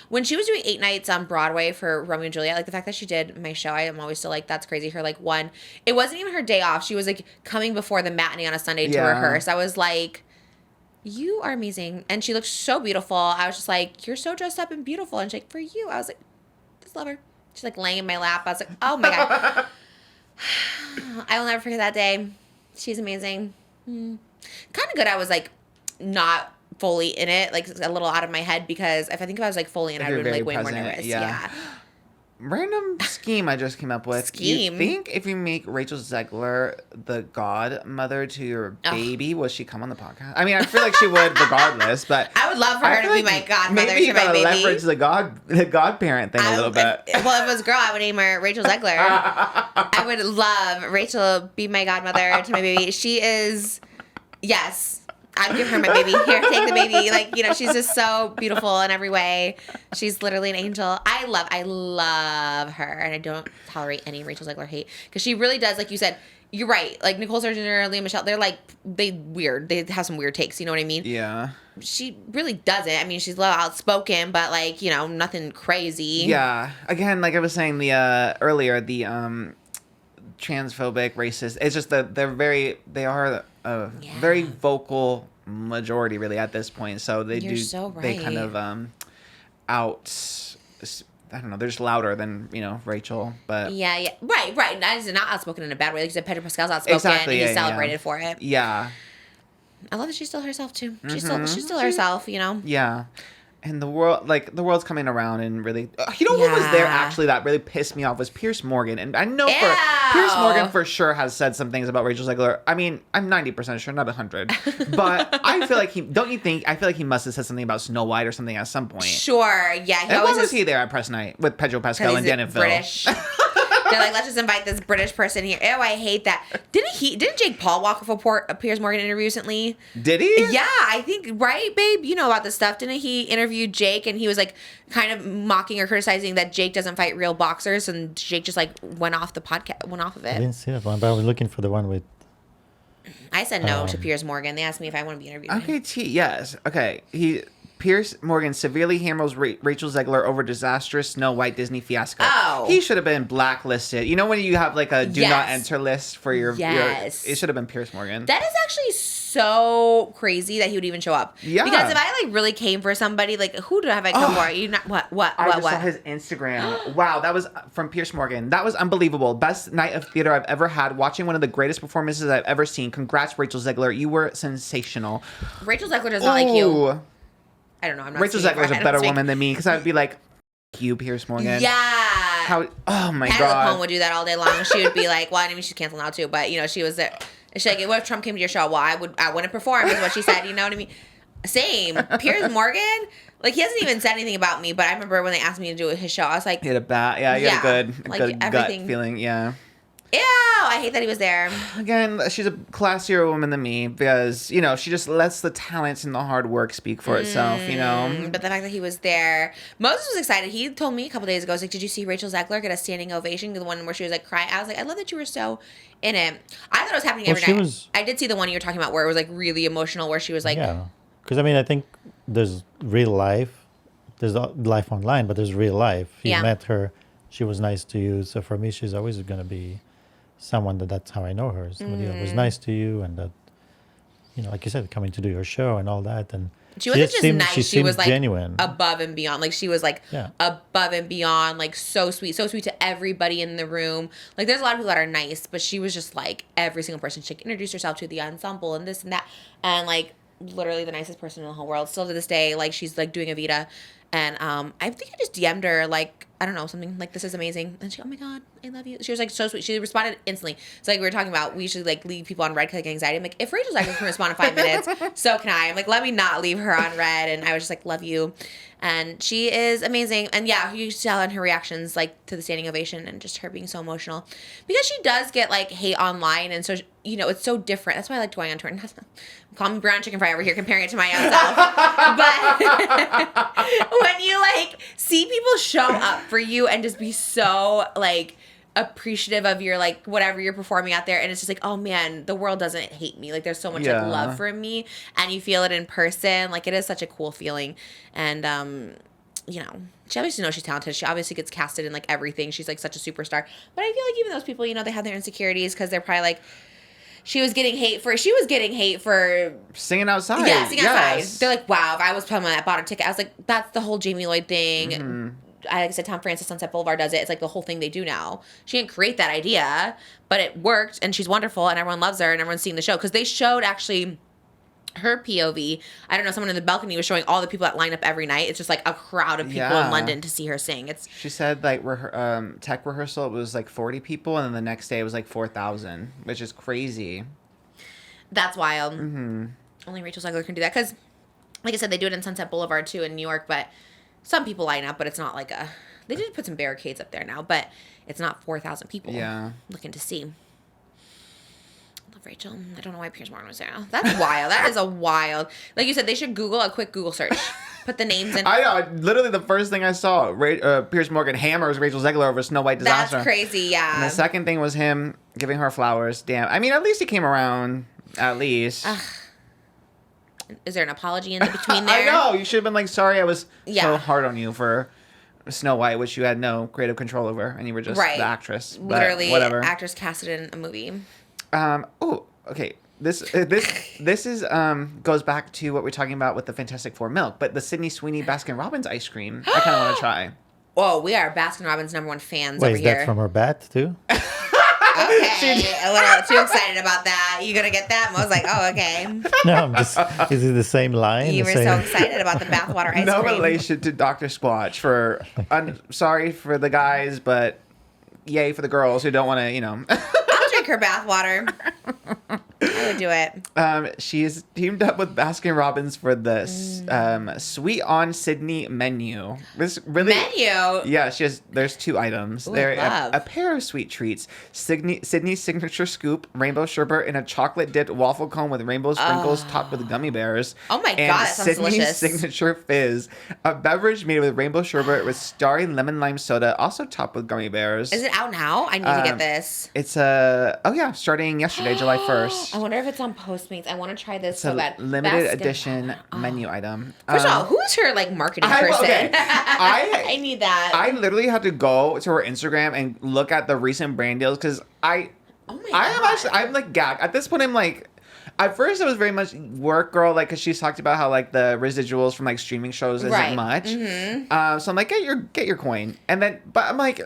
when she was doing 8 nights on Broadway for Romeo and Juliet. Like the fact that she did my show, I am always still like, that's crazy. Her like one, it wasn't even her day off. She was like coming before the matinee on a Sunday to rehearse. I was like, you are amazing, and she looked so beautiful. I was just like, you're so dressed up and beautiful, and she's like, for you. I was like, just love her. She's like laying in my lap. I was like, oh my god. I will never forget that day. She's amazing. Kind of good. I was like not fully in it, like a little out of my head, because if I was like fully in, I would be like way more nervous. Yeah. Random scheme I just came up with. Scheme? You think if you make Rachel Zegler the godmother to your baby, will she come on the podcast? I mean, I feel like she would regardless, but I would love for her to be my godmother maybe to my baby. Leverage the godparent thing a little bit. If it was a girl, I would name her Rachel Zegler. I would love Rachel be my godmother to my baby. She is, yes. I'd give her my baby. Here, take the baby. Like, she's just so beautiful in every way. She's literally an angel. I love her. And I don't tolerate any Rachel Zegler hate. Because she really does, like you said, you're right. Like Nicole Scherzinger, Lea Michele, they're like they have some weird takes. You know what I mean? Yeah. She really doesn't. I mean, she's a little outspoken, but like nothing crazy. Yeah. Again, like I was saying earlier, the transphobic, racist. It's just that they are a very vocal majority really at this point. So You're so right. they kind of I don't know. They're just louder than Rachel, but yeah, right. That is not outspoken in a bad way. Like you said, Pedro Pascal's outspoken, exactly, and he's celebrated for it. Yeah, I love that she's still herself too. She's still herself. Yeah, and the world's coming around and really. Who was there actually that really pissed me off was Piers Morgan, and I know Piers Morgan for sure has said some things about Rachel Zegler. I mean, I'm 90% sure, not 100, but I feel like don't you think? I feel like he must have said something about Snow White or something at some point. Sure, yeah. And why was he there at press night with Pedro Pascal and Dan and Phil? British. They're like, let's just invite this British person here. Oh, I hate that. Didn't Jake Paul walk off a Piers Morgan interview recently? Did he? Yeah, I think, right, babe? You know about this stuff. Didn't he interview Jake and he was like kind of mocking or criticizing that Jake doesn't fight real boxers and Jake just like went off of it? I didn't see that one, but I was looking for the one with... I said no to Piers Morgan. They asked me if I want to be interviewed. Okay, yes. Okay, Piers Morgan severely hammers Rachel Zegler over disastrous Snow White Disney fiasco. Oh. He should have been blacklisted. You know when you have like a do not enter list for your... Yes. It should have been Piers Morgan. That is actually so crazy that he would even show up. Yeah. Because if I like really came for somebody, like who have I come for? You not what? I just saw his Instagram. Wow, that was from Piers Morgan. That was unbelievable. Best night of theater I've ever had. Watching one of the greatest performances I've ever seen. Congrats, Rachel Zegler. You were sensational. Rachel Zegler does not like you. I don't know. I'm not Rachel Zegler's a better woman than me because I would be like, you, Piers Morgan. Yeah. Oh my Pamela God. Cohen would do that all day long. She would be like, well, I mean, she's canceled now too, but she was there. She's like, what if Trump came to your show? Well, I wouldn't perform is what she said. You know what I mean? Same. Piers Morgan, like he hasn't even said anything about me, but I remember when they asked me to do his show, I was like, he had a bat. Yeah, he had a good gut feeling. Yeah. Ew, I hate that he was there. Again, she's a classier woman than me because, she just lets the talents and the hard work speak for itself, But the fact that he was there. Moses was excited. He told me a couple days ago, he's like, did you see Rachel Zegler get a standing ovation? The one where she was like crying. I was like, I love that you were so in it. I thought it was happening every night. I did see the one you were talking about where it was like really emotional, where she was like... Yeah, because I mean, I think there's real life. There's life online, but there's real life. You met her. She was nice to you. So for me, she's always going to be... someone that's how I know her. Somebody that was nice to you and that, like you said, coming to do your show and all that. And she wasn't just nice. She was like genuine. Above and beyond. Like she was like above and beyond, like so sweet to everybody in the room. Like there's a lot of people that are nice, but she was just like every single person. She introduced herself to the ensemble and this and that. And like literally the nicest person in the whole world. Still to this day, like she's like doing Evita. And I think I just DM'd her like, I don't know, something like, this is amazing. And she, oh my God, I love you. She was like so sweet. She responded instantly. So like we were talking about, we should like leave people on red because like anxiety. I'm like, if Rachel Zegler can respond in 5 minutes, so can I. I'm like, let me not leave her on red. And I was just like, love you. And she is amazing. And yeah, you should tell in her reactions like to the standing ovation and just her being so emotional. Because she does get like hate online. And so, it's so different. That's why I like going on Twitter. Call me Brianna Chickenfry over here comparing it to my own self. But when you like see people show up for you and just be so like appreciative of your like whatever you're performing out there, and it's just like, oh man, the world doesn't hate me. Like there's so much like love for me, and you feel it in person. Like it is such a cool feeling. And she obviously knows she's talented. She obviously gets casted in like everything. She's like such a superstar. But I feel like even those people, they have their insecurities because they're probably like, she was getting hate for singing outside. Yeah, singing outside. They're like, wow, if I was someone that bought a ticket, I was like, that's the whole Jamie Lloyd thing. Mm-hmm. Like I said, Tom Francis, Sunset Boulevard does it. It's like the whole thing they do now. She didn't create that idea, but it worked, and she's wonderful, and everyone loves her, and everyone's seeing the show. Because they showed actually her POV. I don't know, someone in the balcony was showing all the people that line up every night. It's just like a crowd of people in London to see her sing. She said like tech rehearsal, it was like 40 people, and then the next day it was like 4,000, which is crazy. That's wild. Mm-hmm. Only Rachel Zegler can do that. Because, like I said, they do it in Sunset Boulevard too in New York, but some people line up, but it's not like they did put some barricades up there now, but it's not 4,000 people looking to see. love Rachel. I don't know why Piers Morgan was there. That's wild. That is a wild. Like you said, they should Google a quick Google search. Put the names in. I know. Literally, the first thing I saw, Piers Morgan hammers Rachel Zegler over Snow White disaster. That's crazy. Yeah. And the second thing was him giving her flowers. Damn. I mean, at least he came around. At least. Is there an apology in between there? I know. You should have been like, sorry, I was Yeah. so hard on you for Snow White, which you had no creative control over, and you were just Right. the actress. But Literally, whatever. actors casted in a movie. Oh, okay. This is goes back to what we're talking about with the Fantastic Four milk, but the Sydney Sweeney Baskin Robbins ice cream. I kind of want to try. Whoa, we are Baskin Robbins #1 fans Wait, over is here. that from her bat too? Okay, a little too excited about that. You gonna get that? I was like, oh, okay. No, I'm just. Is it the same line? You The were same- so excited about the bathwater ice No cream. relation to Dr. Squatch. I'm sorry for the guys, but yay for the girls who don't want to, I'll drink her bathwater. I would do it. She's teamed up with Baskin Robbins for the Sweet on Sydney menu. This really Menu. Yeah, there's 2 items. Ooh, They're love. a pair of sweet treats. Sydney's signature scoop, rainbow sherbet in a chocolate dipped waffle cone with rainbow sprinkles topped with gummy bears. Oh my and God, that sounds Sydney's delicious. signature fizz, a beverage made with rainbow sherbet with starry lemon lime soda, also topped with gummy bears. Is it out now? I need to get this. It's starting yesterday, July 1st. I wonder if it's on Postmates. I want to try this It's so a bad. limited Baskin- edition menu item. First of all, who's her marketing person? Okay. I need that. I literally had to go to her Instagram and look at the recent brand deals because oh my God. I'm like gagged. At this point, I'm like, at first it was very much work girl, like, because she's talked about how like the residuals from like streaming shows isn't Right. much. Mm-hmm. So I'm like, get your coin, and then, but I'm like,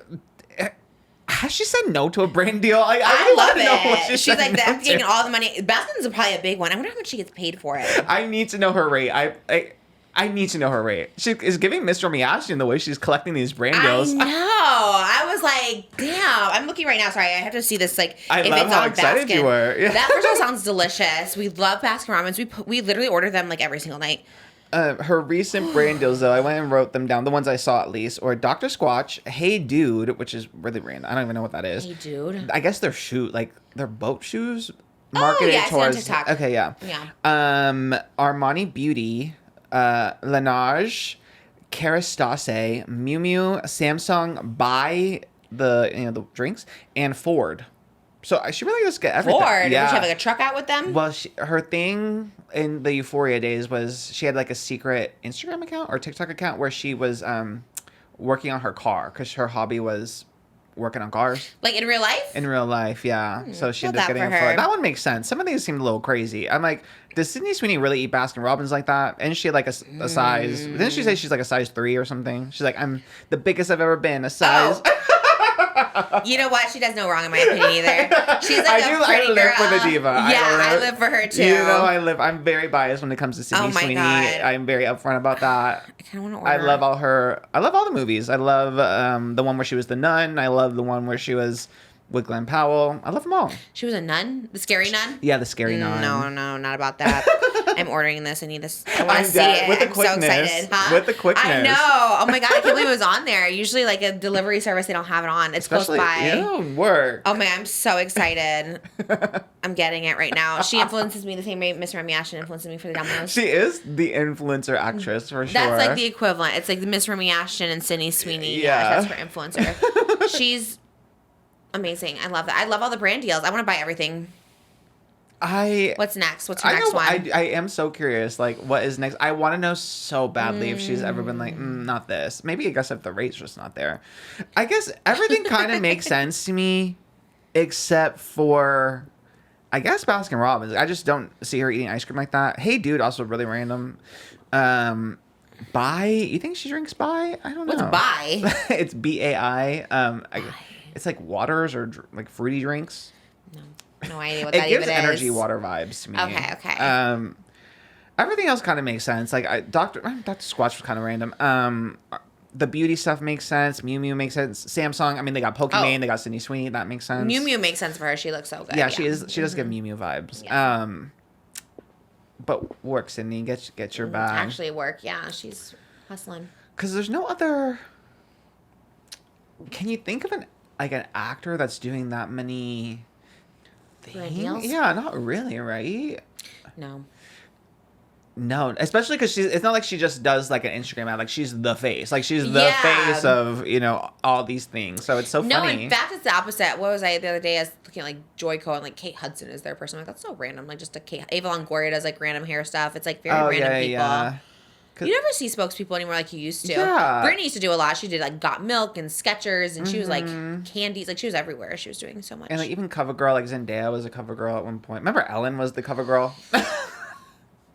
has she said no to a brand deal? I I love wanna know what it. she She's said like, no I'm to. getting all the money. Baskin's probably a big one. I wonder how much she gets paid for it. I need to know her rate. I need to know her rate. She is giving Mr. Miyashii the way she's collecting these brand deals. I know. I was like, damn. I'm looking right now. Sorry, I have to see this. Like, I if love it's how on excited Baskin. you were. Yeah. That first of all sounds delicious. We love Baskin Robbins. We literally order them like every single night. Her recent brand deals, though, I went and wrote them down. The ones I saw, at least, or Dr. Squatch, Hey Dude, which is really random. I don't even know what that is. Hey, dude. I guess they're boat shoes Oh, marketed yeah, I see on towards. TikTok. Okay, yeah. Yeah. Armani Beauty, Laneige, Kerastase, Miu Miu, Samsung, Buy the drinks, and Ford. So she really does get everything. Ford. Yeah. Does she have like a truck out with them? Well, her thing in the Euphoria days was she had like a secret Instagram account or TikTok account where she was working on her car because her hobby was working on cars. Like in real life? In real life, yeah. So she love ended up that getting for a Ford. her. That one makes sense. Some of these seemed a little crazy. I'm like, does Sydney Sweeney really eat Baskin Robbins like that? And she had like a size. Didn't she say she's like a size 3 or something? She's like, I'm the biggest I've ever been. A size. You know what? She does no wrong in my opinion either. She's like I live for the diva. Yeah, I live for her too. You know, I'm very biased when it comes to Sydney Oh my Sweeney. God. I'm very upfront about that. I kind of want to order. I love all the movies. I love the one where she was the nun. I love the one where she was with Glenn Powell. I love them all. She was a nun? The scary nun? Yeah, the scary nun. No, not about that. I'm ordering this. I need this. I want I'm to see dead. it. With the I'm so quickness. excited. Huh? With the quickness. I know. Oh my God. I can't believe it was on there. Usually, like a delivery service, they don't have it on. It's Especially, close by. work. Oh my God. I'm so excited. I'm getting it right now. She influences me the same way Miss Remy Ashton influences me for the Dominoes. She is the influencer actress for sure. That's like the equivalent. It's like the Miss Remy Ashton and Sydney Sweeney. Yeah. That's her influencer. She's amazing. I love that. I love all the brand deals. I want to buy everything. What's next? What's your next one? I am so curious. Like, what is next? I want to know so badly if she's ever been like, not this. Maybe I guess if the rate's just not there. I guess everything kind of makes sense to me, except for, I guess Baskin Robbins. I just don't see her eating ice cream like that. Hey, dude, also really random. Bai. You think she drinks Bai? I don't know. What's Bai? It's BAI. It's like waters or like fruity drinks. No idea what It that gives even energy is. water vibes to me. Okay. Everything else kind of makes sense. Like Dr. Squatch was kind of random. The beauty stuff makes sense. Miu Miu makes sense. Samsung. I mean, they got Pokimane. They got Sydney Sweeney. That makes sense. Miu Miu makes sense for her. She looks so good. Yeah, she is. She does give Miu Miu vibes. Yeah. But work, Sydney. Get your bag. Actually work. Yeah, she's hustling. Because there's no other. Can you think of an actor that's doing that many Brand deals? Yeah, not really, right? No. No, especially because it's not like she just does like an Instagram ad. Like she's the face. Like she's the face of, all these things. So it's so No, funny. in fact, it's the opposite. What was I the other day? I was looking at like Joyco and like Kate Hudson is their person. I'm like, that's so random. Like just a Kate. Ava Longoria does like random hair stuff. It's like very random people. Yeah. You never see spokespeople anymore like you used to. Yeah. Brittany used to do a lot. She did like Got Milk and Skechers, and she was like candies. Like she was everywhere. She was doing so much. And like even CoverGirl, like Zendaya was a CoverGirl at one point. Remember Ellen was the CoverGirl?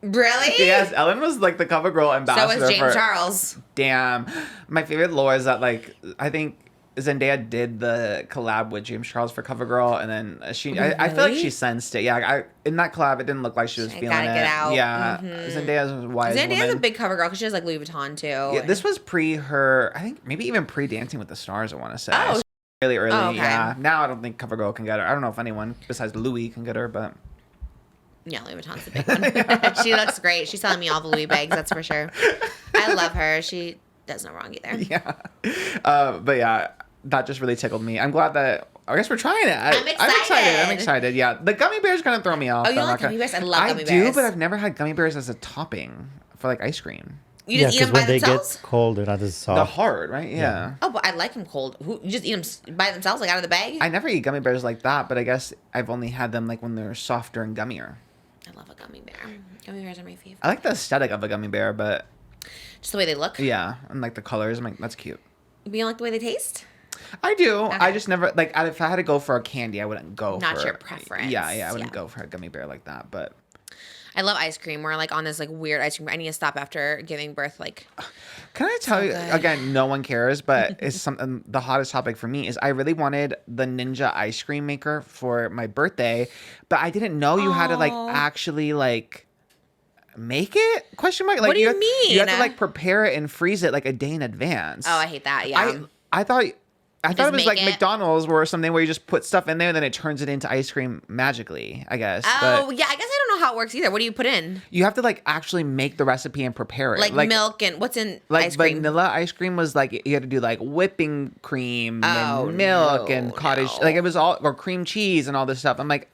Really? Yes, Ellen was like the CoverGirl ambassador. So was James Charles. Damn. My favorite lore is that like I think Zendaya did the collab with James Charles for CoverGirl, and then I feel like she sensed it. Yeah, in that collab, it didn't look like she was feeling gotta it. get out. Yeah, Zendaya's a wise woman. Zendaya's a big cover girl because she has like Louis Vuitton too. Yeah, this was pre her. I think maybe even pre Dancing with the Stars. I want to say. Oh. Really early. Oh, okay. Yeah. Now I don't think CoverGirl can get her. I don't know if anyone besides Louis can get her, but. Yeah, Louis Vuitton's the big one. She looks great. She's selling me all the Louis bags, that's for sure. I love her. She does no wrong either. Yeah. But yeah, that just really tickled me. I'm glad that, I guess we're trying it. I'm excited. Yeah. The gummy bears kind of throw me off. Oh, you like gummy bears? I love gummy bears. I do, but I've never had gummy bears as a topping for like ice cream. You just eat them by when themselves? they get cold, they're not as soft. The hard, right? Yeah. Oh, but I like them cold. You just eat them by themselves, like out of the bag? I never eat gummy bears like that, but I guess I've only had them like when they're softer and gummier. I love a gummy bear. Gummy bears are my favorite. I like the aesthetic of a gummy bear, but Just the way they look? yeah, and like the colors, I'm like, that's cute. You don't like the way they taste? I do. Okay. I just never like if I had to go for a candy, I wouldn't go Not for your preference. Yeah, I wouldn't go for a gummy bear like that, but I love ice cream. We're like on this like weird ice cream. I need to stop after giving birth. Like, can I tell you good. again? No one cares, but it's something. The hottest topic for me is I really wanted the Ninja ice cream maker for my birthday, but I didn't know you had to like actually like make it? Question mark. Like, what do you mean? You have to like prepare it and freeze it like a day in advance. oh, I hate that. Yeah. I thought it was like make it? McDonald's or something where you just put stuff in there and then it turns it into ice cream magically, I guess. Oh, But yeah. I guess I don't know how it works either. What do you put in? you have to like actually make the recipe and prepare it. Like milk and what's in like ice cream? vanilla ice cream was like you had to do like whipping cream and milk and cottage like it was all or cream cheese and all this stuff. I'm like,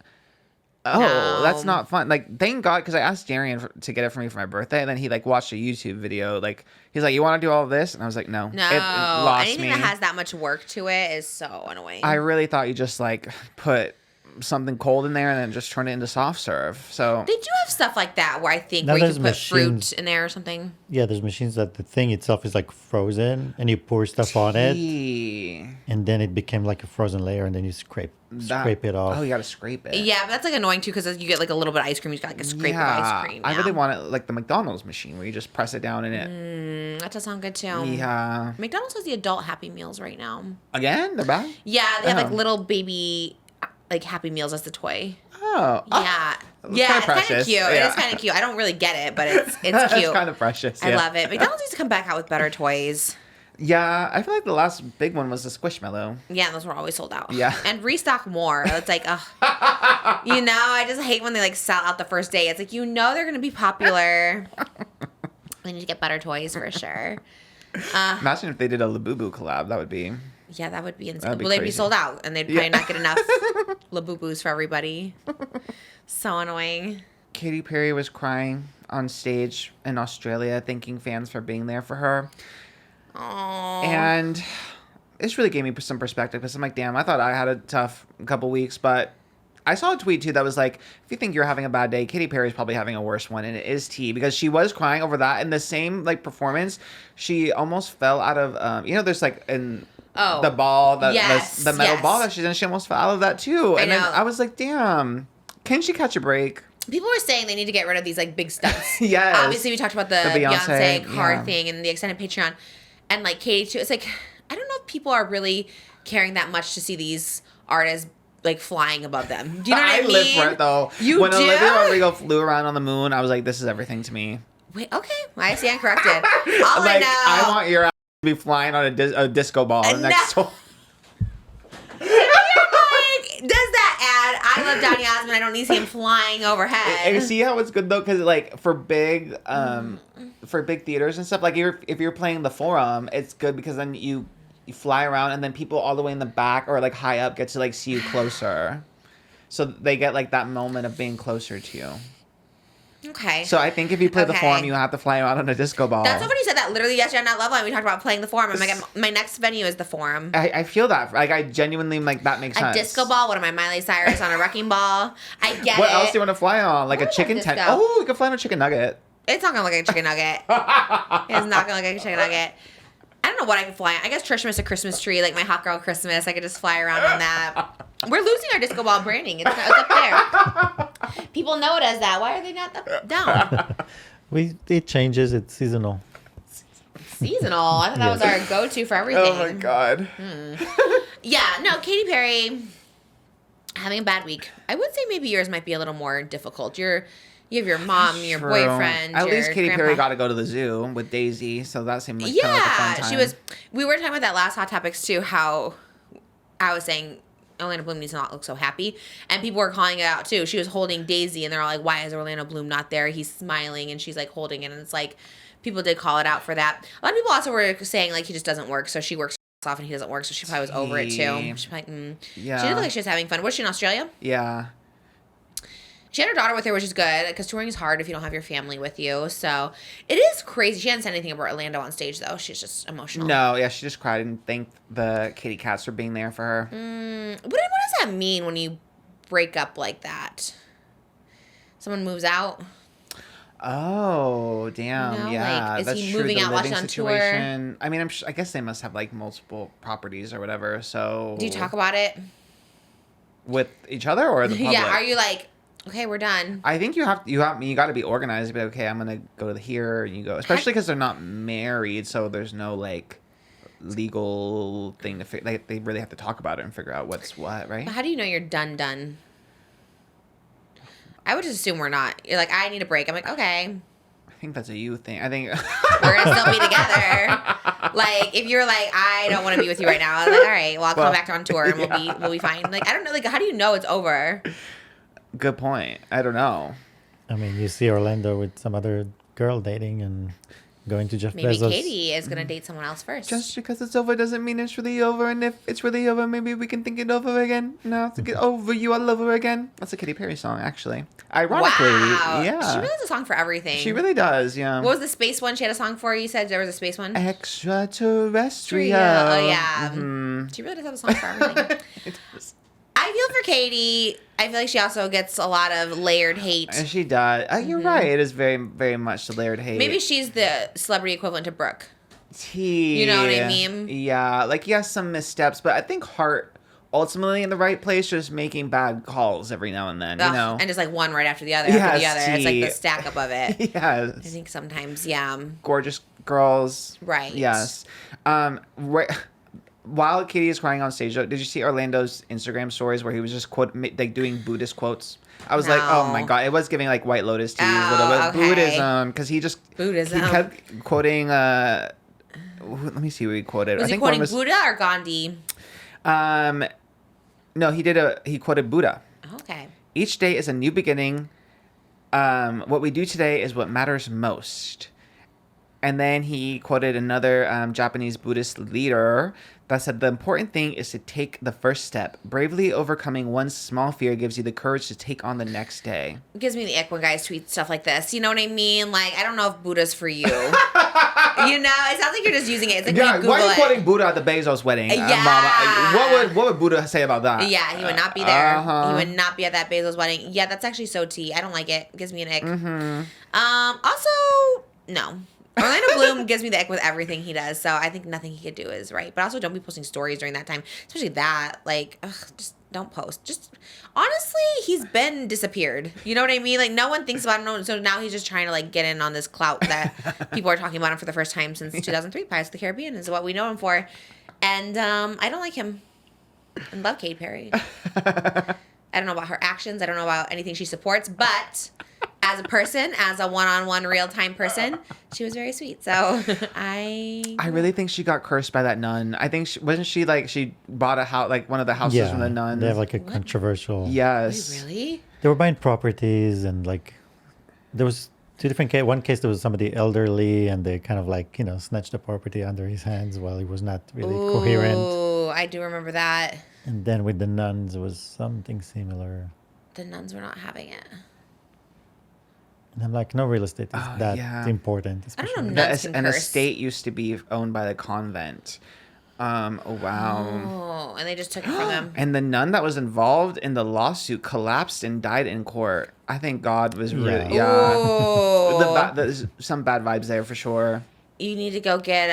oh, that's not fun. Like, thank God, because I asked Darian to get it for me for my birthday, and then he like watched a YouTube video. Like, he's like, "You want to do all of this?" And I was like, "No, No, it lost anything me." that has that much work to it is so annoying. I really thought you just like put something cold in there and then just turn it into soft serve. So they do have stuff like that where I think Now where you there's can put machines- fruit in there or something. Yeah, there's machines that the thing itself is like frozen, and you pour stuff on it, Gee, and then it became like a frozen layer, and then you scrape it off. Oh, you gotta scrape it. Yeah, but that's like annoying too because you get like a little bit of ice cream. You got like a scrape of ice cream. I yeah. really want it like the McDonald's machine where you just press it down in it. That does sound good too. Yeah. McDonald's has the adult Happy Meals right now. Again, they're back. Yeah, they have like Oh. little baby like Happy Meals as the toy. Oh. Yeah. It's Yeah, kinda it's kind of precious. cute. It Yeah. is kind of cute. I don't really get it, but it's cute. It's kind of precious. I yeah. love it. McDonald's needs to come back out with better toys. Yeah, I feel like the last big one was the Squishmallow. Yeah, those were always sold out. Yeah. And restock more. It's like, ugh. I just hate when they like sell out the first day. It's like, they're going to be popular. They need to get better toys for sure. Imagine if they did a Labubu collab. That would be. Yeah, that would be insane. That'd be Well, they'd be crazy. sold out and they'd probably not get enough Labubus for everybody. So annoying. Katy Perry was crying on stage in Australia, thanking fans for being there for her. Oh. And this really gave me some perspective because I'm like, damn, I thought I had a tough couple weeks, but I saw a tweet too that was like, if you think you're having a bad day, Katy Perry's probably having a worse one, and it is tea because she was crying over that. In the same like performance, she almost fell out of, there's like in the ball, the metal ball that she's in, she almost fell out of that too. And then I was like, damn, can she catch a break? People were saying they need to get rid of these like big stunts. Yes. Obviously, we talked about the Beyonce card thing and the extended Patreon, and like Katy too. It's like I don't know if people are really caring that much to see these artists like flying above them. Do you know what I mean? I live for it though. You when do? Olivia Rodrigo flew around on the moon, I was like, this is everything to me. Wait, okay, I stand corrected. All I know, I want your ass to be flying on a disco ball next to. does that add? I love Donny Osmond. I don't need to see him flying overhead. And see how it's good though, because like for big theaters and stuff, like if you're playing the Forum, it's good because then you fly around and then people all the way in the back or like high up get to like see you closer. So they get like that moment of being closer to you. Okay. So I think if you play the Okay. Forum, you have to fly out on a disco ball. That's so funny you said that. Literally yesterday on that Love Line, we talked about playing the Forum. I'm like, my next venue is the Forum. I feel that. Like, I genuinely, like, that makes A sense. disco ball, one of my Miley Cyrus on a wrecking ball. I get What it. else do you want to fly on? Like a chicken tent. disco. Oh, you can fly on a chicken nugget. It's not gonna look like a chicken nugget. It's not gonna look like a chicken nugget. I don't know what I could fly on. I guess Trisha missed a Christmas tree, like my Hot Girl Christmas. I could just fly around on that. We're losing our disco ball branding. It's up there. People know it as that. Why are they not up, down? It changes. It's seasonal. Seasonal. I thought that was our go-to for everything. Oh my god. Yeah, no, Katy Perry having a bad week. I would say maybe yours might be a little more difficult. You have your mom, your True. boyfriend. At your least Katy grandpa. Perry got to go to the zoo with Daisy, so that seemed like kind of like a fun time. She was. We were talking about that last Hot Topics too. How I was saying Orlando Bloom needs to not look so happy, and people were calling it out too. She was holding Daisy, and they're all like, "Why is Orlando Bloom not there? He's smiling," and she's like holding it, and it's like people did call it out for that. A lot of people also were saying like he just doesn't work, so she works off and he doesn't work, so she probably was over it too. She's like, Yeah. She did look like she was having fun. Was she in Australia? Yeah. She had her daughter with her, which is good, because touring is hard if you don't have your family with you. So it is crazy. She hadn't said anything about Orlando on stage, though. She's just emotional. No, yeah, she just cried and thanked the kitty cats for being there for her. What does that mean when you break up like that? Someone moves out? Oh, damn. You know, yeah, like, is that's he true. moving The out, living watching on tour? situation. I mean, I guess they must have like multiple properties or whatever. So Do you talk about it? with each other or the public? Yeah, are you like, okay, we're done? I think you got to be organized. Be like, okay, I'm gonna go to here, and you go. Especially because they're not married, so there's no like legal thing to figure. Like, they really have to talk about it and figure out what's what, right? But how do you know you're done? I would just assume we're not. You're like, I need a break. I'm like, okay, I think that's a you thing. I think we're gonna still be together. Like, if you're like, I don't want to be with you right now, I'm like, all right, well, I'll come back on tour and we'll be fine. Like, I don't know. Like, how do you know it's over? Good point. I don't know. I mean, you see Orlando with some other girl dating and going to Jeff Maybe Bezos. Katy is gonna date someone else first. Just because it's over doesn't mean it's really over. And if it's really over, maybe we can think it over again. No, to get over you, I love her again. That's a Katy Perry song, actually. Ironically, wow. yeah. She really has a song for everything. She really does, yeah. What was the space one she had a song for? You said there was a space one? Extraterrestrial. Oh, yeah. Mhm. She really does have a song for everything. I feel for Katy. I feel like she also gets a lot of layered hate. And she does. You're right. It is very, very much the layered hate. Maybe she's the celebrity equivalent to Brooke. You know what I mean? Yeah. Like, yes, some missteps, but I think Hart ultimately in the right place, just making bad calls every now and then, you know? And just like one right after the other after the other. It's like the stack up of it. Yes. I think sometimes, yeah. Gorgeous girls. Right. Yes. Right. While Katy is crying on stage, did you see Orlando's Instagram stories where he was just like doing Buddhist quotes? I was like, oh my god, it was giving like White Lotus teas, Oh, okay. Buddhism, because he Buddhism. he kept quoting. Let me see what he quoted. Was he quoting Buddha or Gandhi? No, he quoted Buddha. Okay. Each day is a new beginning. What we do today is what matters most. And then he quoted another Japanese Buddhist leader that said, the important thing is to take the first step. Bravely overcoming one small fear gives you the courage to take on the next day. It gives me the ick when guys tweet stuff like this. You know what I mean? Like, I don't know if Buddha's for you. You know, it sounds like you're just using it. It's like Yeah, when you why are you Google it. quoting Buddha at the Bezos wedding? Yeah. Mama? What would Buddha say about that? Yeah, he would not be there. Uh-huh. He would not be at that Bezos wedding. Yeah, that's actually so tea. I don't like it. It gives me an ick. Mm-hmm. Also, no. Orlando Bloom gives me the ick with everything he does, so I think nothing he could do is right. But also, don't be posting stories during that time, especially that. Like, just don't post. Just honestly, he's been disappeared. You know what I mean? Like, no one thinks about him. So now he's just trying to like get in on this clout that people are talking about him for the first time since 2003. Pirates of the Caribbean is what we know him for, and I don't like him. I love Katy Perry. I don't know about her actions. I don't know about anything she supports, but as a person, as a one-on-one real-time person, she was very sweet. So I really think she got cursed by that nun. I think wasn't she like she bought a house, like one of the houses from the nuns. They have like a controversial. Yes. Wait, really? They were buying properties and like there was two different cases. One case there was somebody elderly and they kind of like snatched the property under his hands while he was not really coherent. Oh, I do remember that. And then with the nuns, it was something similar. the nuns were not having it. And I'm like, no real estate is that important. I don't know. especially- Nuns can An curse. estate used to be owned by the convent. Oh, wow. Oh, and they just took it from them. And the nun that was involved in the lawsuit collapsed and died in court. I think God was really, Oh. there's some bad vibes there for sure. You need to go get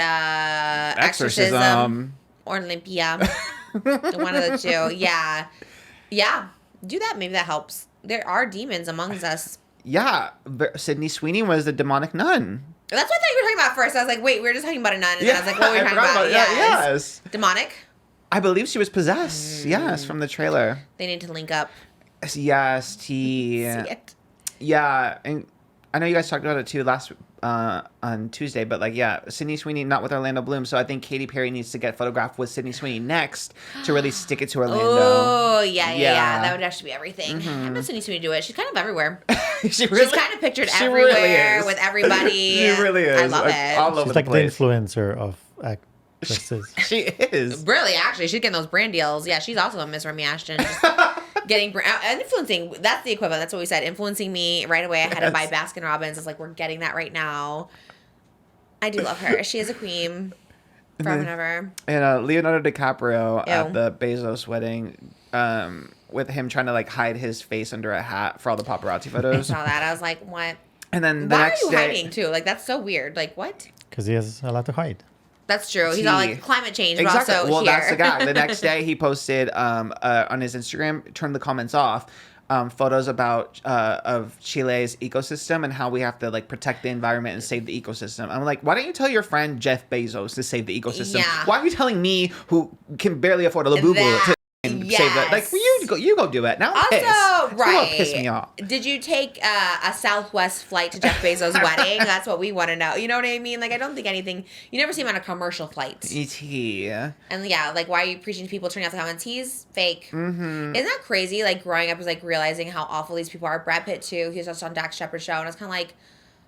exorcism or limpia. One of the two. Yeah. Yeah. Do that. Maybe that helps. There are demons amongst us. Yeah, Sydney Sweeney was the demonic nun. That's what I thought you were talking about first. I was like, wait, we were just talking about a nun. And then I was like, what were we talking about? Yes. Demonic? I believe she was possessed. Yes, from the trailer. They need to link up. Yes, See it. Yeah, and I know you guys talked about it too on Tuesday, but like, yeah, Sydney Sweeney not with Orlando Bloom, so I think Katy Perry needs to get photographed with Sydney Sweeney next to really stick it to Orlando. Oh, yeah. That would actually be everything. I bet Sydney Sweeney do it. She's kind of everywhere. She's kind of pictured everywhere with everybody. She really is. I love it. All over She's the like the place. influencer of actresses. She is. Really, actually, she's getting those brand deals. Yeah, she's also a Miss Remy Ashton. Just getting influencing. That's the equivalent. That's what we said. Influencing me right away. I had to buy Baskin Robbins. It's like we're getting that right now. I do love her. She is a queen. Forever and ever. And Leonardo DiCaprio Ew. at the Bezos wedding, with him trying to like hide his face under a hat for all the paparazzi I photos. saw that. I was like, what? And then the Why are next you day, hiding too? Like that's so weird. Like what? Because he has a lot to hide. That's true. He's all like climate change, but Exactly. also Well, here. that's the guy. The next day, he posted on his Instagram, turned the comments off, photos about of Chile's ecosystem and how we have to like protect the environment and save the ecosystem. I'm like, why don't you tell your friend Jeff Bezos to save the ecosystem? Yeah. Why are you telling me who can barely afford a Labubu That- to save that? Like, you go do it. Now I'm pissed. Also, You're gonna right. piss me off. Did you take a Southwest flight to Jeff Bezos' wedding? That's what we want to know. You know what I mean? Like, I don't think anything. You never see him on a commercial flight. E.T. And yeah, like, why are you preaching to people turning off the comments? He's fake. Mm-hmm. Isn't that crazy? Like, growing up is like realizing how awful these people are. Brad Pitt, too. He was just on Dax Shepard's show. And it's kind of like,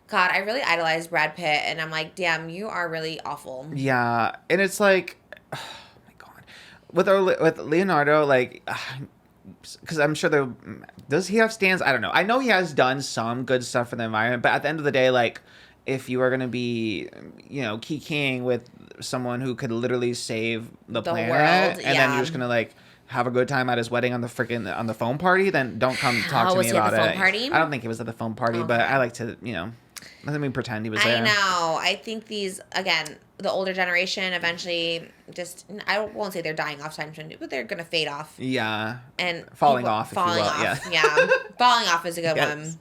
God, I really idolized Brad Pitt. And I'm like, damn, you are really awful. Yeah, and it's like, oh my God, with Leonardo, like, because I'm sure does he have stands? I don't know. I know he has done some good stuff for the environment, but at the end of the day, like, if you are gonna be, kikiing with someone who could literally save the planet, world, and then you're just gonna like have a good time at his wedding on the phone party, then don't come talk to was me he at about the phone it. party? I don't think it was at the phone party, but I like to, let me pretend he was there. I know. I think these, again, the older generation eventually just, I won't say they're dying off time, but they're going to fade off. Yeah. And Falling off, if you falling will, off. yeah. Falling off is a good Yes. one.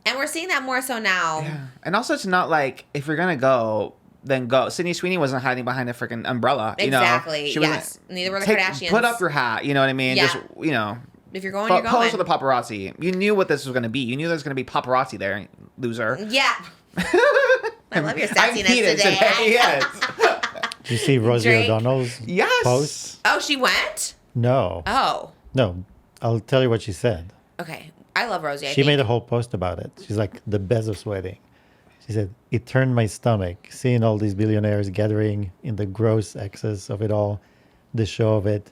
And we're seeing that more so now. Yeah. And also, it's not like, if you're going to go, then go. Sydney Sweeney wasn't hiding behind a freaking umbrella. Exactly. She wasn't- Yes. Neither were the Kardashians. Put up your hat. You know what I mean? Yeah. Just, If you're going, you're going. pose for the paparazzi. You knew what this was going to be. You knew there was going to be paparazzi there, loser. Yeah. I love your I'm sassiness heated today. yes. Did you see Rosie Drake. O'Donnell's Yes. post? Oh, she went? No. Oh. No. I'll tell you what she said. Okay. I love Rosie. She made a whole post about it. She's like, the Bezos wedding. She said, it turned my stomach seeing all these billionaires gathering in the gross excess of it all, the show of it.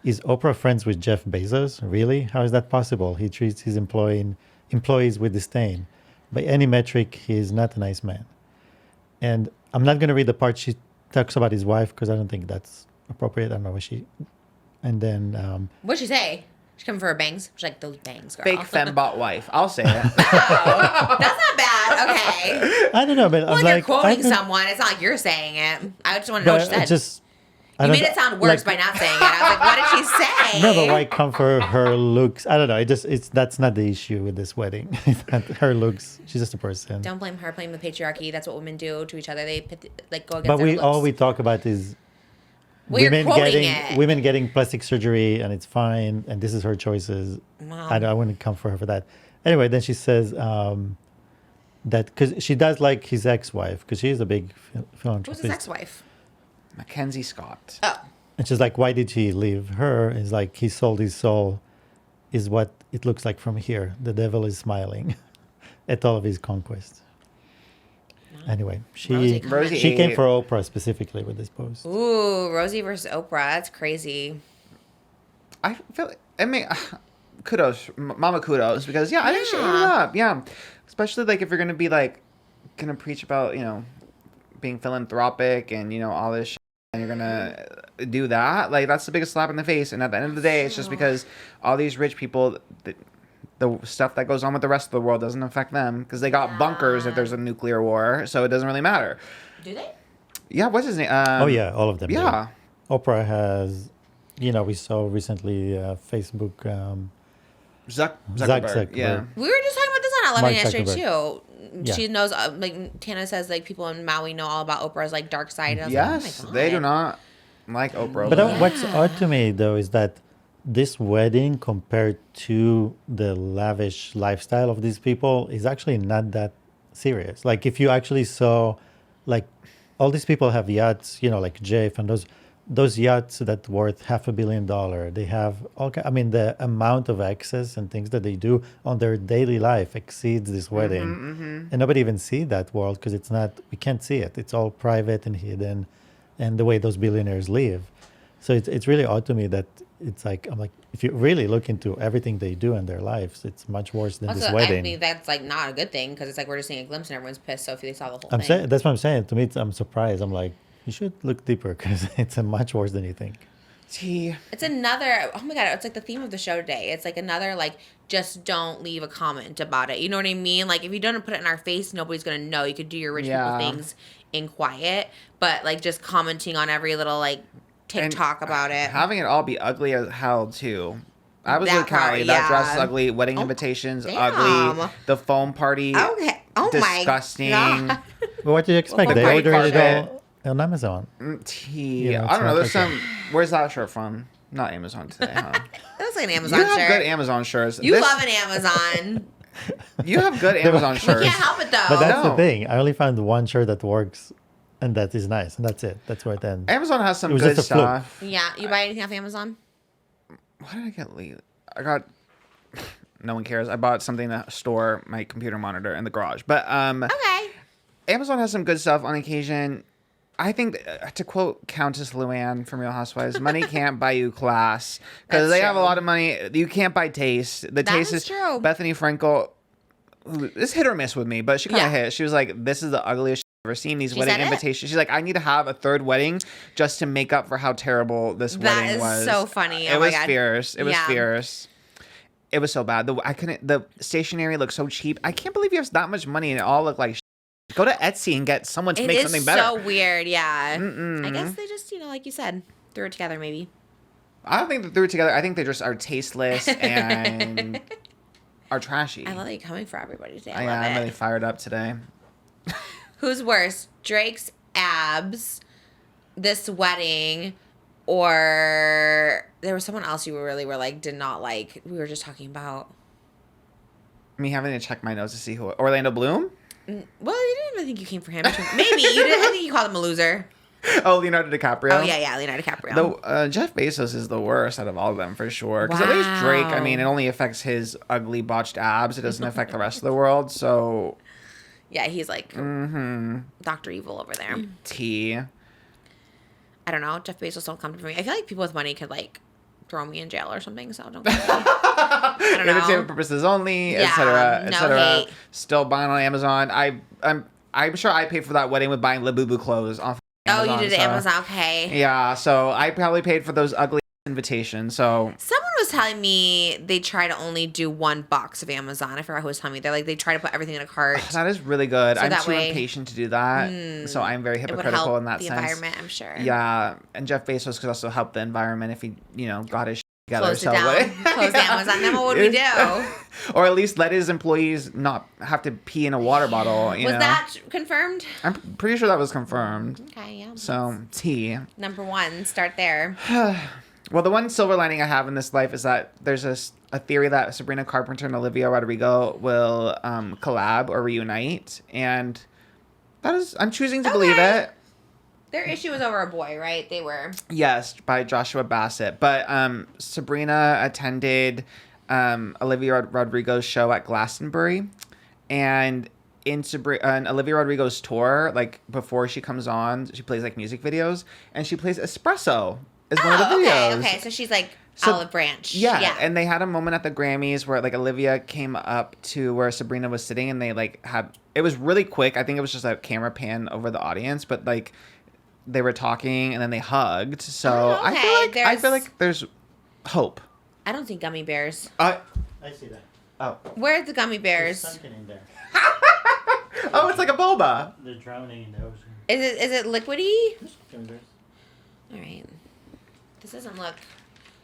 Is Oprah friends with Jeff Bezos? Really? How is that possible? He treats his employees with disdain. By any metric, he is not a nice man. And I'm not going to read the part she talks about his wife because I don't think that's appropriate. I don't know what she... And then... What'd she say? She coming for her bangs? She's like, those bangs, girl. Fake fembot wife. I'll say it. Oh, that's not bad. Okay. I don't know, but Well, I'm you're like... quoting I don't- someone. It's not like you're saying it. I just want to know what she But I said. just... I You don't- made it sound worse by like- not saying it. I was like, what did she say? No, but why come for her looks? I don't know. That's not the issue with this wedding. It's not her looks. She's just a person. Don't blame her. Blame the patriarchy. That's what women do to each other. They like go against But their looks. all we talk about is Well, you're quoting women getting plastic surgery, and it's fine. And this is her choices. Wow. I wouldn't come for her for that. Anyway, then she says that because she does like his ex-wife because she is a big Who's philanthropist. his ex-wife? Mackenzie Scott. Oh. And she's like, why did he leave her? It's like he sold his soul, is what it looks like from here. The devil is smiling at all of his conquests. Anyway, Rosie she came ate- for Oprah specifically with this post. Ooh, Rosie versus Oprah. That's crazy. I feel. I mean, kudos, mama kudos, because I think she ate it up. Yeah, especially like if you're gonna be like gonna preach about being philanthropic and all this shit, and you're gonna do that, like that's the biggest slap in the face. And at the end of the day, it's just because all these rich people, the stuff that goes on with the rest of the world doesn't affect them because they got bunkers if there's a nuclear war, so it doesn't really matter. Do they? Yeah, what's his name? Oh yeah, all of them. Yeah. Oprah has, we saw recently Facebook. Zuckerberg. Yeah. We were just talking about this on 11 Mark yesterday Zuckerberg. too. Yeah. She knows, like Tana says, like people in Maui know all about Oprah's like dark side. And I was Yes, like, oh my they God. do not like Oprah. But what's odd to me though is that this wedding compared to the lavish lifestyle of these people is actually not that serious. Like if you actually saw, like all these people have yachts, like Jeff and those yachts that worth $500 million. They have the amount of access and things that they do on their daily life exceeds this wedding, and nobody even see that world because we can't see it. It's all private and hidden, and the way those billionaires live. So it's really odd to me that it's like I'm like if you really look into everything they do in their lives, it's much worse than this Also, wedding. I mean, that's like not a good thing because it's like we're just seeing a glimpse and everyone's pissed. So if they saw the whole I'm thing, saying that's what I'm saying. To me, I'm surprised. I'm like, you should look deeper because it's much worse than you think. it's another. Oh my God! It's like the theme of the show today. It's like another like just don't leave a comment about it. You know what I mean? Like if you don't put it in our face, nobody's gonna know. You could do your rich people things in quiet, but like just commenting on every little like TikTok about it. Having it all be ugly as hell too. I was That with Callie. part, That dress is yeah. ugly. Wedding invitations damn. ugly. The foam party. Okay. Oh disgusting. my God. But what do you expect? Well, They great ordered it carpet. all on Amazon. Tea. Yeah, I don't know. There's it's not some. Where's that shirt from? Not Amazon today, huh? That looks like an Amazon You have shirt. good Amazon shirts. You love an Amazon. You have good Amazon You shirts. can't help it though. But that's No. the thing. I only found one shirt that works, and that is nice, and that's it. That's where it ends. Amazon has some It was good just a fluke. stuff. Yeah, you buy anything off Amazon? What did I get lately? I got. No one cares. I bought something to store my computer monitor in the garage. But Okay. Amazon has some good stuff on occasion. I think, to quote Countess Luann from Real Housewives, money can't buy you class. Because That's they have a true. lot of money. You can't buy taste. The That taste is true. Bethany Frankel, this hit or miss with me, but she kind of hit. She was like, this is the ugliest I've ever seen. These She wedding said it? invitations. She's like, I need to have a third wedding just to make up for how terrible this wedding was. That is so funny. It Oh my was God. fierce. It was Yeah. fierce. It was so bad. The stationery looked so cheap. I can't believe you have that much money and it all looked like shit. Go to Etsy and get someone to It make is something better. so weird, yeah. I guess they just, like you said, threw it together maybe. I don't think they threw it together. I think they just are tasteless and are trashy. I love that you're coming for everybody today. I Yeah, love I'm it. really fired up today. Who's worse, Drake's abs, this wedding, or there was someone else you really were like, did not like, we were just talking about? Me having to check my notes to see who. Orlando Bloom? Well, you didn't even think you came for him. Maybe. You did. I think you called him a loser. Oh, Leonardo DiCaprio. Oh, yeah, Leonardo DiCaprio. Jeff Bezos is the worst out of all of them for sure. Because at least Drake, I Wow. mean, it only affects his ugly botched abs. It doesn't affect the rest of the world. So Yeah, he's like Dr. Evil over there. T. I don't know. Jeff Bezos don't come for me. I feel like people with money could like throw me in jail or something. So don't come for me. I don't know. Entertainment purposes only, Yeah, etc. no etc. hate. Still buying on Amazon. I'm sure I paid for that wedding with buying Labubu clothes off Oh, Amazon. you did it so- Amazon. Okay. Yeah, so I probably paid for those ugly invitations. So Someone was telling me they try to only do one box of Amazon. I forgot who was telling me. They're like, they try to put everything in a cart. that is really good. So I'm that too way- impatient to do that. So I'm very It would hypocritical help in that the sense. environment, I'm sure. Yeah, and Jeff Bezos could also help the environment if he, got his shit together. Close it so down. Close Amazon. Then what would we do? Or at least let his employees not have to pee in a water bottle. You Was know? that confirmed? I'm pretty sure that was confirmed. Okay, yeah. So T. Number one, start there. Well, the one silver lining I have in this life is that there's a theory that Sabrina Carpenter and Olivia Rodrigo will collab or reunite, and I'm choosing to believe Okay. it. Their issue was over a boy, right? They were. Yes, by Joshua Bassett. But Sabrina attended Olivia Rodrigo's show at Glastonbury, and in Olivia Rodrigo's tour, like before she comes on, she plays like music videos, and she plays Espresso is one of the videos. Okay. So she's like So- Olive Branch. Yeah, and they had a moment at the Grammys where like Olivia came up to where Sabrina was sitting, and they like had it was really quick. I think it was just a camera pan over the audience, but like they were talking and then they hugged. So Oh, I feel like there's hope. I don't see gummy bears. I see that. Oh, Where's the gummy bears? There's something in there. oh, it's like a boba. They're drowning in the ocean. Is it liquidy? Gummy bears. All right. This doesn't look.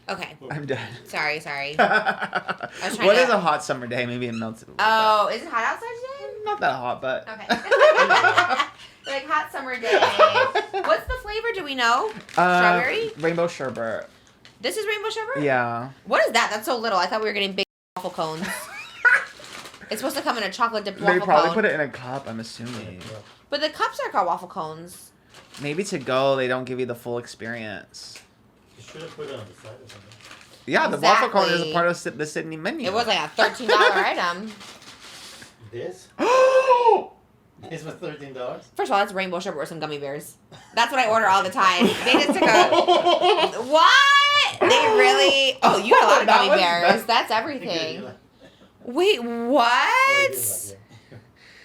Okay. I'm dead. Sorry. What is a hot summer day? Maybe it melts. Oh, is it hot outside today? Not that hot, but Okay. Like hot summer day. What's the flavor? Do we know? Strawberry? Rainbow sherbet. This is rainbow sherbet? Yeah. What is that? That's so little. I thought we were getting big waffle cones. It's supposed to come in a chocolate dipped They waffle probably cone. put it in a cup. I'm assuming. But the cups are called waffle cones. Maybe to go, they don't give you the full experience. You should have put it on the side or something. Yeah, the waffle cone is a Exactly. part of the Sydney menu. It was like a $13 item. This? This was $13? First of all, that's rainbow sherbet with some gummy bears. That's what I order all the time. They just took a... What? They really... Oh, you got a lot of That gummy was bears. best. That's everything. Wait, what?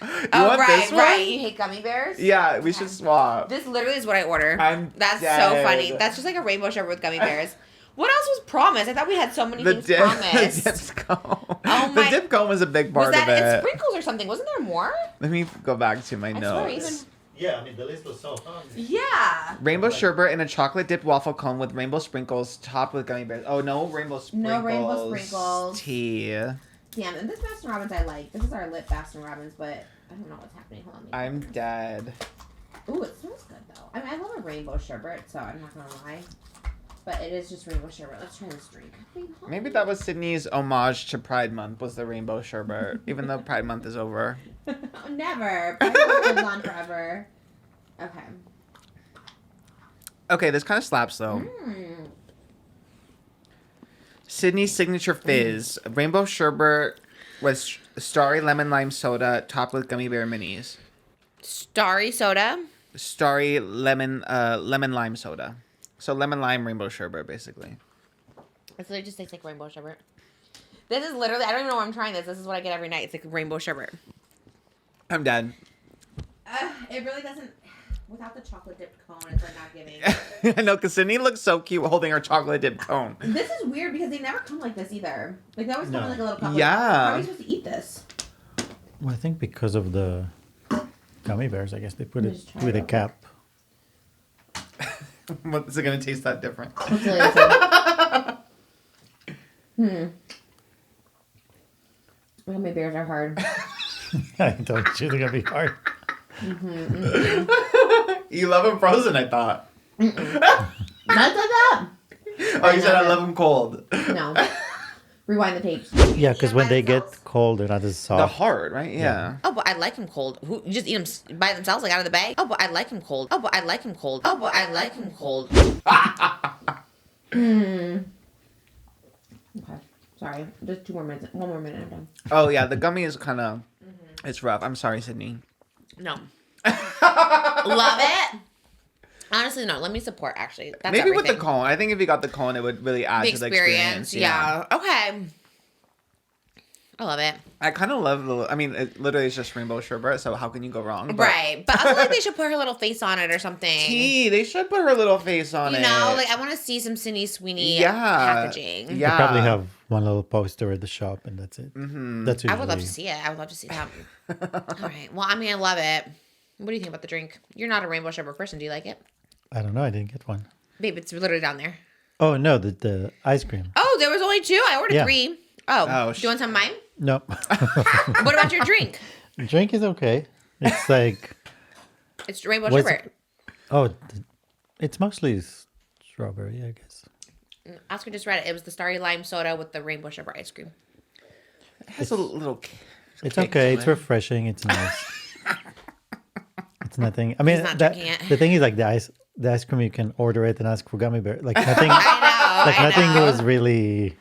You Oh, want right, this one? right. You hate gummy bears? Yeah, we should swap. This literally is what I order. That's so dead. funny. That's just like a rainbow sherbet with gummy bears. What else was promised? I thought we had so many The things dip, promised. the dip cone. Oh The my- dip cone was a big part Was that of it's it. sprinkles or something? Wasn't there more? Let me go back to my I swear even. notes. Yeah, I mean, the list was so long. Yeah. Rainbow sherbet in a chocolate dipped waffle cone with rainbow sprinkles topped with gummy bears. Oh, no rainbow sprinkles. No rainbow sprinkles. Tea. Damn, and this Baskin Robbins I like. This is our lit Baskin Robbins, but I don't know what's happening. Hold on. I'm dead. Ooh, it smells good though. I mean, I love a rainbow sherbet, so I'm not gonna lie. But it is just rainbow sherbet. Let's try this drink. Maybe that was Sydney's homage to Pride Month was the rainbow sherbet, even though Pride Month is over. Never. Pride Month lives on forever. Okay. Okay, this kind of slaps though. Sydney's signature fizz, rainbow sherbet with starry lemon lime soda topped with gummy bear minis. Starry soda. Starry lemon lime soda. So lemon lime rainbow sherbet basically. It's literally just tastes like rainbow sherbet. This is literally, I don't even know why I'm trying this. This is what I get every night. It's like rainbow sherbet. I'm dead. It really doesn't, without the chocolate dipped cone, it's like not giving. I know, because Sydney looks so cute holding her chocolate dipped cone. This is weird because they never come like this either. Like they always come in like a little cup. Yeah. How are we supposed to eat this? Well, I think because of the gummy bears, I guess they put it Just try with it a real cap. What is it going to taste that different? Gummy bears are hard. I told you they're gonna be hard. You love them frozen, I thought. Not like that. Oh, you said I love them cold. No. Rewind the tapes. Yeah, because when they get cold, they're not as They're soft. hard, right? Yeah. Oh, but I like them cold. Who you just eat them by themselves, like out of the bag? Oh, but I like them cold. Oh, but I like them cold. Oh, but I like them cold. Okay. Sorry. Just 2 more minutes. 1 more minute. I'm done. Oh, yeah. The gummy is kind of... It's rough. I'm sorry, Sydney. No. Love it. Honestly, no. Let me support. Actually, that's Maybe with everything. the cone. I think if you got the cone, it would really add The to the experience. experience. Yeah. Okay. I love it. I kind of love the... I mean, it literally is just rainbow sherbet, so how can you go wrong? But Right. But I feel like they should put her little face on it or something. Tea, they should put her little face on You it. know, like I want to see some Sydney Sweeney Yeah. packaging. Yeah. They probably have one little poster at the shop, and that's it. Mm-hmm. That's I usually. would love to see it. I would love to see that. All right. Well, I mean, I love it. What do you think about the drink? You're not a rainbow sherbet person. Do you like it? I don't know. I didn't get one. Babe, it's literally down there. Oh no, the ice cream. Oh, there was only 2. I ordered Yeah. 3. Oh, Oh, do you want some of mine? No, What about your drink? the drink is okay. It's like It's rainbow What's- sherbet. it's mostly strawberry, I guess. Oscar just read it. It was the starry lime soda with the rainbow sherbet ice cream. It has a little... It's cake okay. to It's it. refreshing. It's nice. It's nothing. I mean, not that, drinking it. the thing is, like the ice cream, you can order it and ask for gummy bear. Like nothing. I know. like I nothing know. was really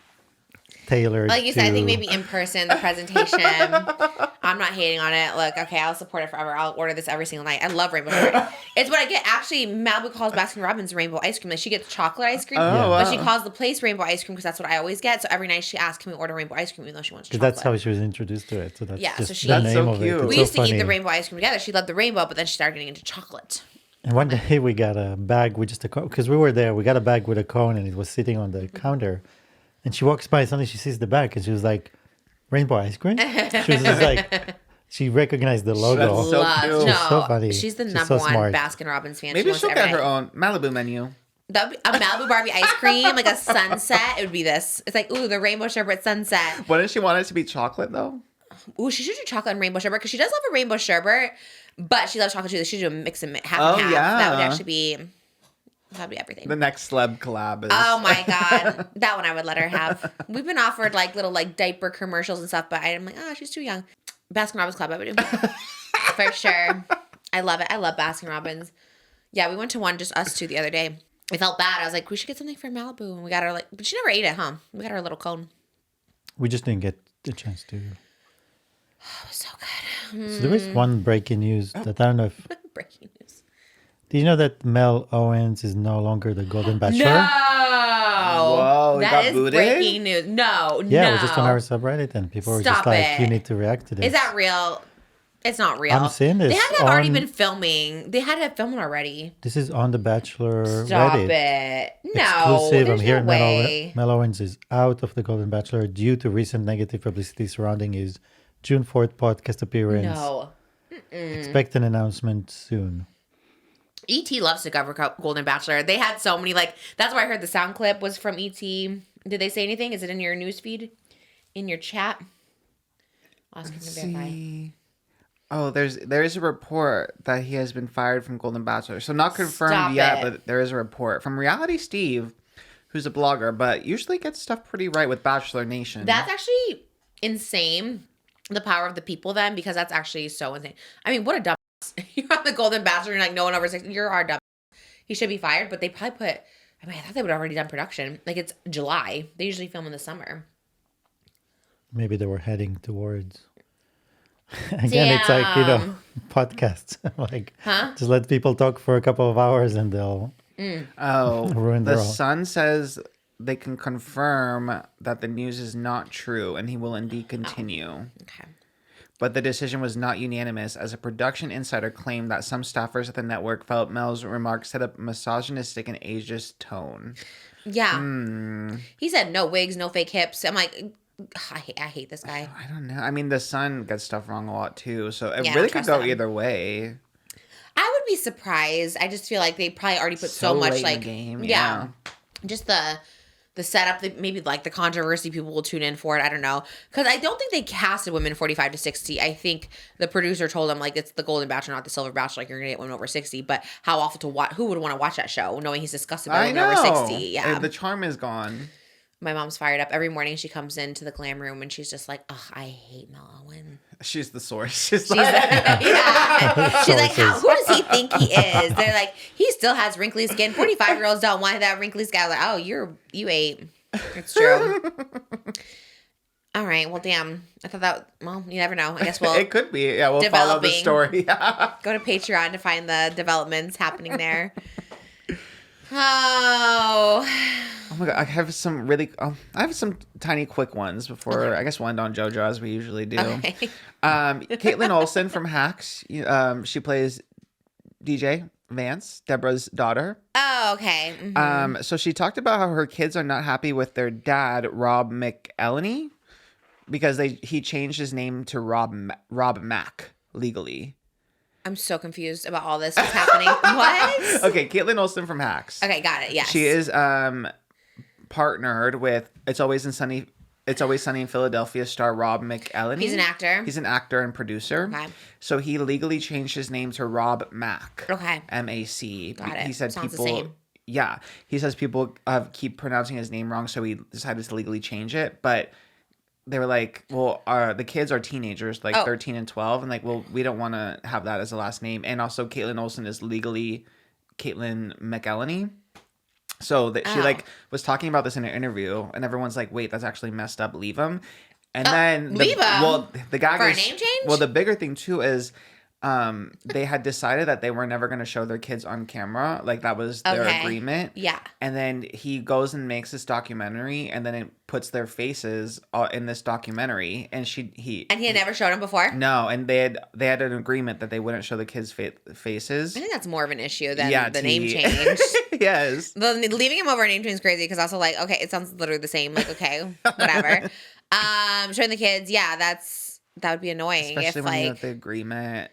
tailored. Like you said, I think to- maybe in person, the presentation. I'm not hating on it. Look, okay, I'll support it forever. I'll order this every single night. I love rainbow sherbet. It's what I get. Actually, Malibu calls Baskin Robbins rainbow ice cream. Like, she gets chocolate ice cream, but she calls the place rainbow ice cream because that's what I always get. So every night she asks, can we order rainbow ice cream even though she wants chocolate? Because that's how she was introduced to it. So that's just so she, the That's name so of it. cute. It's we so used to eat funny. the rainbow ice cream together. She loved the rainbow, but then she started getting into chocolate. And one day we got a bag with just a cone, because we were there. We got a bag with a cone and it was sitting on the counter. And she walks by, suddenly she sees the bag and she was like, rainbow ice cream? She was just like, she recognized the logo. That's so cute. No, so funny. she's the She's number so one smart. Baskin Robbins fan. Maybe wants she'll every get her night. own Malibu menu. That would be a Malibu Barbie ice cream, like a sunset. It would be this. It's like, ooh, the rainbow sherbet sunset. Wouldn't she want it to be chocolate though? Ooh, she should do chocolate and rainbow sherbet because she does love a rainbow sherbet, but she loves chocolate too. She should do a mix and half and half. Yeah. That would actually be, that'd be everything. The next celeb collab is. Oh my god, that one I would let her have. We've been offered like little like diaper commercials and stuff, but I'm like, oh, she's too young. Baskin Robbins Club, I would do for sure. I love it. I love Baskin Robbins. Yeah, we went to one, just us two, the other day. I felt bad. I was like, we should get something for Malibu, and we got her like, but she never ate it, huh? We got her a little cone. We just didn't get the chance to. It was so good. So there is one breaking news that I don't know if. Breaking news. Do you know that Mel Owens is no longer the Golden Bachelor? No. Whoa, he That got is booted? breaking news. No, Yeah, no. it was just on our subreddit and people were Stop just like, it. you need to react to this. Is that real? It's not real. I'm saying this They had to have already on- been filming. They had to have filmed already. This is on the Bachelor Stop Reddit. it. No, Exclusive. there's I'm hearing no way. Mel Owens is out of the Golden Bachelor due to recent negative publicity surrounding his June 4th podcast appearance. No. Expect an announcement soon. E.T. loves to cover Golden Bachelor. They had so many, like, that's where I heard the sound clip was from E.T. Did they say anything? Is it in your newsfeed? In your chat? Oscar can verify. See. Oh, there is a report that he has been fired from Golden Bachelor. So not confirmed Stop yet, it. but there is a report from Reality Steve, who's a blogger, but usually gets stuff pretty right with Bachelor Nation. That's actually insane. The power of the people then, because that's actually so insane. I mean, what a dumbass. You're on the Golden Bachelor and like no one over 60. You're our dumbass. He should be fired, but they probably put, I mean, I thought they would have already done production. Like it's July. They usually film in the summer. Maybe they were heading towards. Again, it's like, you know, Damn. podcasts. Like, Huh? just let people talk for a couple of hours and they'll. Oh, Ruined the their own. Sun says they can confirm that the news is not true and he will indeed continue. Okay. But the decision was not unanimous, as a production insider claimed that some staffers at the network felt Mel's remarks had a misogynistic and ageist tone. Yeah. He said no wigs, no fake hips. I'm like, I hate this guy. I don't know. I mean, the Sun gets stuff wrong a lot too, so it Yeah, I really don't could trust go them. either way. I would be surprised. I just feel like they probably already put so So much late in like the game, yeah. Just the setup, maybe like the controversy, people will tune in for it. I don't know, because I don't think they casted women 45 to 60. I think the producer told them like it's the Golden Bachelor, not the Silver Bachelor. Like you're gonna get women over 60. But how often to watch? Who would want to watch that show knowing he's disgusted by I women know. over 60? Yeah. The charm is gone. My mom's fired up every morning. She comes into the glam room and she's just like, "Oh, I hate Mel Owen." She's the source. She's She's like, yeah. She's like, Sources. who does he think he is? They're like, he still has wrinkly skin. 45-year-olds don't want that wrinkly skin. I'm like, oh, you ate. It's true. All right. Well, damn. I thought that. Well, you never know. I guess we'll it could be. Yeah, we'll follow the Developing. story. go to Patreon to find the developments happening there. Oh. Oh my god, I have some really. I have some tiny quick ones before I guess we'll end on JoJo as we usually do. Okay. Caitlin Olsen from Hacks. She plays DJ Vance, Deborah's daughter. Oh, okay. Mhm. So she talked about how her kids are not happy with their dad, Rob McElhenney, because he changed his name to Rob Mack legally. I'm so confused about all this. What's happening? What? Okay, Caitlin Olsen from Hacks. Okay, got it. Yes. She is partnered with It's Always Sunny in Philadelphia star Rob McElhenney. He's an actor. He's an actor and producer. Okay. So he legally changed his name to Rob Mack. Okay. M-A-C. Got it. He said Sounds the people. same. Yeah, he says people keep pronouncing his name wrong, so he decided to legally change it. But they were like, well, the kids are teenagers, like 13 and 12, and like, well, we don't want to have that as a last name. And also, Caitlin Olsen is legally Caitlin McElhenney. So that she like was talking about this in an interview, and everyone's like, wait, that's actually messed up. Leave him. And then leave 'em the gag for a is, name change? Well, the bigger thing too is they had decided that they were never going to show their kids on camera. Like that was their agreement. Yeah. And then he goes and makes this documentary, and then it puts their faces in this documentary. And he And he had never showed him before? No, and they had an agreement that they wouldn't show the kids' faces. I think that's more of an issue than the T. name change. Yes. Leaving him over a name change is crazy because also like, okay, it sounds literally the same. Like, okay, whatever. Showing the kids, yeah, that would be annoying. Especially if when you like have the agreement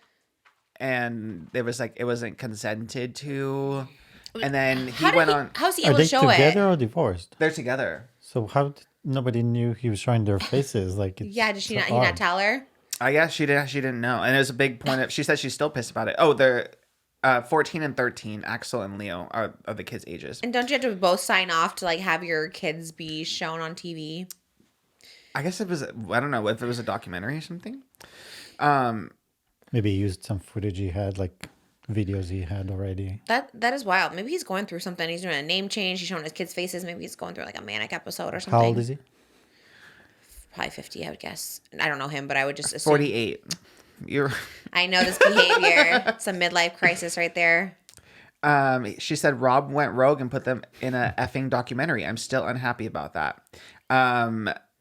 and there was like it wasn't consented to. And then how's he Are able they to show together it? or divorced? They're together. So nobody knew he was showing their faces? Like, Yeah, did he so not odd. tell her? I guess she didn't know. And it was a big point of, she said she's still pissed about it. Oh, they're 14 and 13, Axel and Leo are the kids' ages. And don't you have to both sign off to like have your kids be shown on TV? I guess it was, I don't know if it was a documentary or something. Maybe he used some footage he had, like videos he had already. That is wild. Maybe he's going through something. He's doing a name change. He's showing his kids' faces. Maybe he's going through like a manic episode or something. How old is he? Probably 50, I would guess. I don't know him, but I would just assume. 48. I know this behavior. It's a midlife crisis right there. She said Rob went rogue and put them in a effing documentary. I'm still unhappy about that.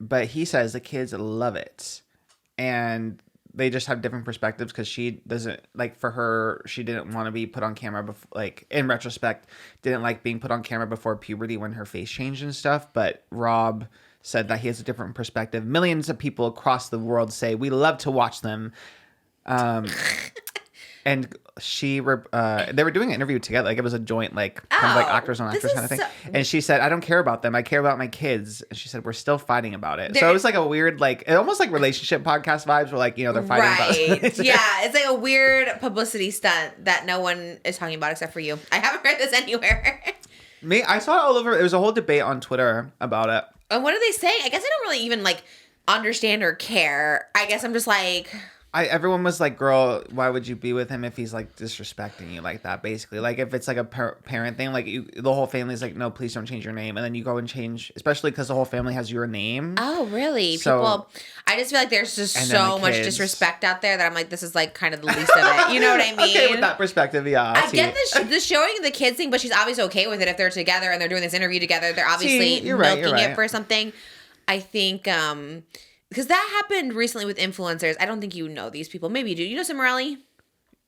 But he says the kids love it. And they just have different perspectives because she doesn't, like, for her, she didn't want to be put on camera before, like, in retrospect, didn't like being put on camera before puberty when her face changed and stuff. But Rob said that he has a different perspective. Millions of people across the world say we love to watch them. And they were doing an interview together. Like it was a joint, like kind of like actors on actors kind of thing. And she said, I don't care about them. I care about my kids. And she said, we're still fighting about it. So it was like a weird, like, almost like relationship podcast vibes where like, you know, they're fighting about it. Yeah. It's like a weird publicity stunt that no one is talking about except for you. I haven't read this anywhere. I saw it all over. There was a whole debate on Twitter about it. And what are they saying? I guess I don't really even like understand or care. I guess I'm just like... Everyone was like, girl, why would you be with him if he's like disrespecting you like that? Basically, like if it's like a parent thing, like the whole family's like, no, please don't change your name. And then you go and change, especially because the whole family has your name. Oh, really? So, people, I just feel like there's just so much disrespect out there that I'm like, this is like kind of the least of it. You know what I mean? Okay, with that perspective, yeah. I get the showing the kids thing, but she's obviously okay with it if they're together and they're doing this interview together. They're obviously milking it for something. I think, because that happened recently with influencers. I don't think you know these people. Maybe you do. You know Cimarelli?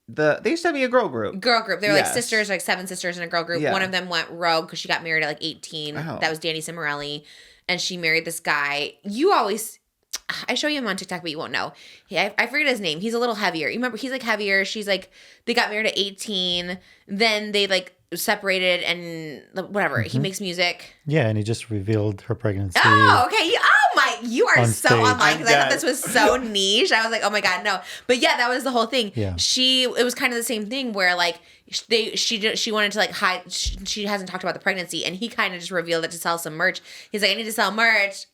They used to be a girl group. They were like sisters, like 7 sisters in a girl group. Yeah. One of them went rogue because she got married at like 18. Oh. That was Danny Cimarelli. And she married this guy. I show you him on TikTok, but you won't know. I forget his name. He's a little heavier. You remember, he's like heavier. She's like, they got married at 18. Then they like separated and whatever. Mm-hmm. He makes music. Yeah, and he just revealed her pregnancy. Oh, okay. You are so online because I thought this was so niche. I was like, oh my God, no. But yeah, that was the whole thing. Yeah. It was kind of the same thing where like she wanted to like hide. She hasn't talked about the pregnancy, and he kind of just revealed it to sell some merch. He's like, I need to sell merch,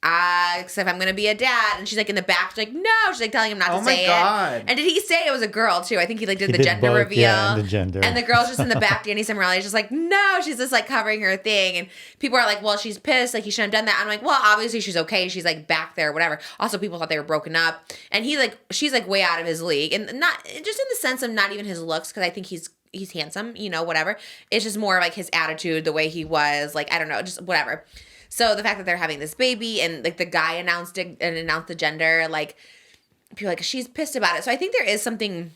except I'm gonna be a dad. And she's like in the back, she's like, no. She's like telling him not to say it. And did he say it was a girl too? I think he like did the gender both, reveal. Yeah, and the gender. And the girl's just in the back. Danny Cimarelli is just like, no. She's just like covering her thing, and people are like, well, she's pissed. Like he shouldn't have done that. I'm like, well, obviously she's okay. She's like back there, whatever. Also, people thought they were broken up, and she's like way out of his league, and not just in the sense of not even his looks, because I think he's handsome, you know, whatever. It's just more like his attitude, the way he was, like, I don't know, just whatever. So the fact that they're having this baby and like the guy announced it and announced the gender, like people are like, she's pissed about it. So I think there is something,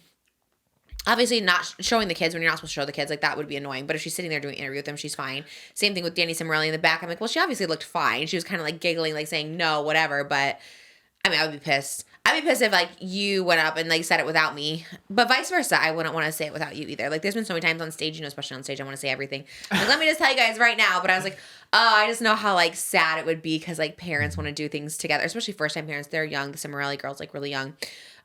obviously not showing the kids when you're not supposed to show the kids, like that would be annoying. But if she's sitting there doing an interview with them, she's fine. Same thing with Danny Cimarelli in the back. I'm like, well, she obviously looked fine. She was kind of like giggling, like saying no, whatever. But I mean, I would be pissed. I'd be pissed if like you went up and like said it without me, but vice versa. I wouldn't want to say it without you either. Like there's been so many times on stage, you know, especially on stage, I want to say everything. Like, let me just tell you guys right now. But I was like, oh, I just know how like sad it would be because like parents want to do things together, especially first time parents. They're young. The Cimarelli girls like really young.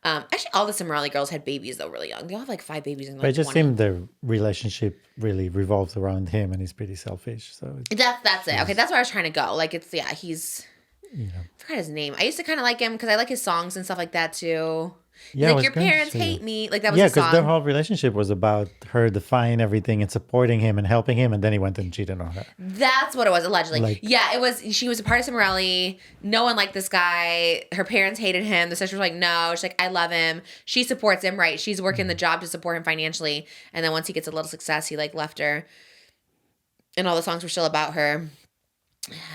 Actually, all the Cimarelli girls had babies though, really young. They all have like 5 babies in like But it just 20. seemed the relationship really revolves around him, and he's pretty selfish. So that's it. Okay, that's where I was trying to go. Like it's he's. I forgot his name. I used to kind of like him because I like his songs and stuff like that too. Yeah, like was your going to parents say hate that. me. Like that was Yeah, a because song. their whole relationship was about her defying everything and supporting him and helping him, and then he went and cheated on her. That's what it was, allegedly. Like- Yeah, it was. She was a part of some rally. No one liked this guy. Her parents hated him. The sister was like, no. She's like, I love him. She supports him, right? She's working the job to support him financially. And then once he gets a little success, he like left her. And all the songs were still about her.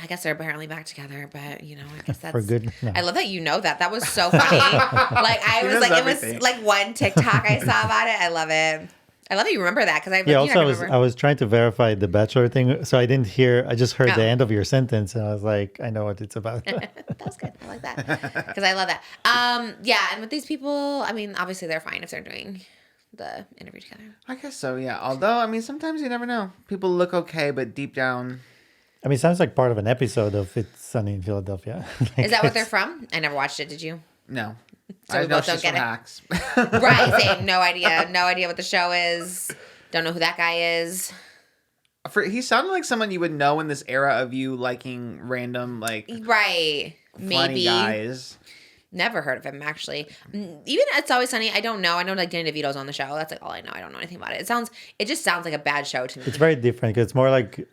I guess they're apparently back together, but I guess that's For good. No. I love that you know that. That was so funny. Like I He was knows like, everything. it was like one TikTok I saw about it. I love it. I love that you remember that because I Yeah, like, also remember. I was trying to verify the Bachelor thing, so I didn't hear. I just heard the Oh. end of your sentence, and I was like, I know what it's about. That was good. I like that because I love that. Yeah, and with these people, I mean, obviously they're fine if they're doing the interview together. I guess so, yeah. Although, I mean, sometimes you never know. People look okay, but deep down... I mean, it sounds like part of an episode of It's Sunny in Philadelphia. Is that what they're from? I never watched it. Did you? No. So I we know both don't she's get from it. Hacks. Right. Same. No idea. No idea what the show is. Don't know who that guy is. He sounded like someone you would know in this era of you liking random, like, Right. funny Maybe. guys. Never heard of him actually. Even It's Always Sunny. I don't know. I know like Danny DeVito's on the show. That's like all I know. I don't know anything about it. It just sounds like a bad show to me. It's very different because it's more like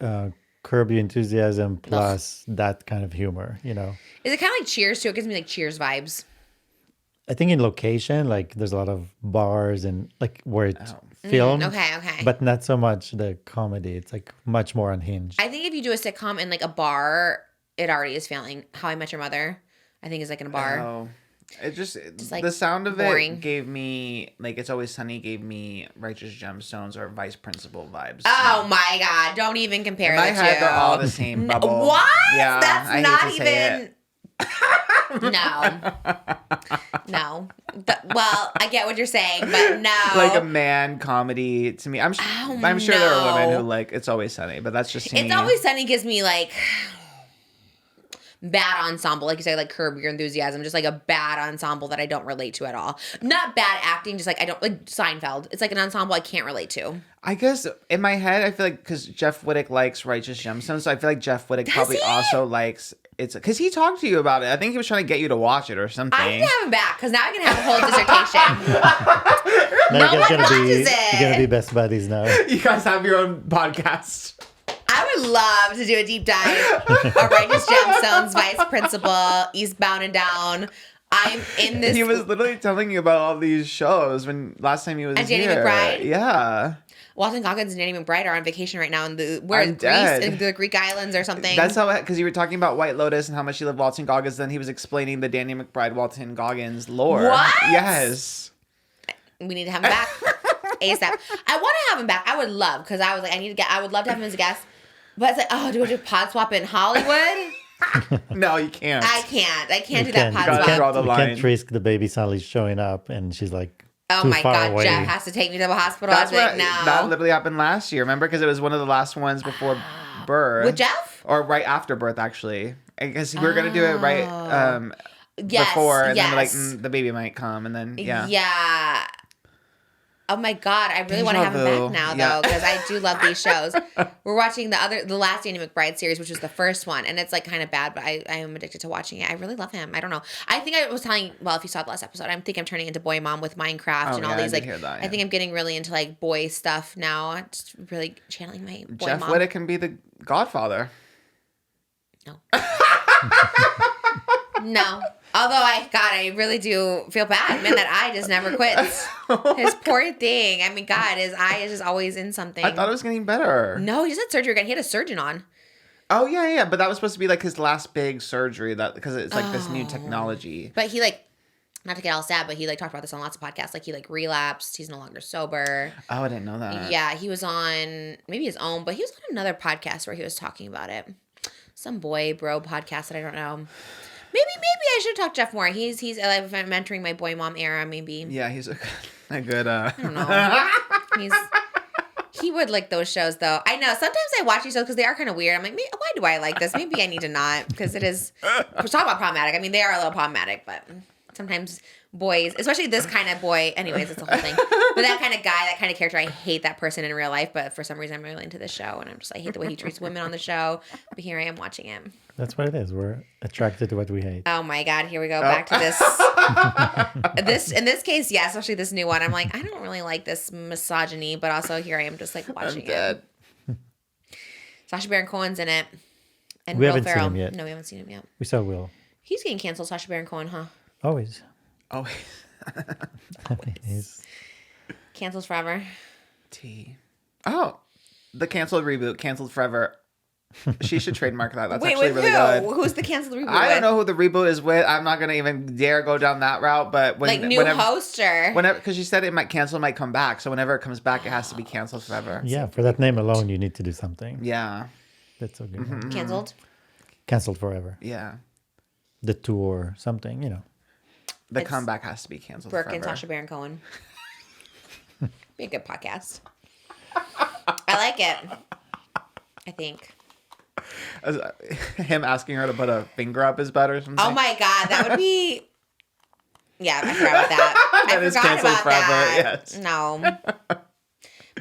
Curb Your Enthusiasm plus that kind of humor. Is it kind of like Cheers too? It gives me like Cheers vibes. I think in location, like there's a lot of bars and like where it's filmed. Okay. But not so much the comedy. It's like much more unhinged. I think if you do a sitcom in like a bar, it already is failing. How I Met Your Mother, I think is like in a bar. Oh. It just like, the sound of boring. it gave me, like, It's Always Sunny gave me Righteous Gemstones or Vice Principal vibes. Oh my God! Don't even compare In my the head, two. they're all the same bubble. What? Yeah, That's I hate not to say even. it. No. Well, I get what you're saying, but no. Like a man comedy to me. I'm sure there are women no. who like It's Always Sunny, but that's just to me. It's Always Sunny gives me like bad ensemble, like you say, like Curb Your Enthusiasm, just like a bad ensemble that I don't relate to at all. Not bad acting, just like I don't like Seinfeld. It's like an ensemble I can't relate to. I guess in my head, I feel like because Jeff Wittick likes Righteous Gemstones, so I feel like Jeff Wittick probably he? also likes it's because he talked to you about it. I think he was trying to get you to watch it or something. I need to have him back because now I can have a whole dissertation. Now No you guys one watches it. You're gonna be best buddies now. You guys have your own podcast. I would love to do a deep dive of Righteous Gemstones, Vice Principal, Eastbound and Down. I'm in this. He was literally telling you about all these shows when last time he was And Danny here. McBride? Yeah. Walton Goggins and Danny McBride are on vacation right now in I'm Greece, dead. in the Greek islands or something. That's how, because you were talking about White Lotus and how much you love Walton Goggins, then he was explaining the Danny McBride Walton Goggins lore. What? Yes. We need to have him back ASAP. I want to have him back. I would love, because I was like, I would love to have him as a guest. But it's like, oh, do we do pod swap in Hollywood? No, you can't. I can't do You that can't- pod gotta swap. draw the We line. can't risk the baby Sally showing up and she's like Oh too my far God, away. Jeff has to take me to the hospital. That's I'd be like, what no. that literally happened last year. Remember, because it was one of the last ones before birth. With Jeff? Or right after birth, actually. Because we were gonna do it right Yes, before, and then we're like, yes. the baby might come, and then yeah. Yeah. Oh my God, I really want to Deja have him vu. back now Yeah. though, because I do love these shows. We're watching the last Danny McBride series, which was the first one, and it's like kind of bad, but I am addicted to watching it. I really love him. I don't know. I think I was telling, well, if you saw the last episode, I think I'm turning into boy mom with Minecraft and all yeah, I these did like. hear that, I think I'm getting really into like boy stuff now. I'm just really channeling my boy Jeff mom. Wittick can be the Godfather. No. No. Although I really do feel bad, man. That eye just never quits. His poor thing. I mean, God, his eye is just always in something. I thought it was getting better. No, he just had surgery again. He had a surgeon on. Oh yeah, but that was supposed to be like his last big surgery. That because it's like this new technology. But he like, not to get all sad, but he like talked about this on lots of podcasts. Like he like relapsed. He's no longer sober. Oh, I didn't know that. Yeah, he was on maybe his own, but he was on another podcast where he was talking about it. Some boy bro podcast that I don't know. Maybe I should talk to Jeff more. He's I'm entering my boy mom era. Maybe. Yeah, he's a good. I don't know. He would like those shows though. I know. Sometimes I watch these shows because they are kind of weird. I'm like, why do I like this? Maybe I need to not because it is. We're talking about problematic. I mean, they are a little problematic, but sometimes boys, especially this kind of boy, anyways, it's a whole thing. But that kind of guy, that kind of character, I hate that person in real life, but for some reason I'm really into this show, and I hate the way he treats women on the show, but here I am watching him. That's what it is. We're attracted to what we hate. Oh my God, here we go, back to this. In this case, yeah, especially this new one, I'm like, I don't really like this misogyny, but also here I am just like watching it. Sacha Baron Cohen's in it. And We Will haven't seen Ferrell. him yet. No, we haven't seen him yet. We saw Will. He's getting canceled, Sacha Baron Cohen, huh? Always. Oh, He's Cancels forever. Oh, the canceled reboot, canceled forever. She should trademark that. That's Wait, actually with really who? good. Who's the canceled reboot I don't with? know who the reboot is with. I'm not gonna even dare go down that route. But Like new host or? whenever, because she said it might cancel, might come back. So whenever it comes back, it has to be canceled forever. yeah. For that name alone, you need to do something. Yeah. That's so good. Mm-hmm. Canceled? Cancelled forever. Yeah. The tour, something. You know. The It's comeback has to be canceled Brooke forever. and Sacha Baron Cohen. Be a good podcast. I like it. I think. Him asking her to put a finger up his butt or something. Oh my God, that would be. Yeah, I forgot about that. That I is forgot canceled about forever, that. yes. No.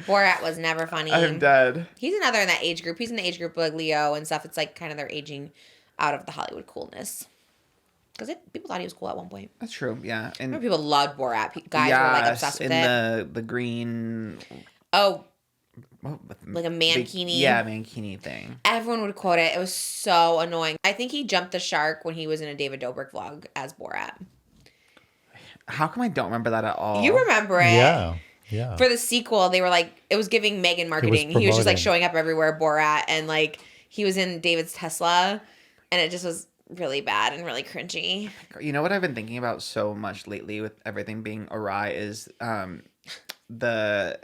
Borat was never funny. I'm dead. He's another in that age group. He's in the age group like Leo and stuff. It's like kind of they're aging out of the Hollywood coolness. Because people thought he was cool at one point. That's true. Yeah. I And remember people loved Borat. Guys were like obsessed with it. the green. Oh, What, like a mankini. Yeah, mankini thing. Everyone would quote it. It was so annoying. I think he jumped the shark when he was in a David Dobrik vlog as Borat. How come I don't remember that at all? You remember it? Yeah. Yeah. For the sequel, they were like, it was giving Megan marketing. He was just like promoting. showing up everywhere, Borat, and like he was in David's Tesla, and it just was really bad and really cringy. You know what I've been thinking about so much lately with everything being awry is the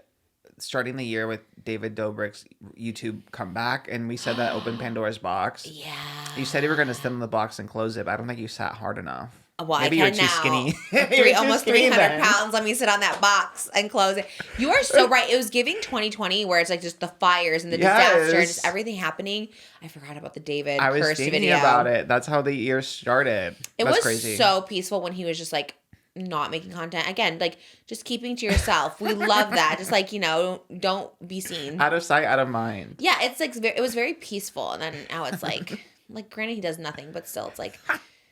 starting the year with David Dobrik's YouTube comeback, and we said that opened Pandora's box. Yeah. You said you were going to sit in the box and close it, but I don't think you sat hard enough. Well, Maybe I you're can too now. skinny. Almost 300 pounds. Let me sit on that box and close it. You are so right. It was giving 2020 where it's like just the fires and the disaster and just everything happening. I forgot about the David I was cursed thinking video. about it. That's how the year started. It That's was crazy. so peaceful when he was just like not making content. Again, like just keeping to yourself. We love that. Just like, you know, don't be seen. Out of sight, out of mind. Yeah, it's like it was very peaceful, and then now it's like granted he does nothing, but still it's like.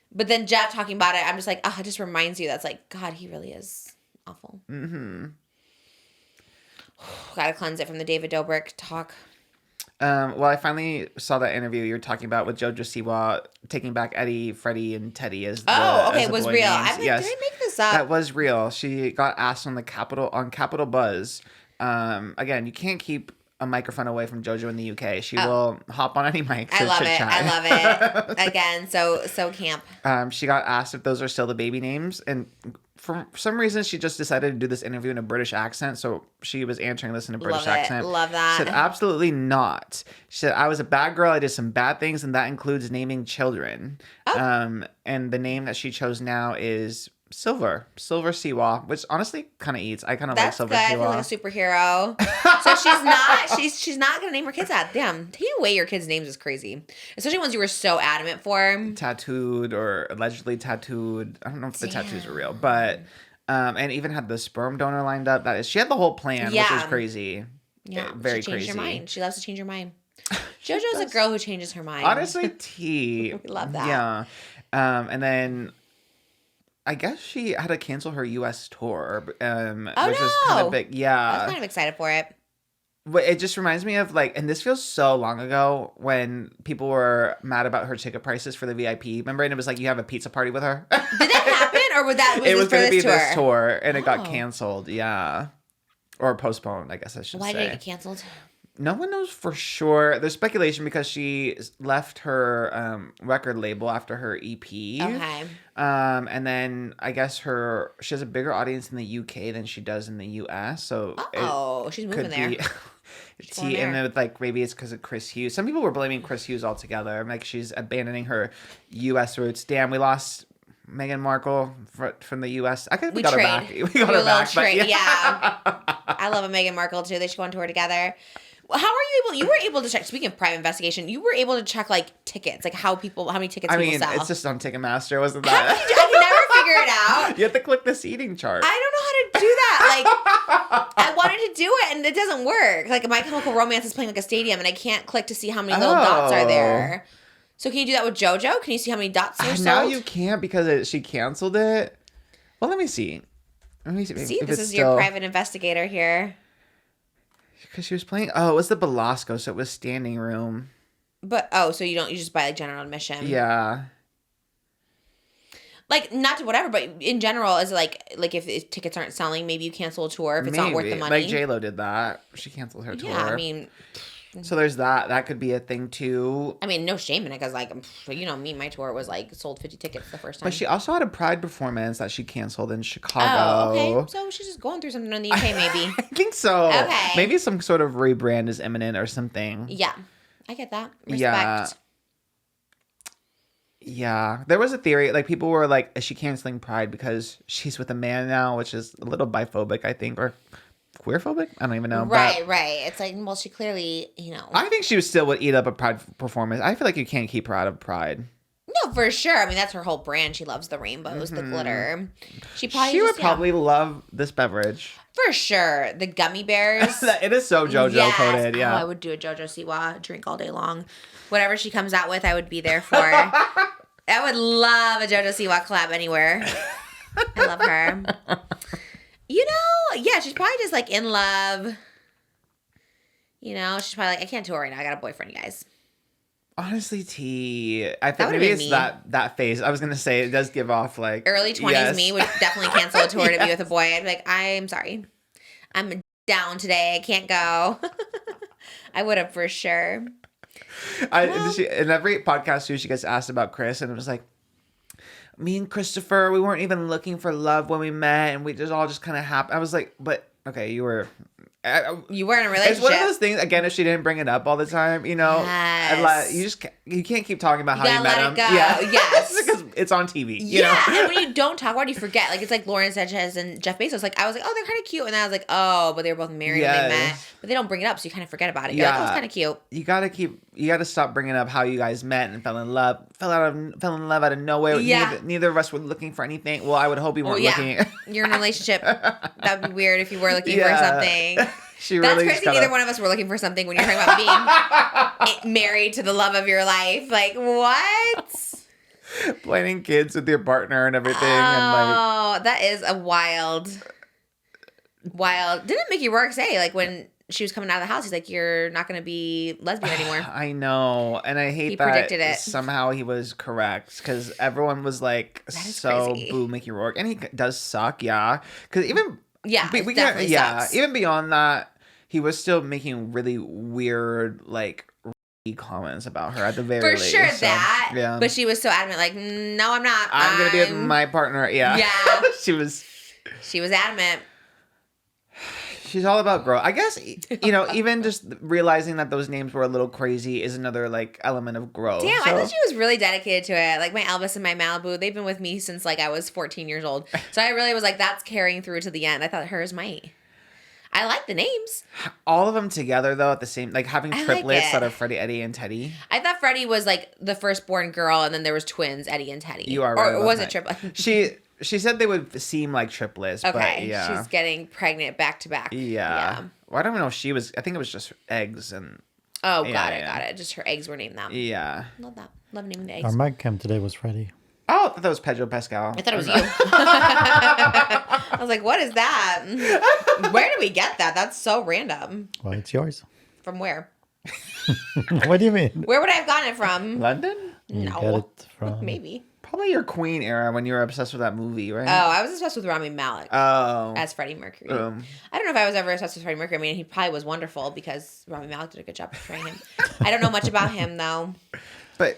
But then Jeff talking about it, I'm just like, it just reminds you that's like, God, he really is awful. Mm-hmm. Gotta cleanse it from the David Dobrik talk. Well, I finally saw that interview you were talking about with JoJo Siwa taking back Eddie, Freddie, and Teddy as the Okay, as it the was boy real. names. I'm like, did I make this up? That was real. She got asked on Capital Buzz. Again, you can't keep a microphone away from JoJo in the UK. She will hop on any mic to I love it. chit-chat. I love it. Again, so camp. She got asked if those are still the baby names, and for some reason she just decided to do this interview in a British accent, so she was answering this in a British Love it. accent. Love that. She said, absolutely not. She said, I was a bad girl. I did some bad things, and that includes naming children. And the name that she chose now is Silver Siwa, which honestly kind of eats. I kind of like That's Silver good. I Siwa. feel like a superhero. So she's not gonna name her kids that. Damn, taking away your kids' names is crazy. Especially ones you were so adamant for. Tattooed or allegedly tattooed. I don't know if the tattoos are real, but and even had the sperm donor lined up. She had the whole plan, which Yeah. was crazy. Yeah, Very she changed crazy. her mind. She loves to change her mind. JoJo's a girl who changes her mind. Honestly, T. We love that. Yeah. And then I guess she had to cancel her U.S. tour, which was kind of big. I Yeah. was kind of excited for it. But it just reminds me of and this feels so long ago when people were mad about her ticket prices for the VIP. Remember? And it was like, you have a pizza party with her. Did that happen, or was It was going to be this tour, and it got Oh. canceled. Yeah. Or postponed, I guess I should Why say. did it get canceled? No one knows for sure. There's speculation because she left her record label after her EP. Okay. And then I guess she has a bigger audience in the UK than she does in the US. So She's moving there. going And there. then maybe it's because of Chris Hughes. Some people were blaming Chris Hughes altogether. Like she's abandoning her US roots. Damn, we lost Meghan Markle from the US. We got her back. We got her back. But yeah. I love a Meghan Markle too. They should go on tour together. How are you able? You were able to check. Speaking of private investigation, you were able to check tickets, how many tickets people sell. it's just on Ticketmaster, wasn't that? I can never figure it out. You have to click the seating chart. I don't know how to do that. Like, I wanted to do it, and it doesn't work. Like, My Chemical Romance is playing like a stadium, and I can't click to see how many little dots are there. So can you do that with JoJo? Can you see how many dots are sold? Now you can't because she canceled it. Well, let me see. See, this is your private investigator here. Because she was playing. Oh, it was the Belasco, so it was standing room. But so you just buy like general admission. Yeah. Like, not to whatever, but in general, is it like if tickets aren't selling, maybe you cancel a tour if it's not worth the money. Like J-Lo did that. She canceled her tour. Yeah, I mean. So there's that. That could be a thing too. I mean, no shame in it because, like, you know me, my tour was like sold 50 tickets the first time. But she also had a Pride performance that she canceled in Chicago. Oh, okay. So she's just going through something in the UK, maybe. I think so. Okay. Maybe some sort of rebrand is imminent or something. Yeah. I get that. Respect. Yeah. Yeah. There was a theory, like, people were like, is she canceling Pride because she's with a man now, which is a little biphobic, I think, or queerphobic? I don't even know. Right. It's like, well, she clearly, you know. I think she still would eat up a Pride performance. I feel like you can't keep her out of Pride. No, for sure. I mean, that's her whole brand. She loves the rainbows, the glitter. She would probably love this beverage. For sure. The gummy bears. It is so JoJo coded, yeah. Oh, I would do a JoJo Siwa drink all day long. Whatever she comes out with, I would be there for. I would love a JoJo Siwa collab anywhere. I love her. You know, yeah, she's probably just like in love. You know, she's probably like, I can't tour right now. I got a boyfriend, you guys. Honestly, T, I think maybe it's that phase. I was gonna say it does give off like early 20s me would definitely cancel a tour to be with a boy. I'd be like, I'm sorry, I'm down today. I can't go. I would have for sure. In every podcast too, she gets asked about Chris, and it was like, me and Christopher, we weren't even looking for love when we met, and we just kind of happened. I was like, but okay, you were. You were in a relationship. It's one of those things. Again, if she didn't bring it up all the time, you know, you can't keep talking about how you met him. Yeah, yes, because it's on TV. You know? And when you don't talk about it, you forget. Like it's like Lauren Sanchez and Jeff Bezos. Like I was like, oh, they're kind of cute, and then I was like, oh, but they were both married when they met, but they don't bring it up, so you kind of forget about it. You're like, oh, it's kind of cute. You got to stop bringing up how you guys met and fell in love out of nowhere. Yeah. Neither of us were looking for anything. Well, I would hope you weren't looking. You're in a relationship. That'd be weird if you were looking for something. That's crazy. Neither one of us were looking for something when you're talking about being married to the love of your life. Like, what? Planning kids with your partner and everything. Oh, that is a wild. Didn't Mickey Rourke say, like, when she was coming out of the house, he's like, you're not going to be lesbian anymore. I know. And I hate that predicted it. Somehow he was correct. Because everyone was like, so crazy. Boo Mickey Rourke. And he does suck, yeah. Because even... Yeah, sucks. Even beyond that, he was still making really weird, like, comments about her at the very least. For sure, that. Yeah. But she was so adamant, like, no, I'm not. I'm going to be with my partner. Yeah. Yeah. She was adamant. She's all about growth. I guess, you know, even just realizing that those names were a little crazy is another, like, element of growth. Damn, I thought she was really dedicated to it. Like, my Elvis and my Malibu, they've been with me since, like, I was 14 years old. So I really was like, that's carrying through to the end. I thought hers might. I like the names. All of them together, though, at the same... Like, having triplets that are Freddie, Eddie, and Teddy. I thought Freddie was, like, the firstborn girl, and then there was twins, Eddie and Teddy. You are right. Or was it triplets? She said they would seem like triplets, but yeah. She's getting pregnant back to back. Yeah. Well, I don't know if she was... I think it was just eggs and... Oh, got it. Just her eggs were named that. Yeah. Love that. Love naming the eggs. Our mic cam today was Freddie. Oh, I thought that was Pedro Pascal. I thought it was you. I was like, what is that? Where did we get that? That's so random. Well, it's yours. From where? What do you mean? Where would I have gotten it from? London? You got it from... Maybe. Probably your Queen era when you were obsessed with that movie, right? Oh, I was obsessed with Rami Malek. Oh. As Freddie Mercury. I don't know if I was ever obsessed with Freddie Mercury. I mean, he probably was wonderful because Rami Malek did a good job portraying him. I don't know much about him, though. But...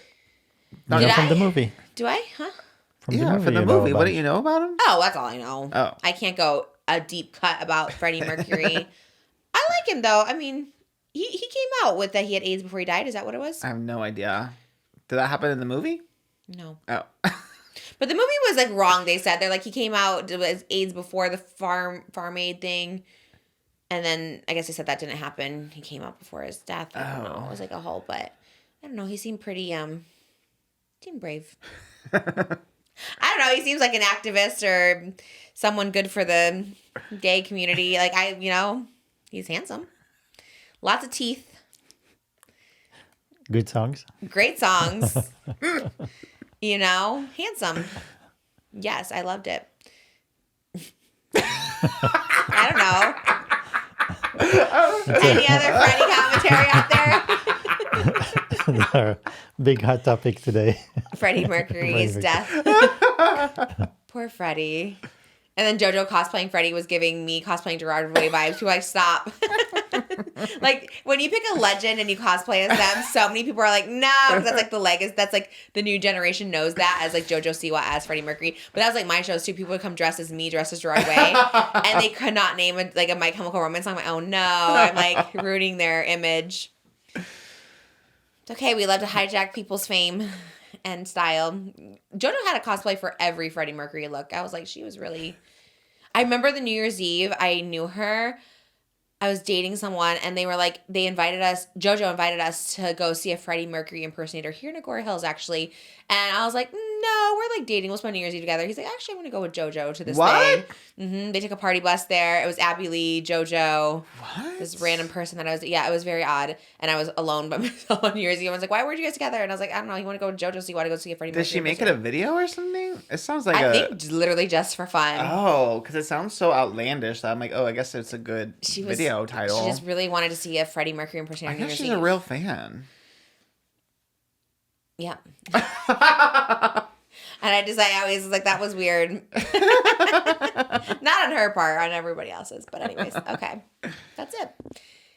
from the movie. Do I? Huh? From the movie. What do you know about him? Oh, that's all I know. Oh. I can't go a deep cut about Freddie Mercury. I like him, though. I mean, he came out with that he had AIDS before he died. Is that what it was? I have no idea. Did that happen in the movie? No. Oh. But the movie was, like, wrong, they said. They're like, he came out with AIDS before the farm aid thing. And then I guess they said that didn't happen. He came out before his death. I don't know. It was, like, a whole, but I don't know. He seemed pretty, seemed brave. I don't know. He seems like an activist or someone good for the gay community. Like, he's handsome. Lots of teeth. Good songs. Great songs. Handsome. Yes, I loved it. I don't know. Any other Freddie commentary out there? Our big hot topic today. Freddie Mercury's death. Poor Freddie. And then JoJo cosplaying Freddie was giving me cosplaying Gerard Way vibes. Who I stop. Like when you pick a legend and you cosplay as them, so many people are like, no, because that's like the legacy. That's like the new generation knows that as like JoJo Siwa as Freddie Mercury. But that was like my shows too. People would come dressed as me, dressed as Gerard Way, and they could not name a My Chemical Romance song. I'm like, oh no, I'm like ruining their image. It's okay. We love to hijack people's fame and style. JoJo had a cosplay for every Freddie Mercury look. I was like, she was really. I remember the New Year's Eve. I knew her. I was dating someone, and they were like, JoJo invited us to go see a Freddie Mercury impersonator here in Agora Hills, actually. And I was like, no, we're like dating. We'll spend New Year's Eve together. He's like, actually, I'm going to go with JoJo to this thing. Mm-hmm. They took a party bus there. It was Abby Lee, JoJo. What? This random person that it was very odd. And I was alone by myself on New Year's Eve. I was like, why were you guys together? And I was like, I don't know. You want to go with JoJo, so you want to go see a Freddie Mercury. Did she make it a video or something? It sounds like I think literally just for fun. Oh, because it sounds so outlandish that I'm like, oh, I guess it's a good video title. She just really wanted to see a Freddie Mercury impersonator. I guess she's a real fan. Yeah. And I always was like, that was weird. Not on her part, on everybody else's. But anyways, okay. That's it.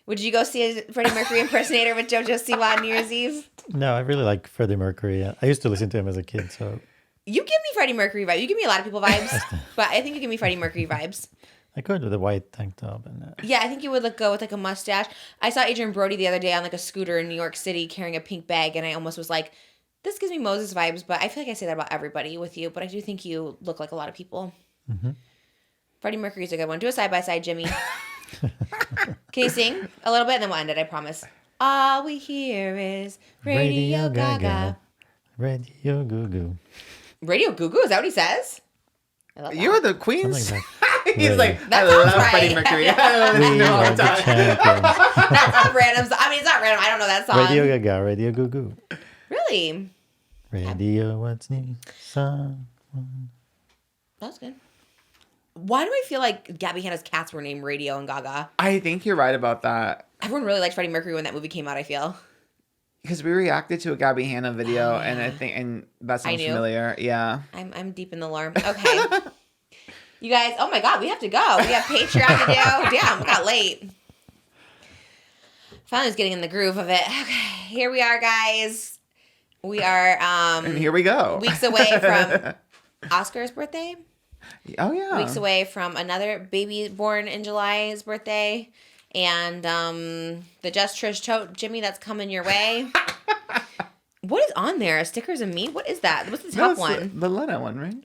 Would you go see a Freddie Mercury impersonator with JoJo Siwa on New Year's Eve? No, I really like Freddie Mercury. I used to listen to him as a kid, so... You give me Freddie Mercury vibes. You give me a lot of people vibes. But I think you give me Freddie Mercury vibes. I could with a white tank top. And yeah, I think you would look good with like a mustache. I saw Adrian Brody the other day on like a scooter in New York City carrying a pink bag. And I almost was like... This gives me Moses vibes, but I feel like I say that about everybody with you. But I do think you look like a lot of people. Mm-hmm. Freddie Mercury's a good one. Do a side-by-side, Jimmy. Can you sing a little bit? And then we'll end it, I promise. All we hear is Radio Gaga. Radio Goo Goo. Radio Goo Goo? Is that what he says? I love that. You're the queens? He's like, that I love right. Freddie Mercury. We are the champions. That's not random. I mean, it's not random. I don't know that song. Radio Gaga, Radio Goo Goo. Really? Radio, what's new? Someone. That's good. Why do I feel like Gabby Hanna's cats were named Radio and Gaga? I think you're right about that. Everyone really liked Freddie Mercury when that movie came out, I feel. Because we reacted to a Gabby Hanna video, and that sounds familiar. Yeah. I'm deep in the lore. Okay. You guys, oh my God, we have to go. We have Patreon to do. Damn, we got late. Finally was getting in the groove of it. Okay, here we are, guys. We are and here we go. Weeks away from Oscar's birthday. Oh yeah. Weeks away from another baby born in July's birthday. And the Just Trish tote, Jimmy, that's coming your way. What is on there? Stickers of me? What is that? What's the top one? The Lena one, right?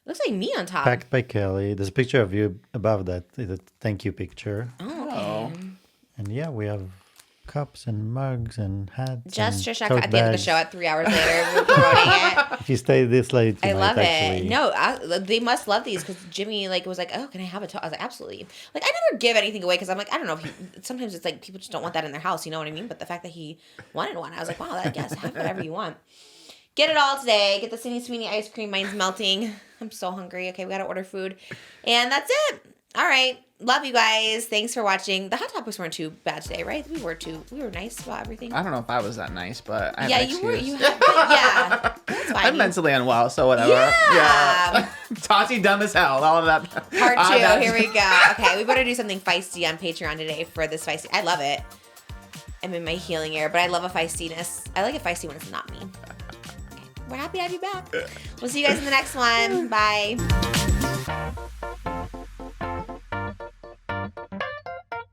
Looks like me on top. Packed by Kelly. There's a picture of you above that. It's a thank you picture. Oh, okay. And yeah, we have cups and mugs and hats. Just Trish tote at the end of the show at 3 hours later. We're promoting it. If you stay this late, I love it. No, they must love these because Jimmy was like, "Oh, can I have a tote?" I was like, "Absolutely." Like, I never give anything away because I'm like, I don't know. Sometimes it's like people just don't want that in their house. You know what I mean? But the fact that he wanted one, I was like, "Wow, I guess have whatever you want." Get it all today. Get the Sweeney ice cream. Mine's melting. I'm so hungry. Okay, we gotta order food, and that's it. All right. Love you guys. Thanks for watching. The hot topics weren't too bad today, right? We were nice about everything. I don't know if I was that nice, but I yeah, have you excuse. were. You had, yeah, that's fine. I'm mentally unwell, so whatever. Yeah. Tati dumb as hell. All of that. Part 2. Here we go. Okay, we better do something feisty on Patreon today for this feisty. I love it. I'm in my healing air, but I love a feistiness. I like it feisty when it's not me. Okay, we're happy to have you back. We'll see you guys in the next one. Bye.